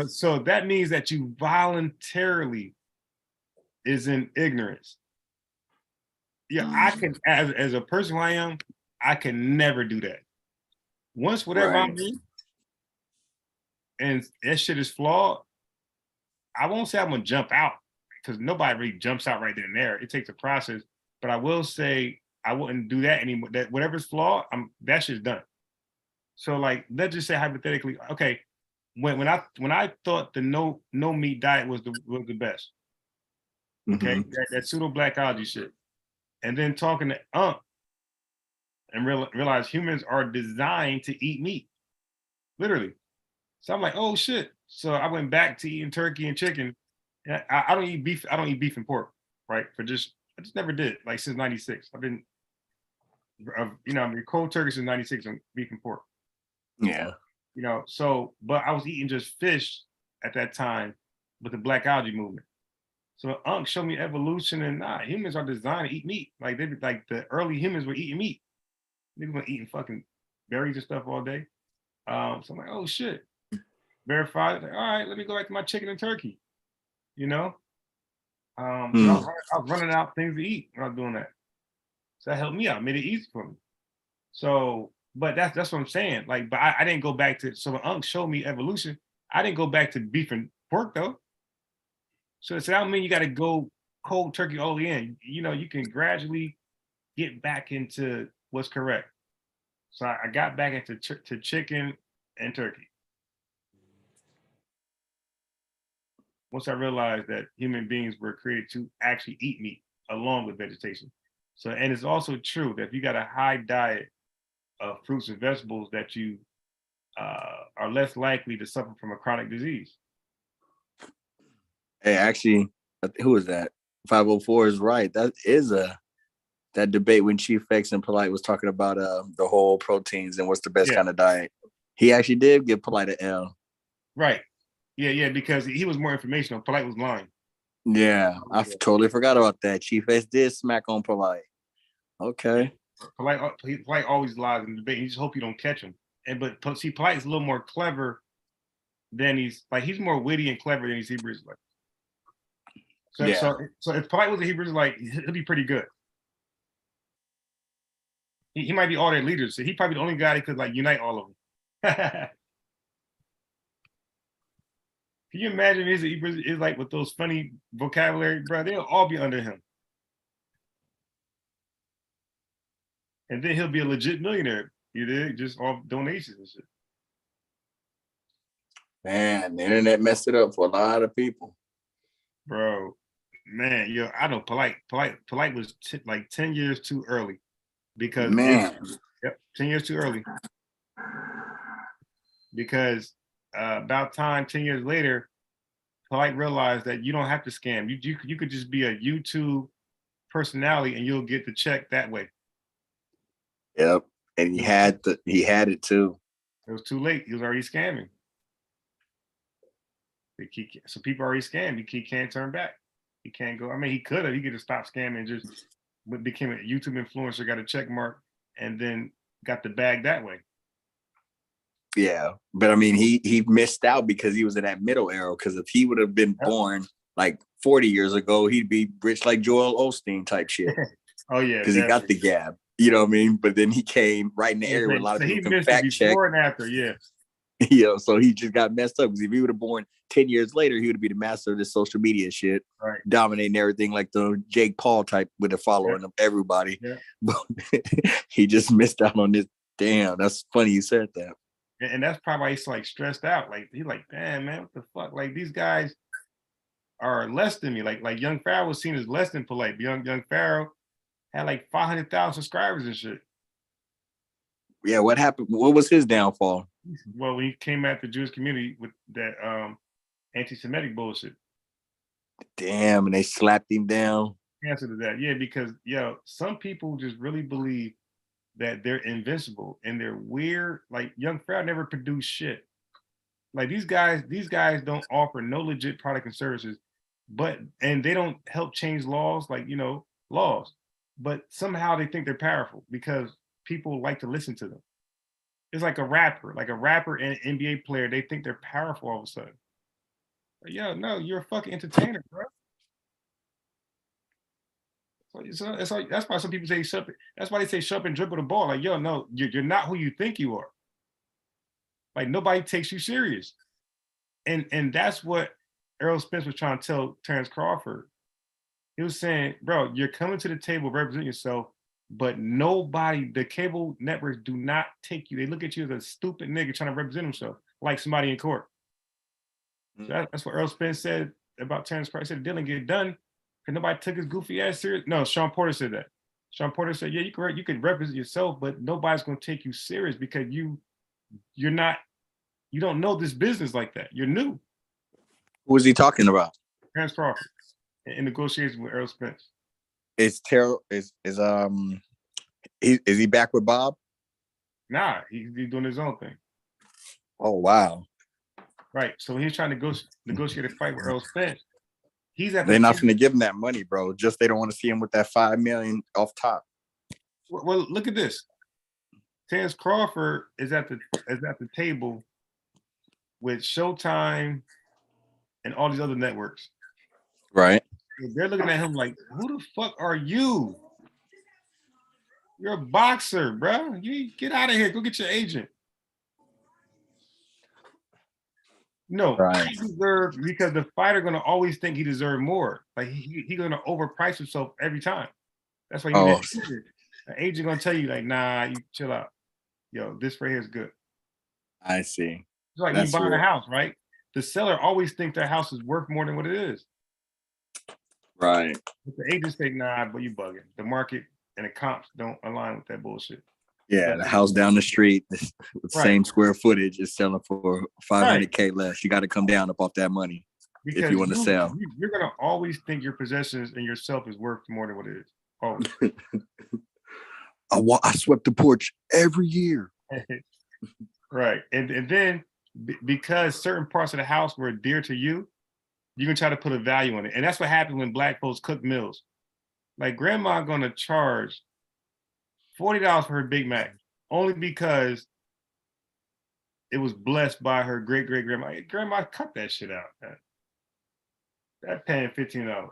So that means that you voluntarily is in ignorance. Yeah, I can, as a person who I am, I can never do that. Once whatever I'm in, and that shit is flawed, I won't say I'm gonna jump out because nobody really jumps out right then and there. It takes a process, but I will say I wouldn't do that anymore. That whatever's flawed, that shit's done. So like, let's just say hypothetically, okay, when I thought the no meat diet was the best, okay, that pseudo blackology shit, and then talking to and realize humans are designed to eat meat, literally. So I'm like, oh shit. So I went back to eating turkey and chicken. And I don't eat beef. I don't eat beef and pork, right? I just never did. Like since '96, I've been, cold turkey since '96 on beef and pork. Yeah. So but I was eating just fish at that time with the black algae movement. So Unc showed me evolution and humans are designed to eat meat. Like the early humans were eating meat. They were eating fucking berries and stuff all day. So I'm like, oh shit. Verified. Like, all right, let me go back to my chicken and turkey. So I was running out things to eat when I was doing that. So that helped me out, made it easy for me. So, but that's what I'm saying. Like, but I didn't go back to, so when Unc showed me evolution, I didn't go back to beef and pork though. So that don't mean you got to go cold turkey all the way in. You can gradually get back into what's correct. So I got back into to chicken and turkey. Once I realized that human beings were created to actually eat meat along with vegetation. So, and it's also true that if you got a high diet of fruits and vegetables, that you are less likely to suffer from a chronic disease. Hey, actually, who is that? 504 is right. That is that debate when Chief X and Polite was talking about the whole proteins and what's the best kind of diet. He actually did give Polite an L. Right. Yeah, because he was more informational. Polite was lying. Yeah, I totally forgot about that. Chief X did smack on Polite. Okay. Polite always lies in the debate. You just hope you don't catch him. But Polite is a little more clever than he's more witty and clever than he's Hebrew Israelite. So if Polite was a Hebrew Israelite, he'll be pretty good. He might be all their leaders. So he's probably the only guy that could unite all of them. Can you imagine his Hebrew Israelite with those funny vocabulary, bro? They'll all be under him. And then he'll be a legit millionaire. You did just off donations and shit. Man, the internet messed it up for a lot of people. Bro, man, I know Polite was 10 years too early because 10 years too early. Because about 10 years later, Polite realized that you don't have to scam. You could just be a YouTube personality and you'll get the check that way. Yep. And he had it too. It was too late. He was already scamming. So people already scammed. He can't turn back. He can't go. I mean, he could have. He could have stopped scamming and just but became a YouTube influencer, got a check mark, and then got the bag that way. Yeah, but I mean, he missed out because he was in that middle era. Because if he would have been born like 40 years ago, he'd be rich like Joel Osteen type shit. Oh yeah, Because he got the gab. You know what I mean? But then he came right in the area where a lot of so he people can missed it fact check. before and after, yeah. You know, so he just got messed up. Because if he would have born 10 years later, he would be the master of this social media shit, Right. dominating everything like the Jake Paul type with the following of everybody. Yeah. But he just missed out on this. Damn, that's funny you said that. And that's probably why he's like stressed out. Like he's like, damn man, what the fuck? Like these guys are less than me. Like young Pharaoh was seen as less than polite. Young Pharaoh had like 500,000 subscribers and shit. Yeah, what happened? What was his downfall? Well, when he came at the Jewish community with that anti-Semitic bullshit. Damn, and they slapped him down. Answer to that, yeah, because some people just really believe that they're invincible and they're weird. Like young Pharaoh never produced shit. Like these guys don't offer no legit product and services, and they don't help change laws, like laws. But somehow they think they're powerful because people like to listen to them. It's like a rapper and an NBA player. They think they're powerful all of a sudden. Like, no, you're a fucking entertainer, bro. So that's why some people say shut. That's why they say shut up and dribble the ball. Like, no, you're not who you think you are. Like nobody takes you serious, and that's what Errol Spence was trying to tell Terrence Crawford. He was saying, bro, you're coming to the table, represent yourself, but the cable networks do not take you. They look at you as a stupid nigga trying to represent himself, like somebody in court. So that's what Errol Spence said about Terrence Crawford. He said it didn't get done because nobody took his goofy ass serious. No, Sean Porter said that. Sean Porter said, yeah, you can represent yourself, but nobody's going to take you serious because you don't know this business like that. You're new. Who was he talking about? Terrence Crawford in negotiations with Errol Spence. Is he back with Bob? Nah, he's doing his own thing. Oh wow. Right. So he's trying to negotiate a fight with Errol Spence. They're not going to give him that money, bro. Just they don't want to see him with that $5 million off top. Well, look at this. Terrence Crawford is at the table with Showtime and all these other networks. Right. They're looking at him like, who the fuck are you? You're a boxer, bro. You get out of here. Go get your agent. No, right. He deserves, because the fighter gonna always think he deserves more. Like he gonna overprice himself every time. That's why you need an agent. An agent gonna tell you like, nah, you chill out. Yo, this right here is good. I see. It's like you buying a house, right? The seller always thinks their house is worth more than what it is. Right. But the agents say, nah, but you bugging. The market and the comps don't align with that bullshit. Yeah, the house down the street with same square footage is selling for $500K less. You got to come down up off that money because if you want to sell. You're gonna always think your possessions and yourself is worth more than what it is. Always. I swept the porch every year. Right, and then because certain parts of the house were dear to you, you can try to put a value on it, and that's what happened when black folks cook meals. Like grandma gonna charge $40 for her Big Mac only because it was blessed by her great grandma. Hey, grandma, cut that shit out. That paying $15.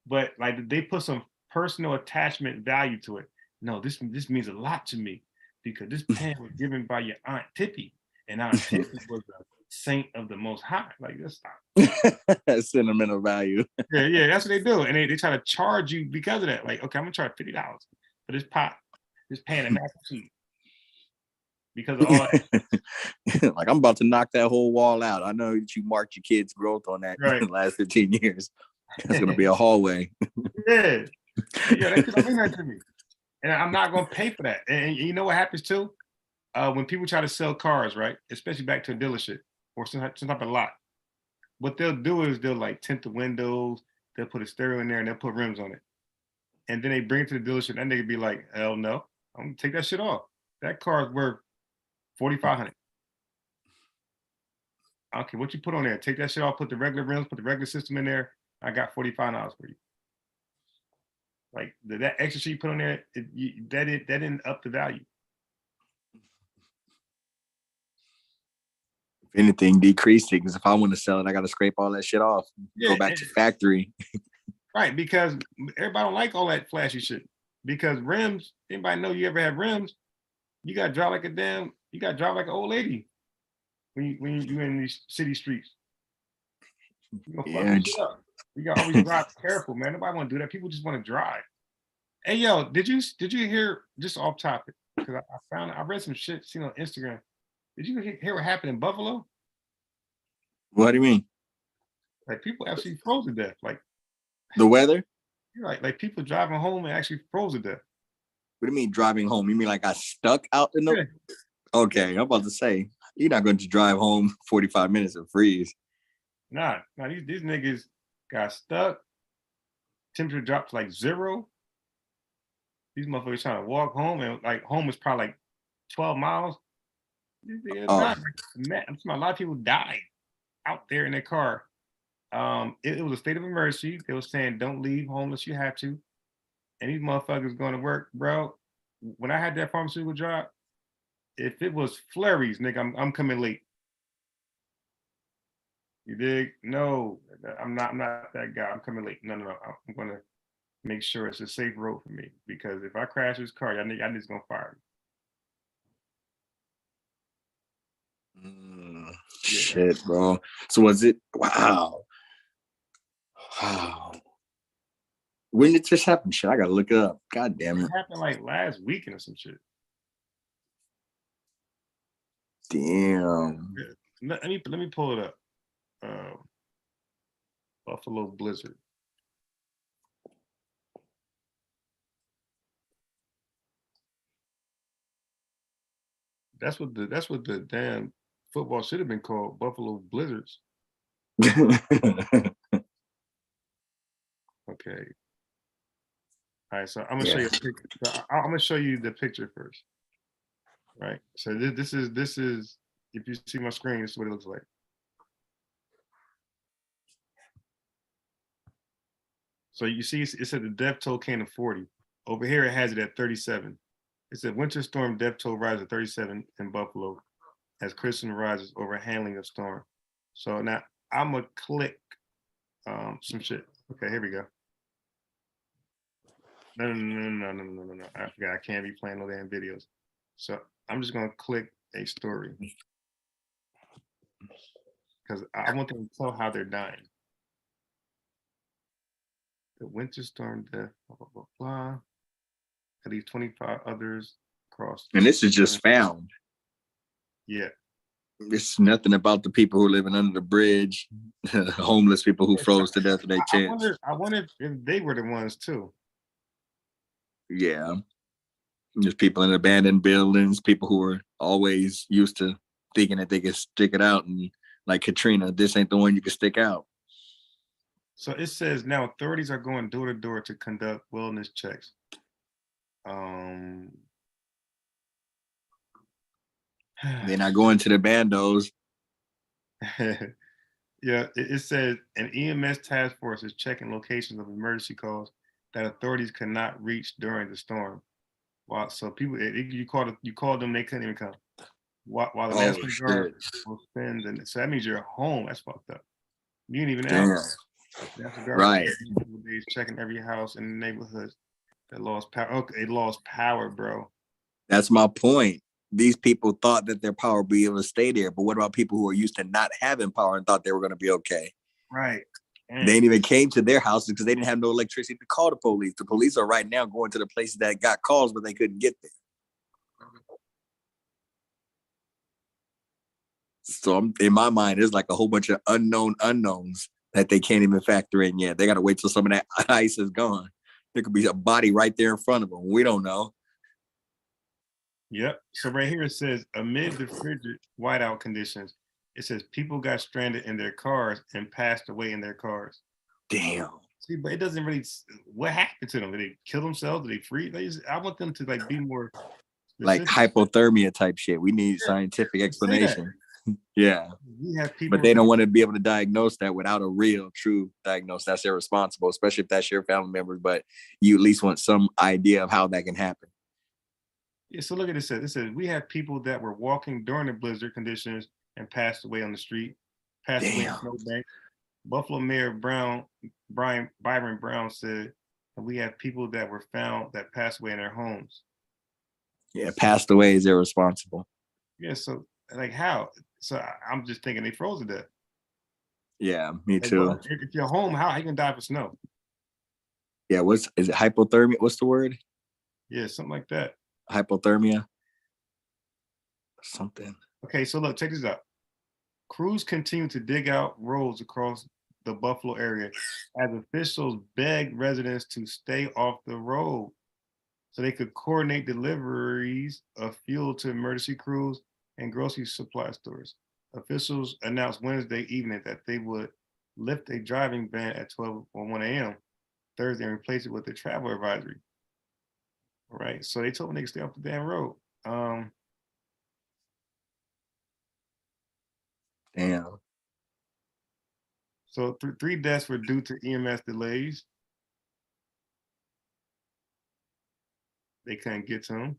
But like they put some personal attachment value to it. No, this means a lot to me because this pen was given by your Aunt Tippy, and Aunt Tippy was a saint of the Most High. Like that's sentimental value. Yeah, that's what they do, and they try to charge you because of that. Like, okay, I'm gonna charge $50 for this pot, this pan of mac and cheese because of all that. Like I'm about to knock that whole wall out. I know that you marked your kids' growth on that in the last 15 years. It's gonna be a hallway. Yeah, that don't mean that to me, and I'm not gonna pay for that. And you know what happens too? When people try to sell cars, right, especially back to a dealership or some type of lot, what they'll do is they'll like tint the windows, they'll put a stereo in there, and they'll put rims on it, and then they bring it to the dealership, and they be like, "Hell no, I'm gonna take that shit off. That car is worth $4,500. Okay, what you put on there? Take that shit off, put the regular rims, put the regular system in there. I got $45 for you." Like that extra shit you put on there, that didn't up the value. If anything, decreased it, because if I want to sell it, I got to scrape all that shit off. Yeah, Go back to factory. right, because everybody don't like all that flashy shit. Because rims, anybody know you ever have rims? You got to drive like you got to drive like an old lady when you in these city streets. You gonna fuck Yeah, shit up. You got to always drive careful, man. Nobody want to do that. People just want to drive. Hey, yo, did you hear, just off topic? Because I read some shit seen on Instagram. Did you hear what happened in Buffalo? what do you mean? Like people actually froze to death. Like The weather? like people driving home and actually froze to death. What do you mean driving home? You mean like I stuck out in the? Yeah. Okay, I'm about to say you're not going to drive home 45 minutes and freeze. Nah, these niggas got stuck. Temperature dropped to like 0. These motherfuckers trying to walk home, and like home is probably like 12 miles. Oh, Man, I'm talking, a lot of people died out there in their car. It was a state of emergency. They were saying don't leave home unless you have to. And these motherfuckers going to work, bro. When I had that pharmaceutical job, if it was flurries, nigga, I'm coming late. You dig? No, I'm not that guy. I'm coming late. No. I'm gonna make sure it's a safe road for me, because if I crash this car, y'all niggas gonna fire me. shit, bro. So was it? Wow. When did this happen? Shit, I gotta look it up. God damn it. It happened like last weekend or some shit. Damn. Yeah. Let me pull it up. Buffalo blizzard. That's what the damn football should have been called, Buffalo Blizzards. Okay. All right, so I'm gonna show you. I'm gonna show you the picture first. Right. So this is if you see my screen, this is what it looks like. So you see, it said the death toll came to 40. Over here, it has it at 37. It said winter storm death toll rises to 37 in Buffalo as Christian rises over handling of storm. So now I'm gonna click some shit. Okay, here we go. No. I forgot, I can't be playing no damn videos. So I'm just gonna click a story because I want them to tell how they're dying. The winter storm death, blah, blah, blah, blah. At least 25 others crossed. And this is just found. Yeah. It's nothing about the people who are living under the bridge, homeless people who froze to death in their tents. I wonder if they were the ones too. Yeah. There's people in abandoned buildings, people who are always used to thinking that they can stick it out. And like Katrina, this ain't the one you can stick out. So it says now authorities are going door to door to conduct wellness checks. They're not going to the bandos. Yeah, it says an EMS task force is checking locations of emergency calls that authorities could not reach during the storm. Wow, so people, you called them, they couldn't even come. While the National Guard will spend, and so that means you're home. That's fucked up. You didn't even ask. National Guard Right. days checking every house in the neighborhood that lost power. Okay, it lost power, bro. That's my point. These people thought that their power would be able to stay there, but what about people who are used to not having power and thought they were going to be okay? Right. They ain't even came to their houses because they didn't have no electricity to call the police. The police are right now going to the places that got calls, but they couldn't get there. So in my mind, there's like a whole bunch of unknown unknowns that they can't even factor in yet. They got to wait till some of that ice is gone. There could be a body right there in front of them. We don't know. Yep. So right here it says, amid the frigid whiteout conditions, it says people got stranded in their cars and passed away in their cars. Damn. See, but it doesn't really. What happened to them? Did they kill themselves? Did they freeze? I want them to like be more specific. Like hypothermia type shit. We need scientific explanation. Yeah. We have people, But they don't want to be able to diagnose that without a real, true diagnosis. That's irresponsible, especially if that's your family members. But you at least want some idea of how that can happen. Yeah, so look at this. It says we have people that were walking during the blizzard conditions and passed away on the street, passed away in Damn. snowbank. Buffalo Mayor Byron Brown said that we have people that were found that passed away in their homes. Yeah, passed away is irresponsible. Yeah, so like how? So I'm just thinking they froze to death. Yeah, me Like, too. well, if you're home, how you gonna die for snow? Yeah, is it hypothermia? What's the word? Yeah, something like that. Hypothermia? Something. Okay, so look, check this out. Crews continue to dig out roads across the Buffalo area as officials beg residents to stay off the road so they could coordinate deliveries of fuel to emergency crews and grocery supply stores. Officials announced Wednesday evening that they would lift a driving ban at 12 or 1 a.m. Thursday and replace it with a travel advisory. All right, so they told them they could stay off the damn road. Damn. So 3 deaths were due to EMS delays. They couldn't get to them.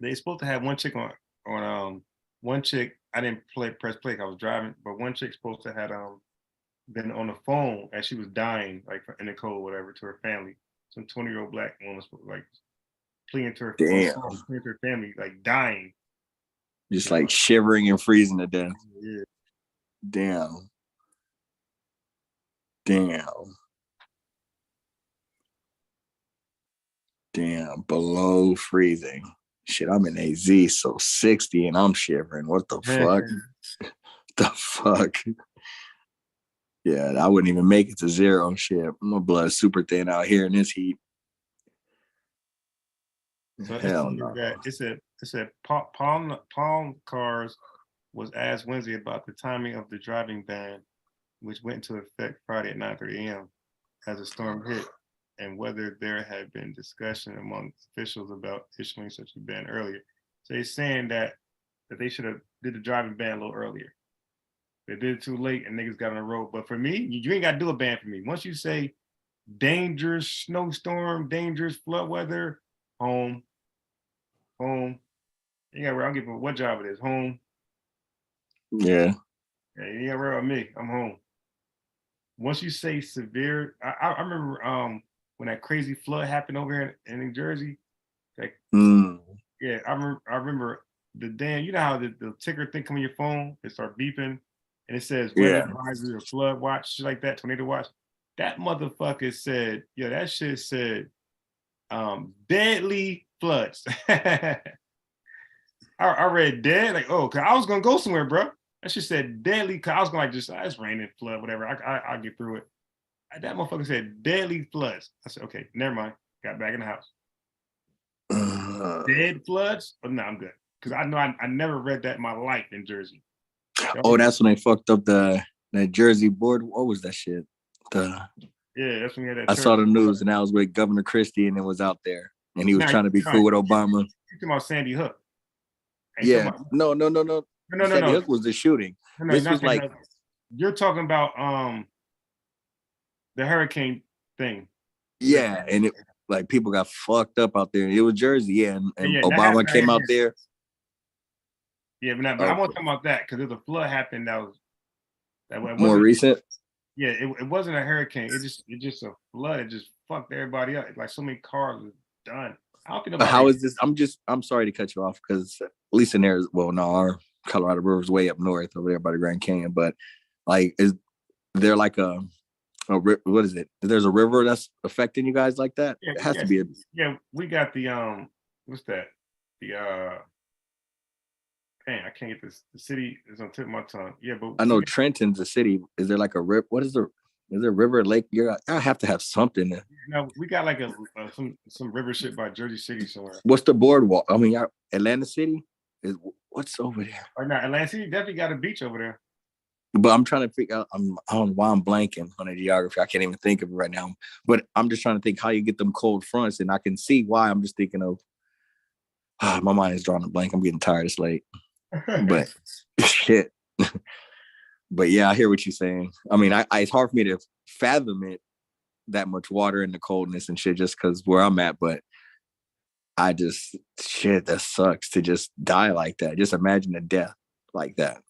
They supposed to have one chick on one chick. I didn't press play. I was driving, but one chick supposed to had been on the phone as she was dying, like in the cold, whatever, to her family. Some 20-year-old black woman was like pleading to her, Damn. pleading to her family, like dying. Just like shivering and freezing to death. Yeah. Damn. Damn. Damn. Below freezing. Shit, I'm in AZ, so 60 and I'm shivering. What the fuck? The fuck? Yeah, I wouldn't even make it to 0. Shit, my blood's super thin out here in this heat. So Hell no. it said Palm Cars was asked Wednesday about the timing of the driving ban, which went into effect Friday at 9:30 a.m. as the storm hit, and whether there had been discussion among officials about issuing such a ban earlier. So they're saying that they should have did the driving ban a little earlier. They did it too late and niggas got on the road. But for me, you ain't got to do a ban for me. Once you say dangerous snowstorm, dangerous flood weather, home. Yeah, I don't give a what job it is. Home. Yeah. Yeah, you ain't worry about me. I'm home. Once you say severe, I remember when that crazy flood happened over here in New Jersey. Like, yeah, I remember the damn. You know how the ticker thing come on your phone, it start beeping, and it says weather advisory or flood watch, shit like that, tornado watch. That motherfucker said, yeah, that shit said deadly floods. I read dead, like, oh, cause I was gonna go somewhere, bro. That shit said deadly. Cause I was gonna like just it's raining, flood, whatever. I'll get through it. That motherfucker said deadly floods. I said, okay, never mind. Got back in the house. Dead floods? But no, I'm good. Cause I know I never read that in my life in Jersey. Oh, that's when they fucked up the Jersey board. What was that shit? Yeah, that's when we had that. I saw the news, and that was with Governor Christie, and it was out there, and he was trying to be cool with Obama. You talking about Sandy Hook? Yeah, no. Sandy Hook was the shooting. This was like you're talking about the hurricane thing. Yeah, and it like people got fucked up out there. It was Jersey, yeah, and Obama came out there. Yeah, but I won't talk about that because there's a flood happened that was more recent. Yeah, it wasn't a hurricane. It just a flood. It just fucked everybody up. Like so many cars was done. I don't think about how is this? I'm sorry to cut you off because at least in there, well, no, our Colorado River's way up north over there by the Grand Canyon. But like, is there like a what is it? There's a river that's affecting you guys like that? Yeah, it has to be. Yeah, we got the what's that? The I can't get this. The city is on the tip of my tongue. Yeah, but I know Trenton's a city. Is there like a river? What is there? Is there a river, lake? I have to have something. No, we got like some river shit by Jersey City somewhere. What's the boardwalk? I mean, Atlanta City is what's over there? Right now, Atlanta City definitely got a beach over there. But I'm trying to figure out. I don't know why I'm blanking on the geography. I can't even think of it right now. But I'm just trying to think how you get them cold fronts, and I can see why. I'm just thinking of My mind is drawing a blank. I'm getting tired. It's late, but shit. But yeah, I hear what you're saying. I mean, it's hard for me to fathom it, that much water and the coldness and shit, just because where I'm at. But I just, shit, that sucks to just die like that. Just imagine a death like that.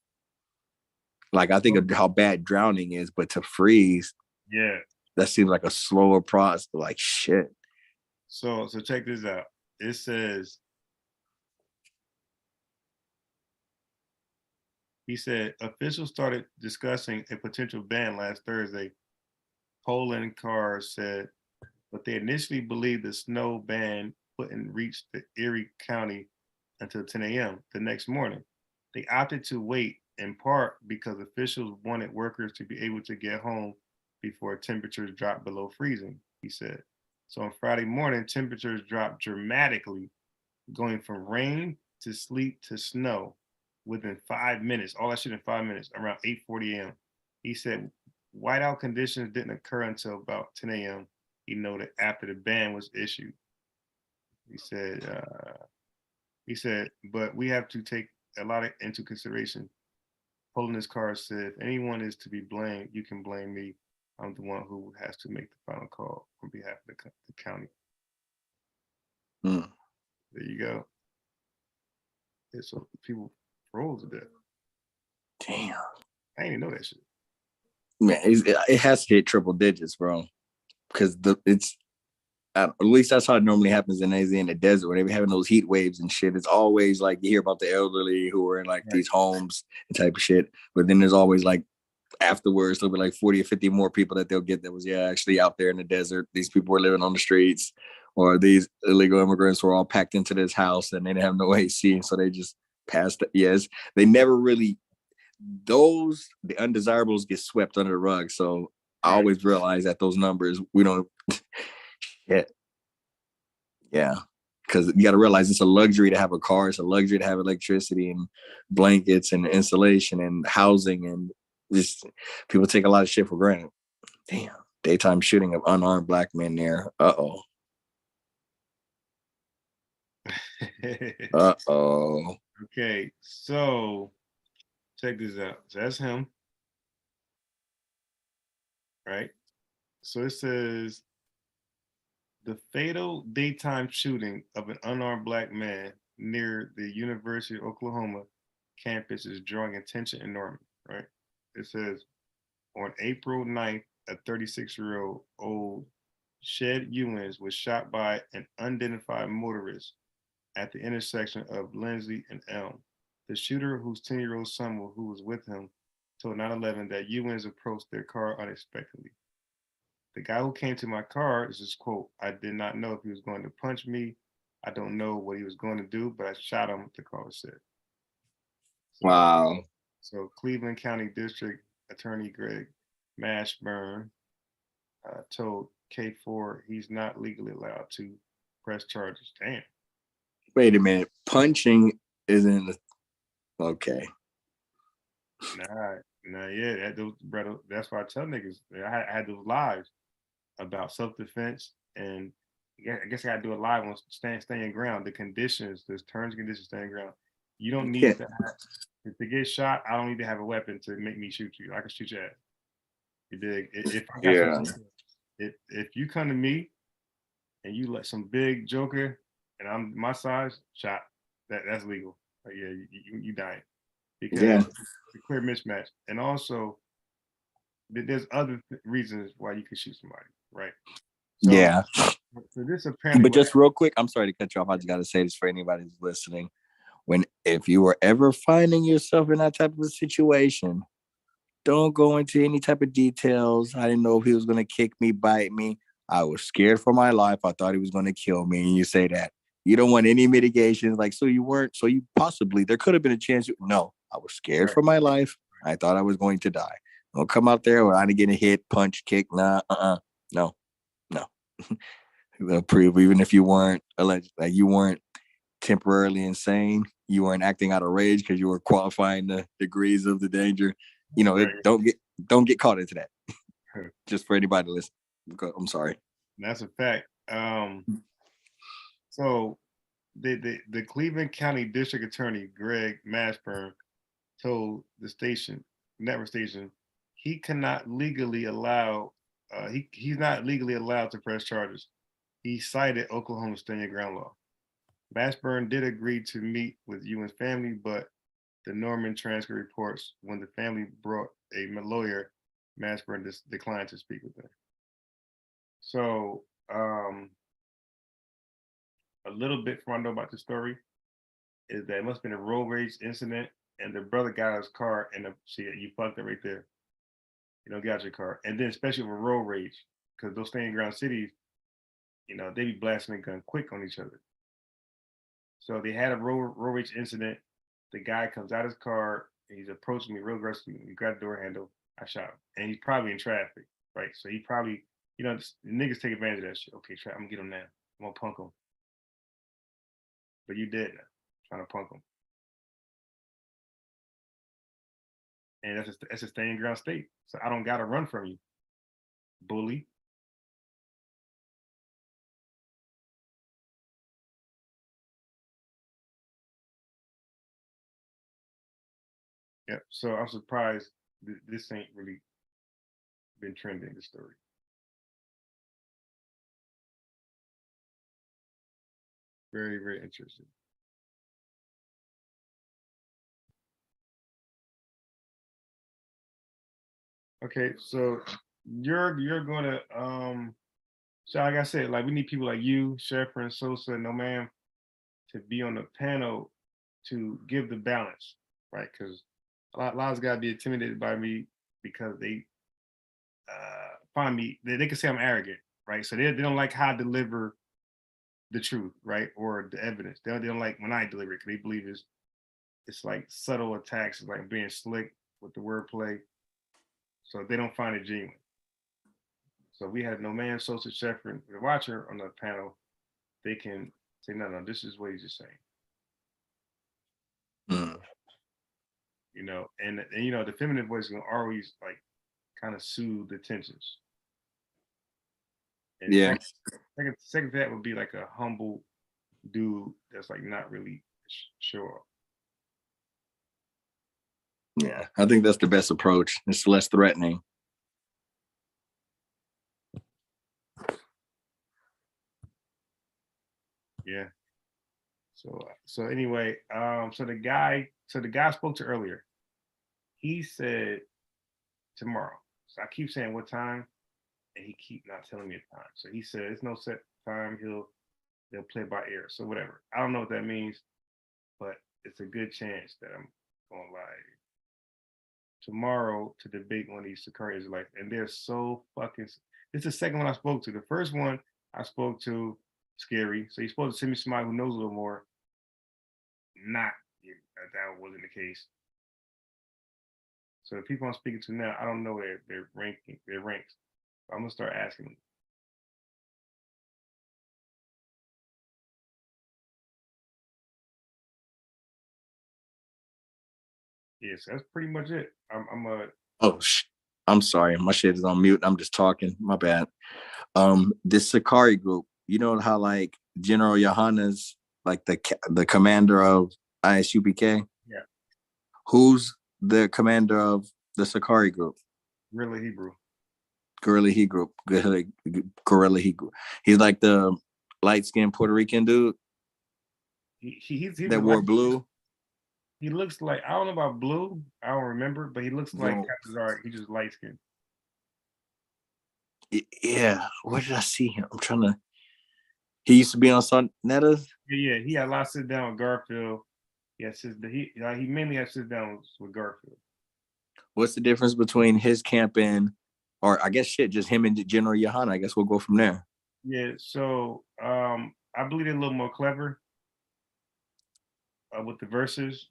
Like, I think of how bad drowning is, but to freeze, Yeah. that seems like a slower process. Like, shit. So check this out. It says, he said, officials started discussing a potential ban last Thursday. Poland cars said, but they initially believed the snow ban wouldn't reach the Erie County until 10 a.m. the next morning. They opted to wait in part because officials wanted workers to be able to get home before temperatures dropped below freezing, he said. So on Friday morning, temperatures dropped dramatically, going from rain to sleet to snow within 5 minutes. All that shit in 5 minutes, around 8:40 a.m. He said whiteout conditions didn't occur until about 10 a.m. He noted after the ban was issued. He said, but we have to take a lot into consideration. Pulling his car said, if anyone is to be blamed, you can blame me. I'm the one who has to make the final call on behalf of the county. Mm. There you go. Yeah, so people froze to death. Damn. I didn't even know that shit. Man, it has to hit triple digits, bro. Because it's at least that's how it normally happens in AZ in the desert when they be having those heat waves and shit. It's always like you hear about the elderly who are in like these homes and type of shit. But then there's always like afterwards there'll be like 40 or 50 more people that they'll get that was actually out there in the desert. These people were living on the streets, or these illegal immigrants were all packed into this house and they didn't have no AC, so they just passed it. Yes, they never really, the undesirables get swept under the rug. So I always realize that those numbers, we don't yeah, because you got to realize it's a luxury to have a car. It's a luxury to have electricity and blankets and insulation and housing, and just people take a lot of shit for granted. Damn, daytime shooting of unarmed black men there. Uh-oh. Uh-oh. Okay, so check this out. So that's him, right? So it says the fatal daytime shooting of an unarmed black man near the University of Oklahoma campus is drawing attention in Norman, right? It says on April 9th, a 36-year-old Shed Ewins was shot by an unidentified motorist at the intersection of Lindsay and Elm. The shooter, whose 10-year-old son who was with him, told 9/11 that Ewins approached their car unexpectedly. The guy who came to my car is this quote, I did not know if he was going to punch me. I don't know what he was going to do, but I shot him, the caller said. Wow. So Cleveland County District Attorney Greg Mashburn told K4 he's not legally allowed to press charges. Damn. Wait a minute. Punching isn't okay. Yeah, that's why I tell niggas. I had those lives about self-defense, and I guess I gotta do a live on staying ground. The conditions, there's terms and conditions staying ground. You don't need to have, to get shot. I don't need to have a weapon to make me shoot you. I can shoot your ass. You dig? If I got if you come to me and you let some big joker and I'm my size, shot, that's legal. Like, yeah, you dying because it's a clear mismatch. And also, there's other reasons why you can shoot somebody, right? So, so this apparently. But just real quick, I'm sorry to cut you off. I just got to say this for anybody who's listening. If you were ever finding yourself in that type of a situation, don't go into any type of details. I didn't know if he was going to kick me, bite me. I was scared for my life. I thought he was going to kill me. And you say that. You don't want any mitigations. Like, so you weren't, so you possibly, there could have been a chance. No, I was scared for my life. I thought I was going to die. Don't come out there where I'm getting hit, punch, kick. Nah, no. They'll prove, even if you weren't alleged, like you weren't temporarily insane, you weren't acting out of rage because you were qualifying the degrees of the danger. You know, don't get caught into that. Just for anybody to listen. I'm sorry. That's a fact. So the Cleveland County District Attorney Greg Mashburn told the station, network station, he cannot legally allow he's not legally allowed to press charges. He cited Oklahoma's stand your ground law. Mashburn did agree to meet with Ewan's family, but the Norman transcript reports when the family brought a lawyer, Mashburn declined to speak with them. So a little bit from what I know about the story is that it must have been a road rage incident, and the brother got out of his car and see you fucked it right there. You know, get out your car, and then especially with road rage, because those standing ground cities, you know, they be blasting a gun quick on each other. So they had a road rage incident. The guy comes out of his car, and he's approaching me real aggressively. He grabbed the door handle. I shot him, and he's probably in traffic, right? So he probably, you know, the niggas take advantage of that shit. Okay, I'm gonna get him now. I'm gonna punk him. But you dead now, trying to punk him. And that's a stand ground state. So I don't gotta run from you, bully. Yep. So I'm surprised this ain't really been trending, this story. Very, very interesting. Okay, so you're gonna so like I said, like we need people like you, Sheffer and Sosa and No Man to be on the panel to give the balance, right? Because a lot of guys be intimidated by me because they find me, they can say I'm arrogant, right? So they don't like how I deliver the truth, right? Or the evidence. They don't like when I deliver it because they believe it's like subtle attacks, it's like being slick with the wordplay. So they don't find it genuine. So we had No Man, Sosa, Sheffer, and the watcher on the panel. They can say, no, this is what he's just saying. You know, and you know, the feminine voice can always like kind of soothe the tensions. And Yeah. second to that would be like a humble dude that's like not really sure. Yeah, I think that's the best approach. It's less threatening. Yeah. So anyway, so the guy I spoke to earlier, he said tomorrow. So I keep saying what time, and he keep not telling me a time. So he said it's no set time. They'll play by ear. So whatever. I don't know what that means, but it's a good chance that I'm going live tomorrow to debate one of these Sicarii Israelites. And they're so fucking. This is the second one I spoke to. The first one I spoke to, Scary. So you're supposed to send me somebody who knows a little more. Not that wasn't the case. So the people I'm speaking to now, I don't know their ranks. I'm gonna start asking them. Yes, that's pretty much it. Oh, I'm sorry. My shit is on mute. I'm just talking. My bad. This Sicarii group, you know how like General Yohana's like the commander of ISUPK? Yeah. Who's the commander of the Sicarii group? Really Hebrew. Guerrilla He group. Guerrilla He group. He's like the light-skinned Puerto Rican dude He's that wore blue. He looks like, I don't know about blue, I don't remember, but he looks like Captain Zarek. He's just light skinned. Yeah, where did I see him? I'm trying to. He used to be on Sonetta. Yeah, he had a lot of sit down with Garfield. Yes, he mainly had sit downs with Garfield. What's the difference between his camp and, or I guess just him and General Yohana? I guess we'll go from there. Yeah, so I believe they're a little more clever with the verses.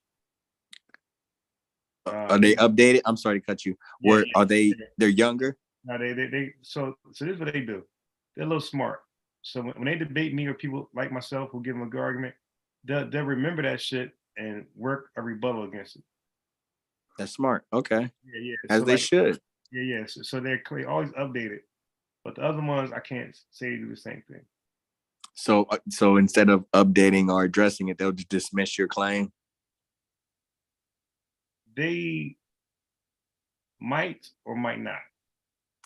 Are they updated? I'm sorry to cut you. Where are they? They're younger. No, they so this is what they do. They're a little smart. So when they debate me or people like myself who give them a good argument, they'll remember that shit and work a rebuttal against it. That's smart. Okay. Yeah. As so they should. Yeah. So they're always updated. But the other ones, I can't say they do the same thing. So instead of updating or addressing it, they'll just dismiss your claim. They might or might not.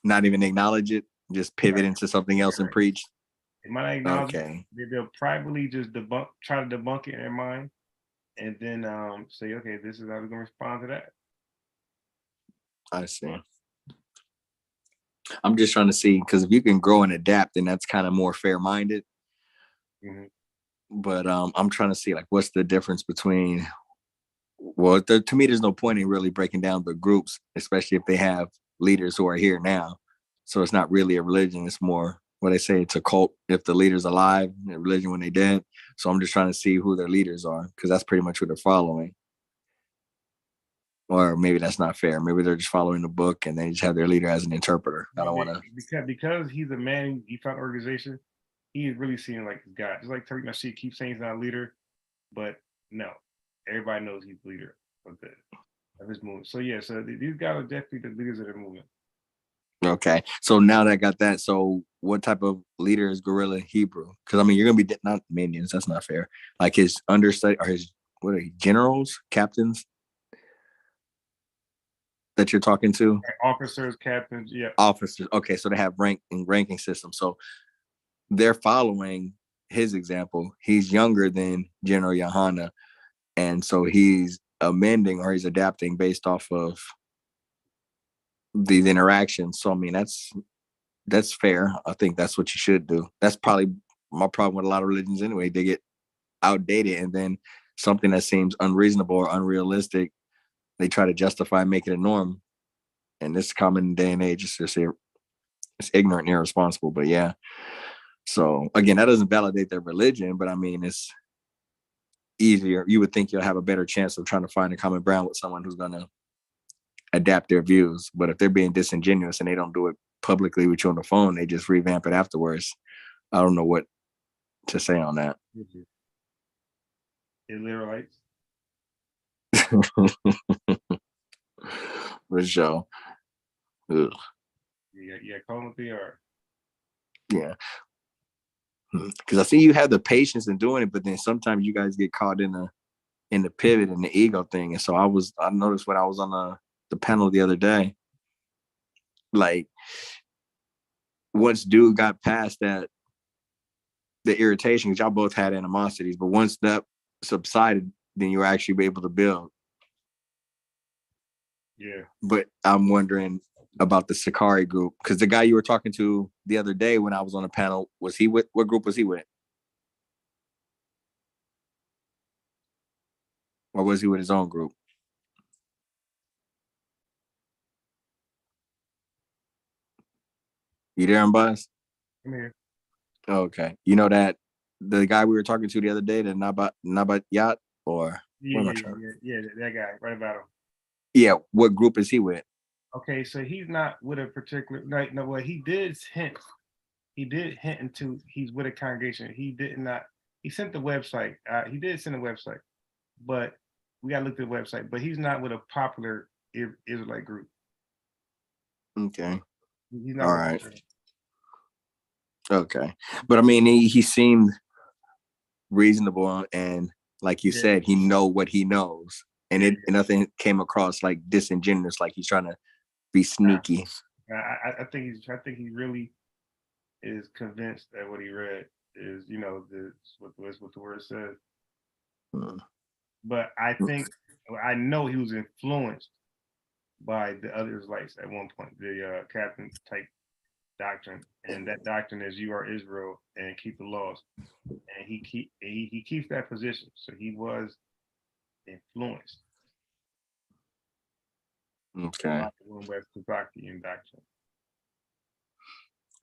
Not even acknowledge it, just pivot Right. into something else and Right. preach. They might not acknowledge it. Okay. They'll privately just try to debunk it in their mind, and then say, okay, this is how we're gonna respond to that. I see. I'm just trying to see, because if you can grow and adapt, then that's kind of more fair-minded. Mhm. But I'm trying to see, like, what's the difference between, well, to me, there's no point in really breaking down the groups, especially if they have leaders who are here now. So it's not really a religion. It's more what they say, it's a cult if the leader's alive, a religion when they dead. So I'm just trying to see who their leaders are, because that's pretty much what they're following. Or maybe that's not fair. Maybe they're just following the book and they just have their leader as an interpreter. I don't want to. Because he's a man, he found organization. He is really seen like God. Just like Tariq Nasheed keeps saying he's not a leader, but no, everybody knows he's the leader of his movement. So yeah, so these guys are definitely the leaders of the movement. Okay. So now that I got that, so what type of leader is Gorilla Hebrew? Because I mean, you're gonna be not minions. That's not fair. Like his understudy or his what are he, generals, captains that you're talking to? Officers, captains, yeah. Officers. Okay, so they have ranking system. So they're following his example. He's younger than General Yohana, and so he's amending or he's adapting based off of these interactions. So I mean, that's fair. I think that's what you should do. That's probably my problem with a lot of religions anyway. They get outdated, and then something that seems unreasonable or unrealistic, they try to justify, make it a norm. And this common day and age is just it's ignorant and irresponsible. But yeah. So again, that doesn't validate their religion, but I mean, it's easier. You would think you'll have a better chance of trying to find a common ground with someone who's going to adapt their views. But if they're being disingenuous and they don't do it publicly with you on the phone, they just revamp it afterwards. I don't know what to say on that. Israelites. For sure. Ugh. Yeah, call them what they are. Yeah. Because I see you have the patience in doing it, but then sometimes you guys get caught in the pivot and the ego thing. And so I noticed when I was on the panel the other day, like once dude got past that the irritation, because y'all both had animosities, but once that subsided, then you were actually be able to build. Yeah. But I'm wondering about the Sicarii group, because the guy you were talking to the other day when I was on the panel, was he with, what group was he with? Or was he with his own group? You there, Unbiased? I'm here. Okay. You know that the guy we were talking to the other day, the Nabat Yacht, or Yeah, that guy, right about him. yeah, what group is he with? Okay, so he's not with a particular like no, well, he did hint into he's with a congregation. He did not, he sent the website. He did send a website, but we gotta look at the website, but he's not with a popular Israelite group. Okay. He's not All with right. them. Okay. But I mean, he seemed reasonable, and like you Yeah. said, he know what he knows. And it and nothing came across like disingenuous, like he's trying to be sneaky. I think he really is convinced that what he read is, what the word says. Hmm. But I know he was influenced by the other Israelites at one point, the captain type doctrine, and that doctrine is you are Israel and keep the laws, and he keeps that position. So he was influenced Okay. by the one West Kozakian doctrine.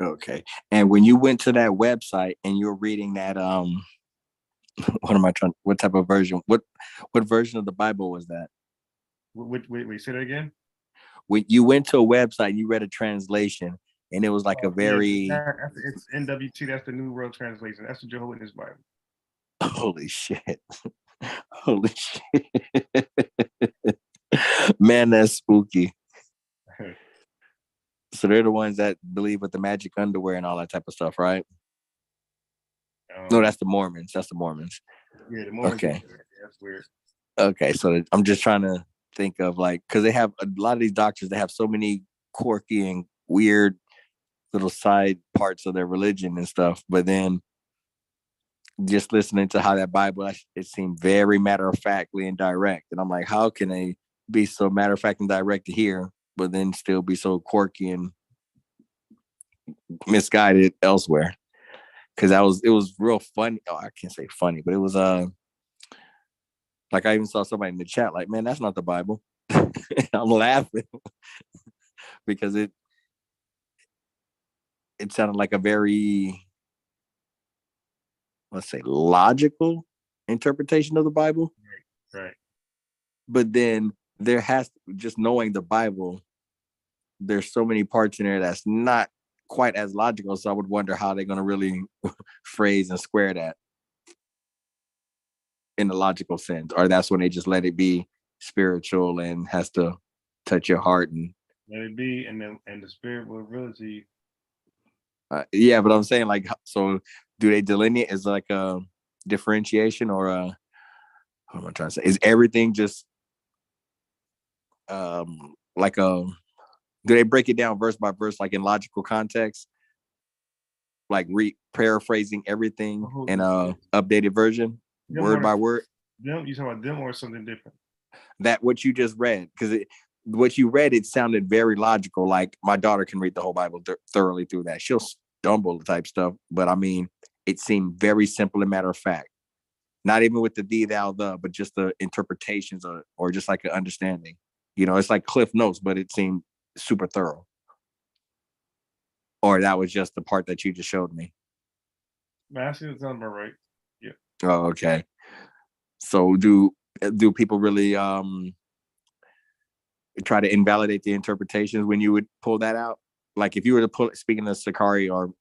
Okay. And when you went to that website and you're reading that what type of version? What version of the Bible was that? Wait, say that again. When you went to a website, you read a translation, and it was like a very It's NWT. That's the New World Translation. That's the Jehovah's Witness Bible. holy shit. Holy shit. Man, that's spooky. So they're the ones that believe with the magic underwear and all that type of stuff, right? No, that's the Mormons. That's the Mormons. Yeah, the Mormons. Okay. That's weird. Okay, so I'm just trying to think of like, because they have a lot of these doctors, they have so many quirky and weird little side parts of their religion and stuff. But then just listening to how that Bible, it seemed very matter of factly and direct. And I'm like, how can they be so matter of fact and direct here, but then still be so quirky and misguided elsewhere? Because it was real funny. Oh, I can't say funny, but it was like I even saw somebody in the chat like, man, that's not the Bible. I'm laughing because it sounded like a very, let's say, logical interpretation of the Bible. Right. But then there has just knowing the Bible, there's so many parts in there that's not quite as logical. So I would wonder how they're going to really phrase and square that in a logical sense, or that's when they just let it be spiritual and has to touch your heart and Let it be, and the spirit will reveal it to you. yeah, but I'm saying like, so do they delineate as like a differentiation or what am I trying to say? Is everything just like a, do they break it down verse by verse, like in logical context, like paraphrasing everything in a updated version, word by word? Them, you talking about them or something different? That what you just read, because what you read, it sounded very logical. Like my daughter can read the whole Bible thoroughly through that. She'll stumble type stuff, but I mean, it seemed very simple and matter of fact. Not even with the thee, thou, the, but just the interpretations or just like an understanding. You know, it's like Cliff Notes, but it seemed super thorough. Or that was just the part that you just showed me. Man, I see what sounds about right. Yeah. Oh, okay. So do people really try to invalidate the interpretations when you would pull that out? Like if you were to pull, speaking of Sicarii or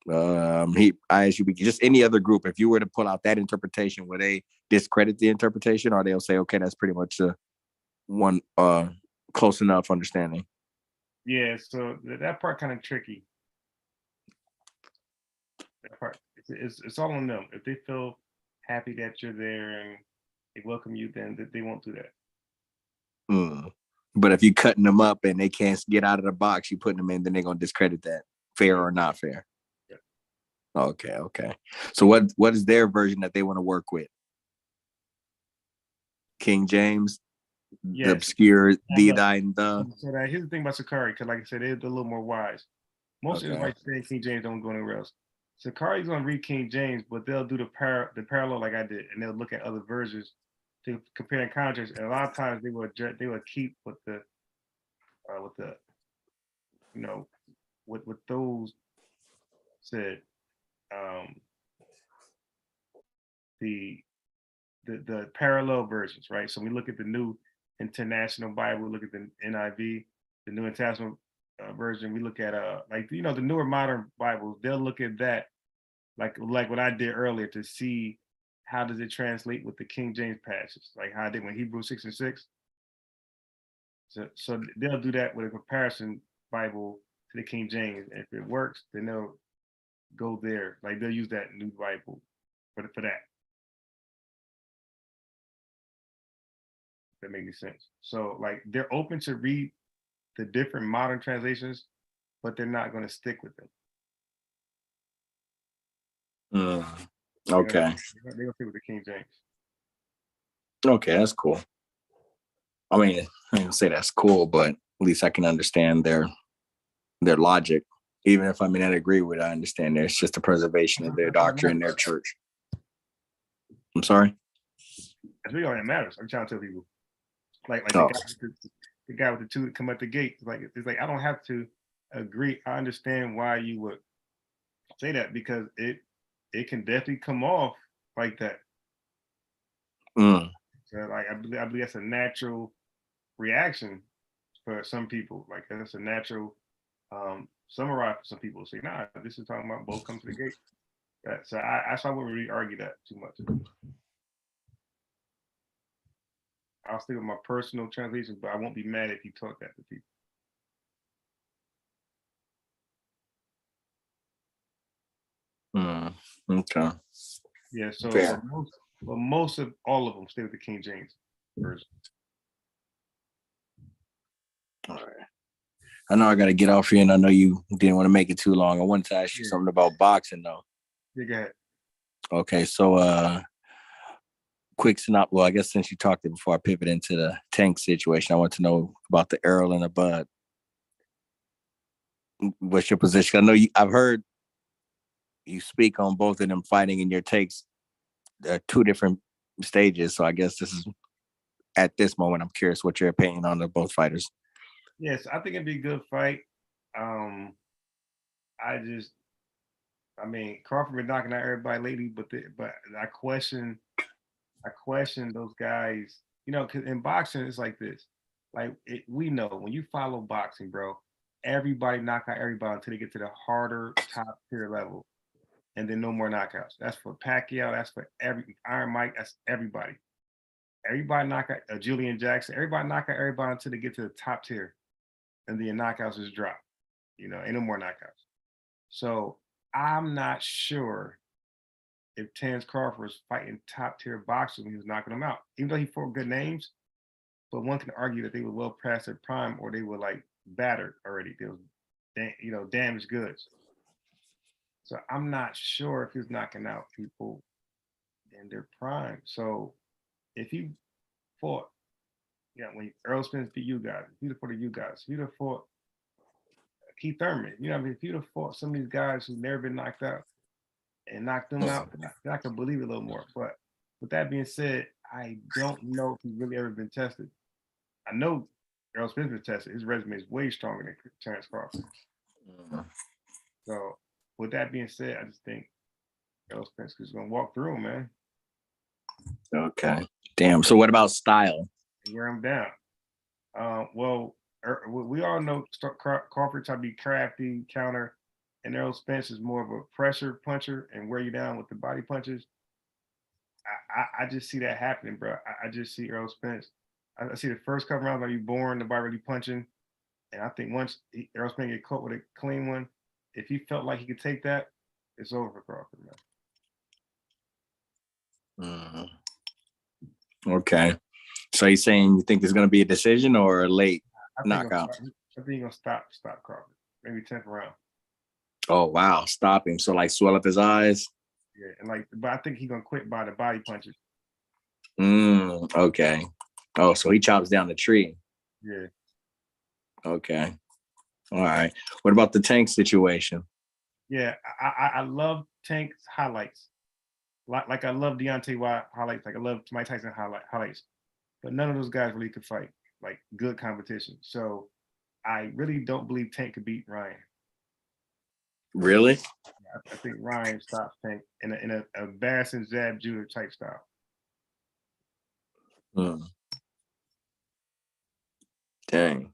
ISUB, just any other group, if you were to pull out that interpretation, would they discredit the interpretation, or they'll say, okay, that's pretty much one close enough understanding? Yeah, so that part kind of tricky. That part, it's all on them. If they feel happy that you're there and they welcome you, then they won't do that. But if you cutting them up and they can't get out of the box, you putting them in, then they're gonna discredit that. Fair or not fair? Yeah. Okay. So what is their version that they want to work with? King James, Yes. the obscure thee, thy, and the. So here's the thing about Sicarii, because like I said, they're a little more wise. Most of the right saying King James don't go anywhere else. Sicarii's gonna read King James, but they'll do the parallel like I did, and they'll look at other versions to compare and contrast. And a lot of times they will keep with the you know what those said, the parallel versions, right? So we look at the New International Bible, we look at the NIV, the New International version. We look at like the newer modern Bibles. They'll look at that like what I did earlier to see how does it translate with the King James passage, like how I did when Hebrews 6:6. So they'll do that with a comparison Bible to the King James. And if it works, then they'll go there. Like they'll use that new Bible for that. That makes any sense. So like they're open to read the different modern translations, but they're not going to stick with them. Okay. They're going to stick with the King James. Okay, that's cool. I mean, I don't say that's cool, but at least I can understand their logic. Even if I may not agree with it, I understand it's just the preservation of their doctrine, their church. I'm sorry? That's really all that matters. I'm trying to tell people. Like the guy with the two that come at the gate. It's like I don't have to agree. I understand why you would say that, because it can definitely come off like that. So like I believe that's a natural reaction for some people. Like that's a natural summarize for some people. Say, nah, this is talking about both come to the gate. So I wouldn't really argue that too much. I'll stick with my personal translation, but I won't be mad if you taught that to people. Okay. Yeah, so Fair. but most of all of them stay with the King James version. All right. I know I got to get off here, and I know you didn't want to make it too long. I wanted to ask you Yeah. something about boxing, though. Yeah, go ahead. Okay, so quick synopsis. Well, I guess since you talked it before I pivot into the Tank situation, I want to know about the Earl and the Bud. What's your position? I know I've heard you speak on both of them fighting in your takes. Two different stages, so I guess this is at this moment. I'm curious what your opinion on the both fighters. Yes, I think it'd be a good fight. I mean, Crawford been knocking out everybody lately, but I question those guys. You know, because in boxing it's like this. Like we know when you follow boxing, bro, everybody knock out everybody until they get to the harder top tier level, and then no more knockouts. That's for Pacquiao. That's for every Iron Mike. That's everybody. Everybody knock out Julian Jackson. Everybody knock out everybody until they get to the top tier, and then knockouts just drop. You know, ain't no more knockouts. So I'm not sure if Terence Crawford was fighting top tier boxers when he was knocking them out, even though he fought good names. But one can argue that they were well past their prime, or they were like battered already. They was, damaged goods. So I'm not sure if he was knocking out people in their prime. So if he fought, when Earl Spence beat you guys, if he'd have fought you guys, if he'd have fought Keith Thurman, if he'd have fought some of these guys who've never been knocked out and knocked them out, then I can believe it a little more. But with that being said, I don't know if he's really ever been tested. I know Earl Spence been tested. His resume is way stronger than Terence Crawford. So with that being said, I just think Earl Spence is going to walk through him, man. Okay. Damn. So what about style? Wear him down. Well, we all know Crawford try to be crafty, counter, and Errol Spence is more of a pressure puncher and wear you down with the body punches. I just see that happening, bro. I just see Errol Spence. I see the first couple rounds like you born, nobody really punching, and I think once Errol Spence get caught with a clean one, if he felt like he could take that, it's over for Crawford, man. Okay. So you're saying you think there's going to be a decision or a late knockout? I think he's going to stop Crawford. Maybe 10th round. Oh, wow. Stop him. So like swell up his eyes? Yeah, and but I think he's going to quit by the body punches. Okay. Oh, so he chops down the tree. Yeah. Okay. All right. What about the Tank situation? Yeah, I love Tank's highlights. Like I love Deontay Wilder highlights. Like I love Mike Tyson highlights. But none of those guys really could fight like good competition. So I really don't believe Tank could beat Ryan. Really? I think Ryan stops Tank in a Bass and Zab Judah type style. Dang.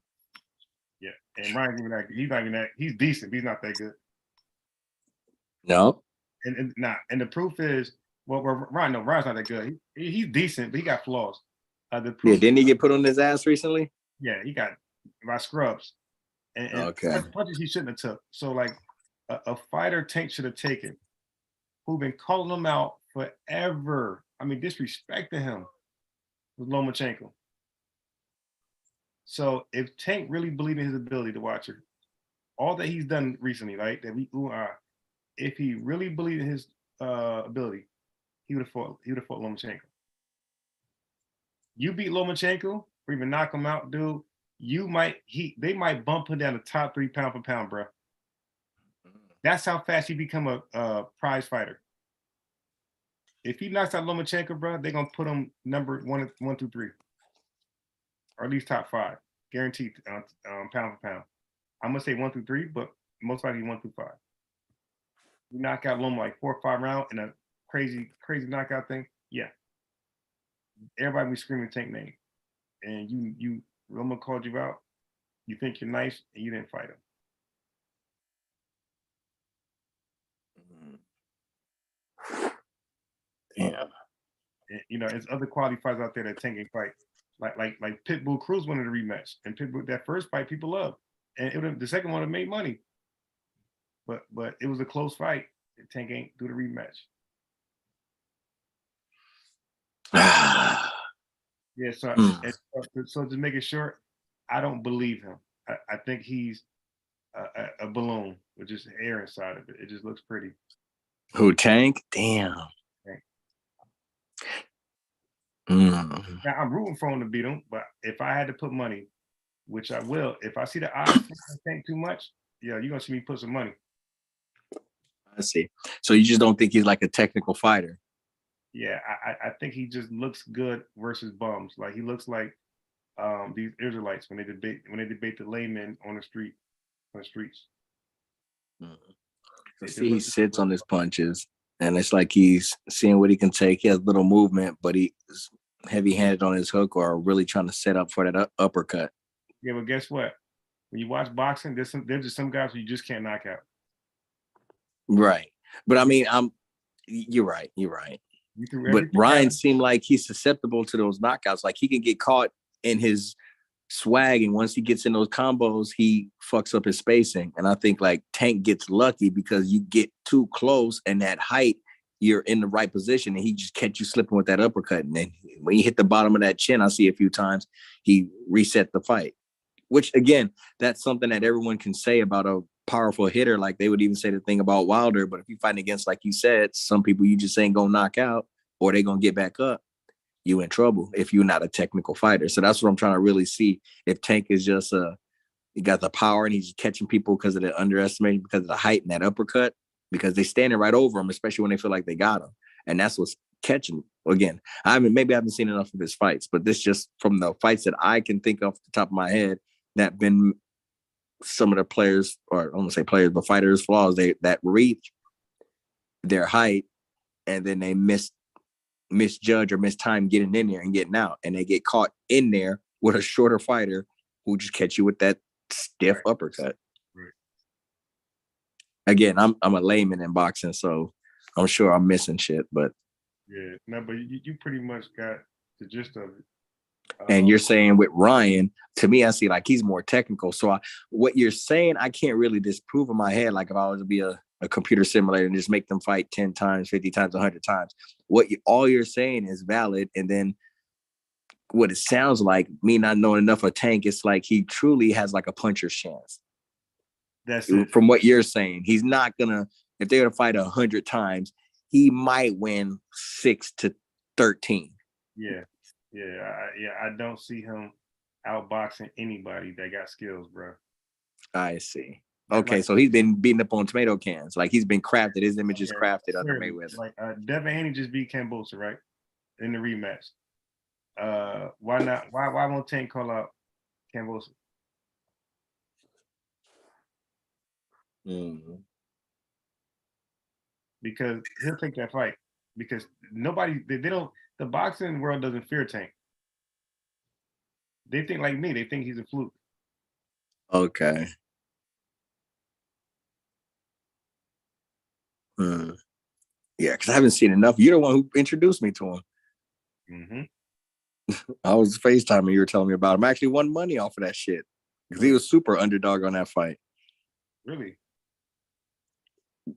Yeah, and Ryan's even that. He's not even that. He's decent, but he's not that good. No. And the proof is, Ryan's not that good. He's decent, but he got flaws. The proof, Didn't he get put on his ass recently? Yeah, he got by scrubs. And punches he shouldn't have took. So like a fighter Tank should have taken, who've been calling him out forever. I mean, disrespecting him with Lomachenko. So if Tank really believed in his ability to watch her, all that he's done recently, right? If he really believed in his ability, he would have fought Lomachenko. You beat Lomachenko or even knock him out, dude. They might bump him down the top 3 pound for pound, bro. That's how fast he become a prize fighter. If he knocks out Lomachenko, bro, they're gonna put him number 1, 2, 3, or at least top 5, guaranteed pound for pound. I'm gonna say 1 through 3, but most likely 1 through 5. You knock out Loma like 4 or 5 rounds in a crazy knockout thing, yeah. Everybody be screaming Tank name, and Loma called you out. You think you're nice, and you didn't fight him. Yeah. There's other quality fighters out there that Tank can fight. Like Pitbull Cruz wanted a rematch, and Pitbull, that first fight people loved, and the second one would have made money. But it was a close fight, Tank ain't do the rematch. Yeah, so so to make it short, I don't believe him. I think he's a balloon with just air inside of it. It just looks pretty. Who, Tank? Damn. Tank. Mm. Now I'm rooting for him to beat him, but if I had to put money, which I will, if I see the odds Tank too much, yeah, you're gonna see me put some money. I see. So you just don't think he's like a technical fighter? Yeah, I think he just looks good versus bums. Like he looks like these Israelites when they debate the laymen on the streets. See, he sits on his punches, and it's like he's seeing what he can take. He has little movement, but he's heavy-handed on his hook, or really trying to set up for that uppercut. Yeah, but guess what? When you watch boxing, there's just some guys who you just can't knock out. Right, but I mean, you're right. But Ryan seemed like he's susceptible to those knockouts. Like he can get caught in his swag, and once he gets in those combos, he fucks up his spacing. And I think like Tank gets lucky because you get too close, and that height, you're in the right position, and he just catch you slipping with that uppercut. And then when you hit the bottom of that chin, I see a few times, he reset the fight. Which again, that's something that everyone can say about a powerful hitter. Like they would even say the thing about Wilder. But if you're fighting against, like you said, some people you just ain't gonna knock out, or they gonna get back up, you in trouble if you're not a technical fighter. So that's what I'm trying to really see. If Tank is just he got the power and he's catching people because of the underestimating, because of the height and that uppercut, because they standing right over him, especially when they feel like they got him. And that's what's catching. Again, I haven't seen enough of his fights, but this just from the fights that I can think of off the top of my head that been some of the players, or I don't want to say players, but fighters' flaws, that reach their height and then they misjudge or miss time getting in there and getting out, and they get caught in there with a shorter fighter who just catch you with that stiff uppercut. Right. Again, I'm a layman in boxing, so I'm sure I'm missing shit, but yeah, no, but you pretty much got the gist of it. And you're saying with Ryan, to me, I see like he's more technical. So what you're saying, I can't really disprove in my head. Like if I was to be a computer simulator and just make them fight 10 times, 50 times, 100 times, all you're saying is valid. And then what it sounds like, me not knowing enough of Tank, it's like he truly has like a puncher's chance. That's it. From what you're saying, he's not gonna, if they're gonna fight 100 times, he might win 6-13. Yeah. I don't see him outboxing anybody that got skills, bro. I see. Okay, so he's been beaten up on tomato cans. Like he's been crafted. His image is crafted under Mayweather. Like Devin Haney just beat Kambosos, right? In the rematch. Why not? Why won't Tank call out Kambosos? Mm-hmm. Because he'll take that fight. Because nobody, they don't. The boxing world doesn't fear Tank. They think like me. They think he's a fluke. Okay. Yeah, because I haven't seen enough. You're the one who introduced me to him. Mm-hmm. I was FaceTiming. You were telling me about him. I actually won money off of that shit because he was super underdog on that fight. Really?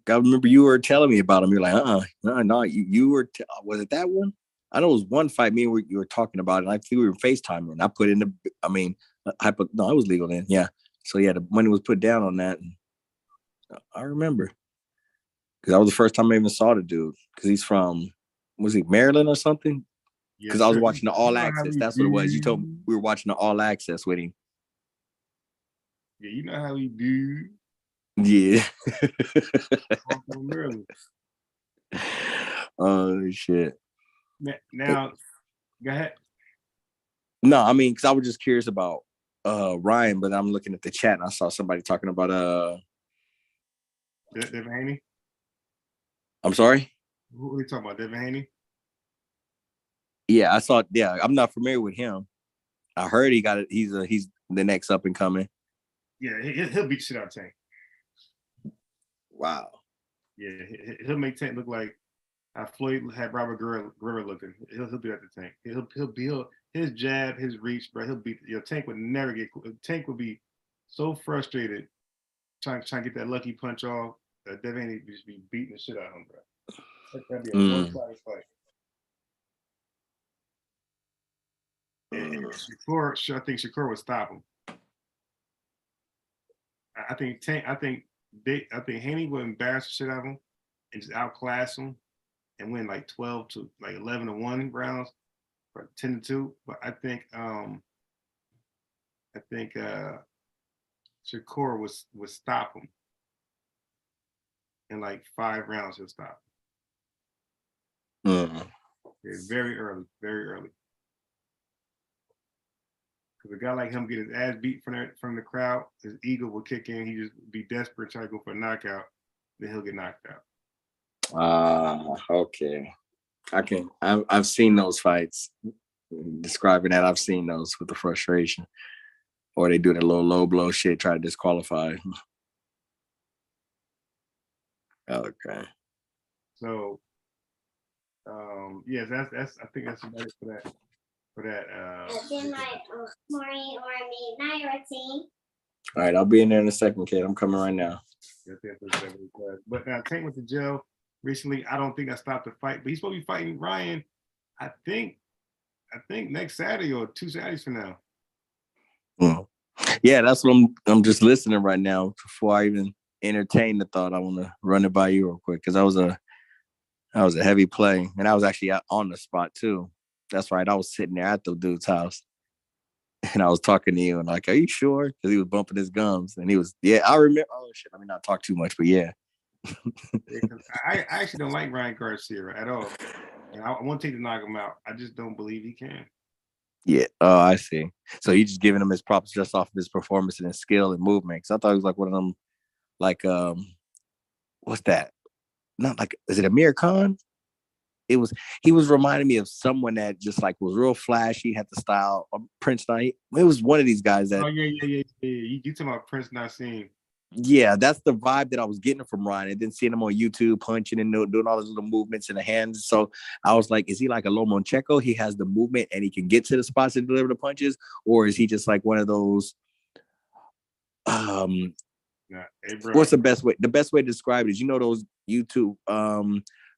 I remember you were telling me about him. You're like, no. You were. Was it that one? I know it was one fight. Me and you were talking about it. And I think we were FaceTiming. And I put in the. I mean, I was legal then. Yeah. So yeah, the money was put down on that. And I remember because that was the first time I even saw the dude. Because he's from, was he Maryland or something? Because I was watching the All Access. That's what it was. You told me we were watching the All Access with him. Yeah, you know how he do. Yeah. Oh shit. Now, go ahead. No, I mean, because I was just curious about Ryan, but I'm looking at the chat and I saw somebody talking about Devin Haney. I'm sorry. Who are we talking about? Devin Haney. Yeah, I saw. Yeah, I'm not familiar with him. I heard he got it. He's the next up and coming. Yeah, he'll beat shit out of Tank. Wow. Yeah, he'll make Tank look like how Floyd had Robert Guerrero looking. He'll do that to Tank. He'll be his jab, his reach, bro. He'll beat. Tank would never get. Tank would be so frustrated trying to get that lucky punch off. Devin Haney just be beating the shit out of him, bro. That'd be a one-sided fight. And Shakur, I think Shakur would stop him. I think Haney would embarrass the shit out of him and just outclass him and win like 12 to like 11-1 rounds or 10-2. But I think Shakur would stop him in like 5 rounds. He'll stop him. Yeah, very early. Because a guy like him get his ass beat from the crowd, his ego will kick in. He just be desperate, try to go for a knockout, then he'll get knocked out. Okay. I've seen those fights. Describing that, I've seen those with the frustration. Or they do that little low blow shit, try to disqualify. Okay. So yes, that's I think that's about it for that. That's in my morning or night routine. All right, I'll be in there in a second, kid. I'm coming right now. But Tank went to jail recently. I don't think I stopped the fight, but he's supposed to be fighting Ryan. I think next Saturday or 2 Saturdays from now. Yeah, that's what I'm just listening right now before I even entertain the thought. I want to run it by you real quick because that was a heavy play, and I was actually out on the spot too. That's right. I was sitting there at the dude's house, and I was talking to you, and like, "Are you sure?" Because he was bumping his gums, and he was, yeah, I remember. Oh shit, I mean, not talk too much, but yeah. I actually don't like Ryan Garcia at all, and I want to take to knock him out. I just don't believe he can. Yeah. Oh, I see. So you just giving him his props just off of his performance and his skill and movement. Because I thought he was like one of them, like what's that? Not like, is it Amir Khan? He was reminding me of someone that just like was real flashy, had the style of Prince Knight. It was one of these guys that. Oh yeah. You talking about Prince Nassim? Yeah, that's the vibe that I was getting from Ryan, and then seeing him on YouTube punching and doing all those little movements in the hands. So I was like, is he like a Lomachenko? He has the movement and he can get to the spots and deliver the punches, or is he just like one of those? Hey, what's the best way? The best way to describe it is, those YouTube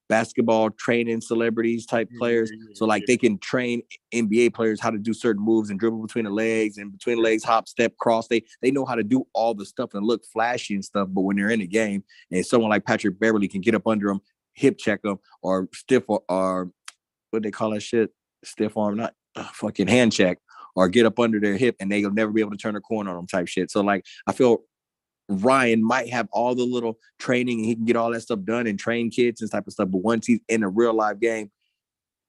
basketball training celebrities type players. So like they can train NBA players how to do certain moves and dribble between the legs and between the legs, hop, step, cross. They know how to do all the stuff and look flashy and stuff. But when they're in the game, and someone like Patrick Beverly can get up under them, hip check them, or stiff or what they call that shit, stiff arm, not fucking hand check, or get up under their hip, and they'll never be able to turn a corner on them type shit. So like I feel Ryan might have all the little training and he can get all that stuff done and train kids and type of stuff. But once he's in a real live game,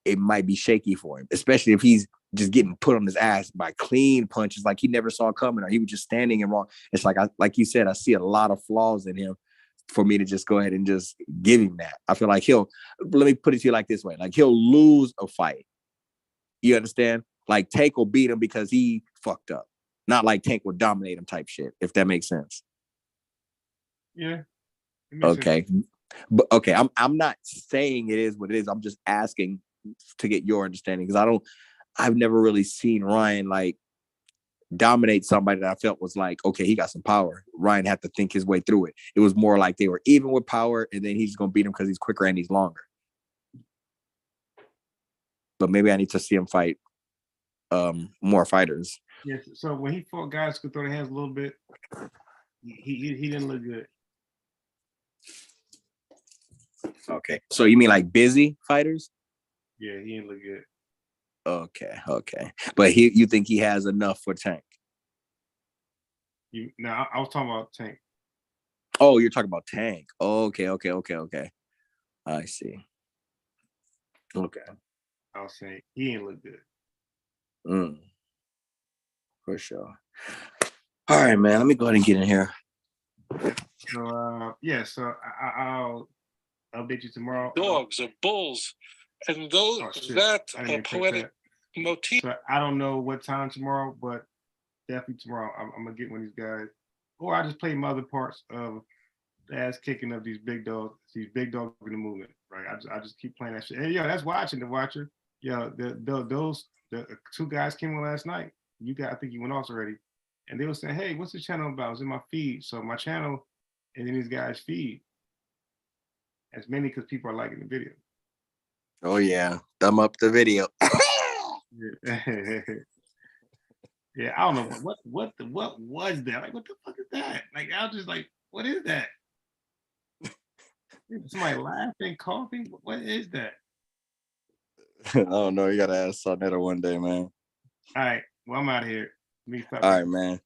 it might be shaky for him, especially if he's just getting put on his ass by clean punches like he never saw coming, or he was just standing in wrong. It's like you said, I see a lot of flaws in him for me to just go ahead and just give him that. I feel like let me put it to you like this way, like he'll lose a fight. You understand? Like Tank will beat him because he fucked up. Not like Tank will dominate him type shit, if that makes sense. Yeah. Okay. But okay, I'm not saying it is what it is. I'm just asking to get your understanding, because I've never really seen Ryan like dominate somebody that I felt was like, okay, he got some power. Ryan had to think his way through it. It was more like they were even with power, and then he's gonna beat him because he's quicker and he's longer. But maybe I need to see him fight more fighters. Yes. So when he fought guys who could throw their hands a little bit, he didn't look good. Okay. So you mean like busy fighters? Yeah, he didn't look good. Okay. But you think he has enough for Tank? I was talking about Tank. Oh, you're talking about Tank. Okay. I see. Okay. I was saying he didn't look good. For sure. All right, man. Let me go ahead and get in here. So so I'll update you tomorrow. Dogs or bulls, and those that poetic motif. So I don't know what time tomorrow, but definitely tomorrow I'm gonna get one of these guys, or I just play my other parts of the ass kicking of these big dogs in the movement. Right, I just keep playing that shit. And that's watching the watcher. Those 2 guys came on last night. I think you went off already, and they were saying, "Hey, what's the channel about?" It's in my feed. So my channel and then these guys' feed. as many because people are liking the video. Oh yeah, thumb up the video. Yeah, I don't know what was that? Like, what the fuck is that? Like, I was just like, what is that? Somebody laughing, coughing. What is that? I don't know. You gotta ask Sonetta one day, man. All right, well, I'm out of here. Let me stop. All right, man.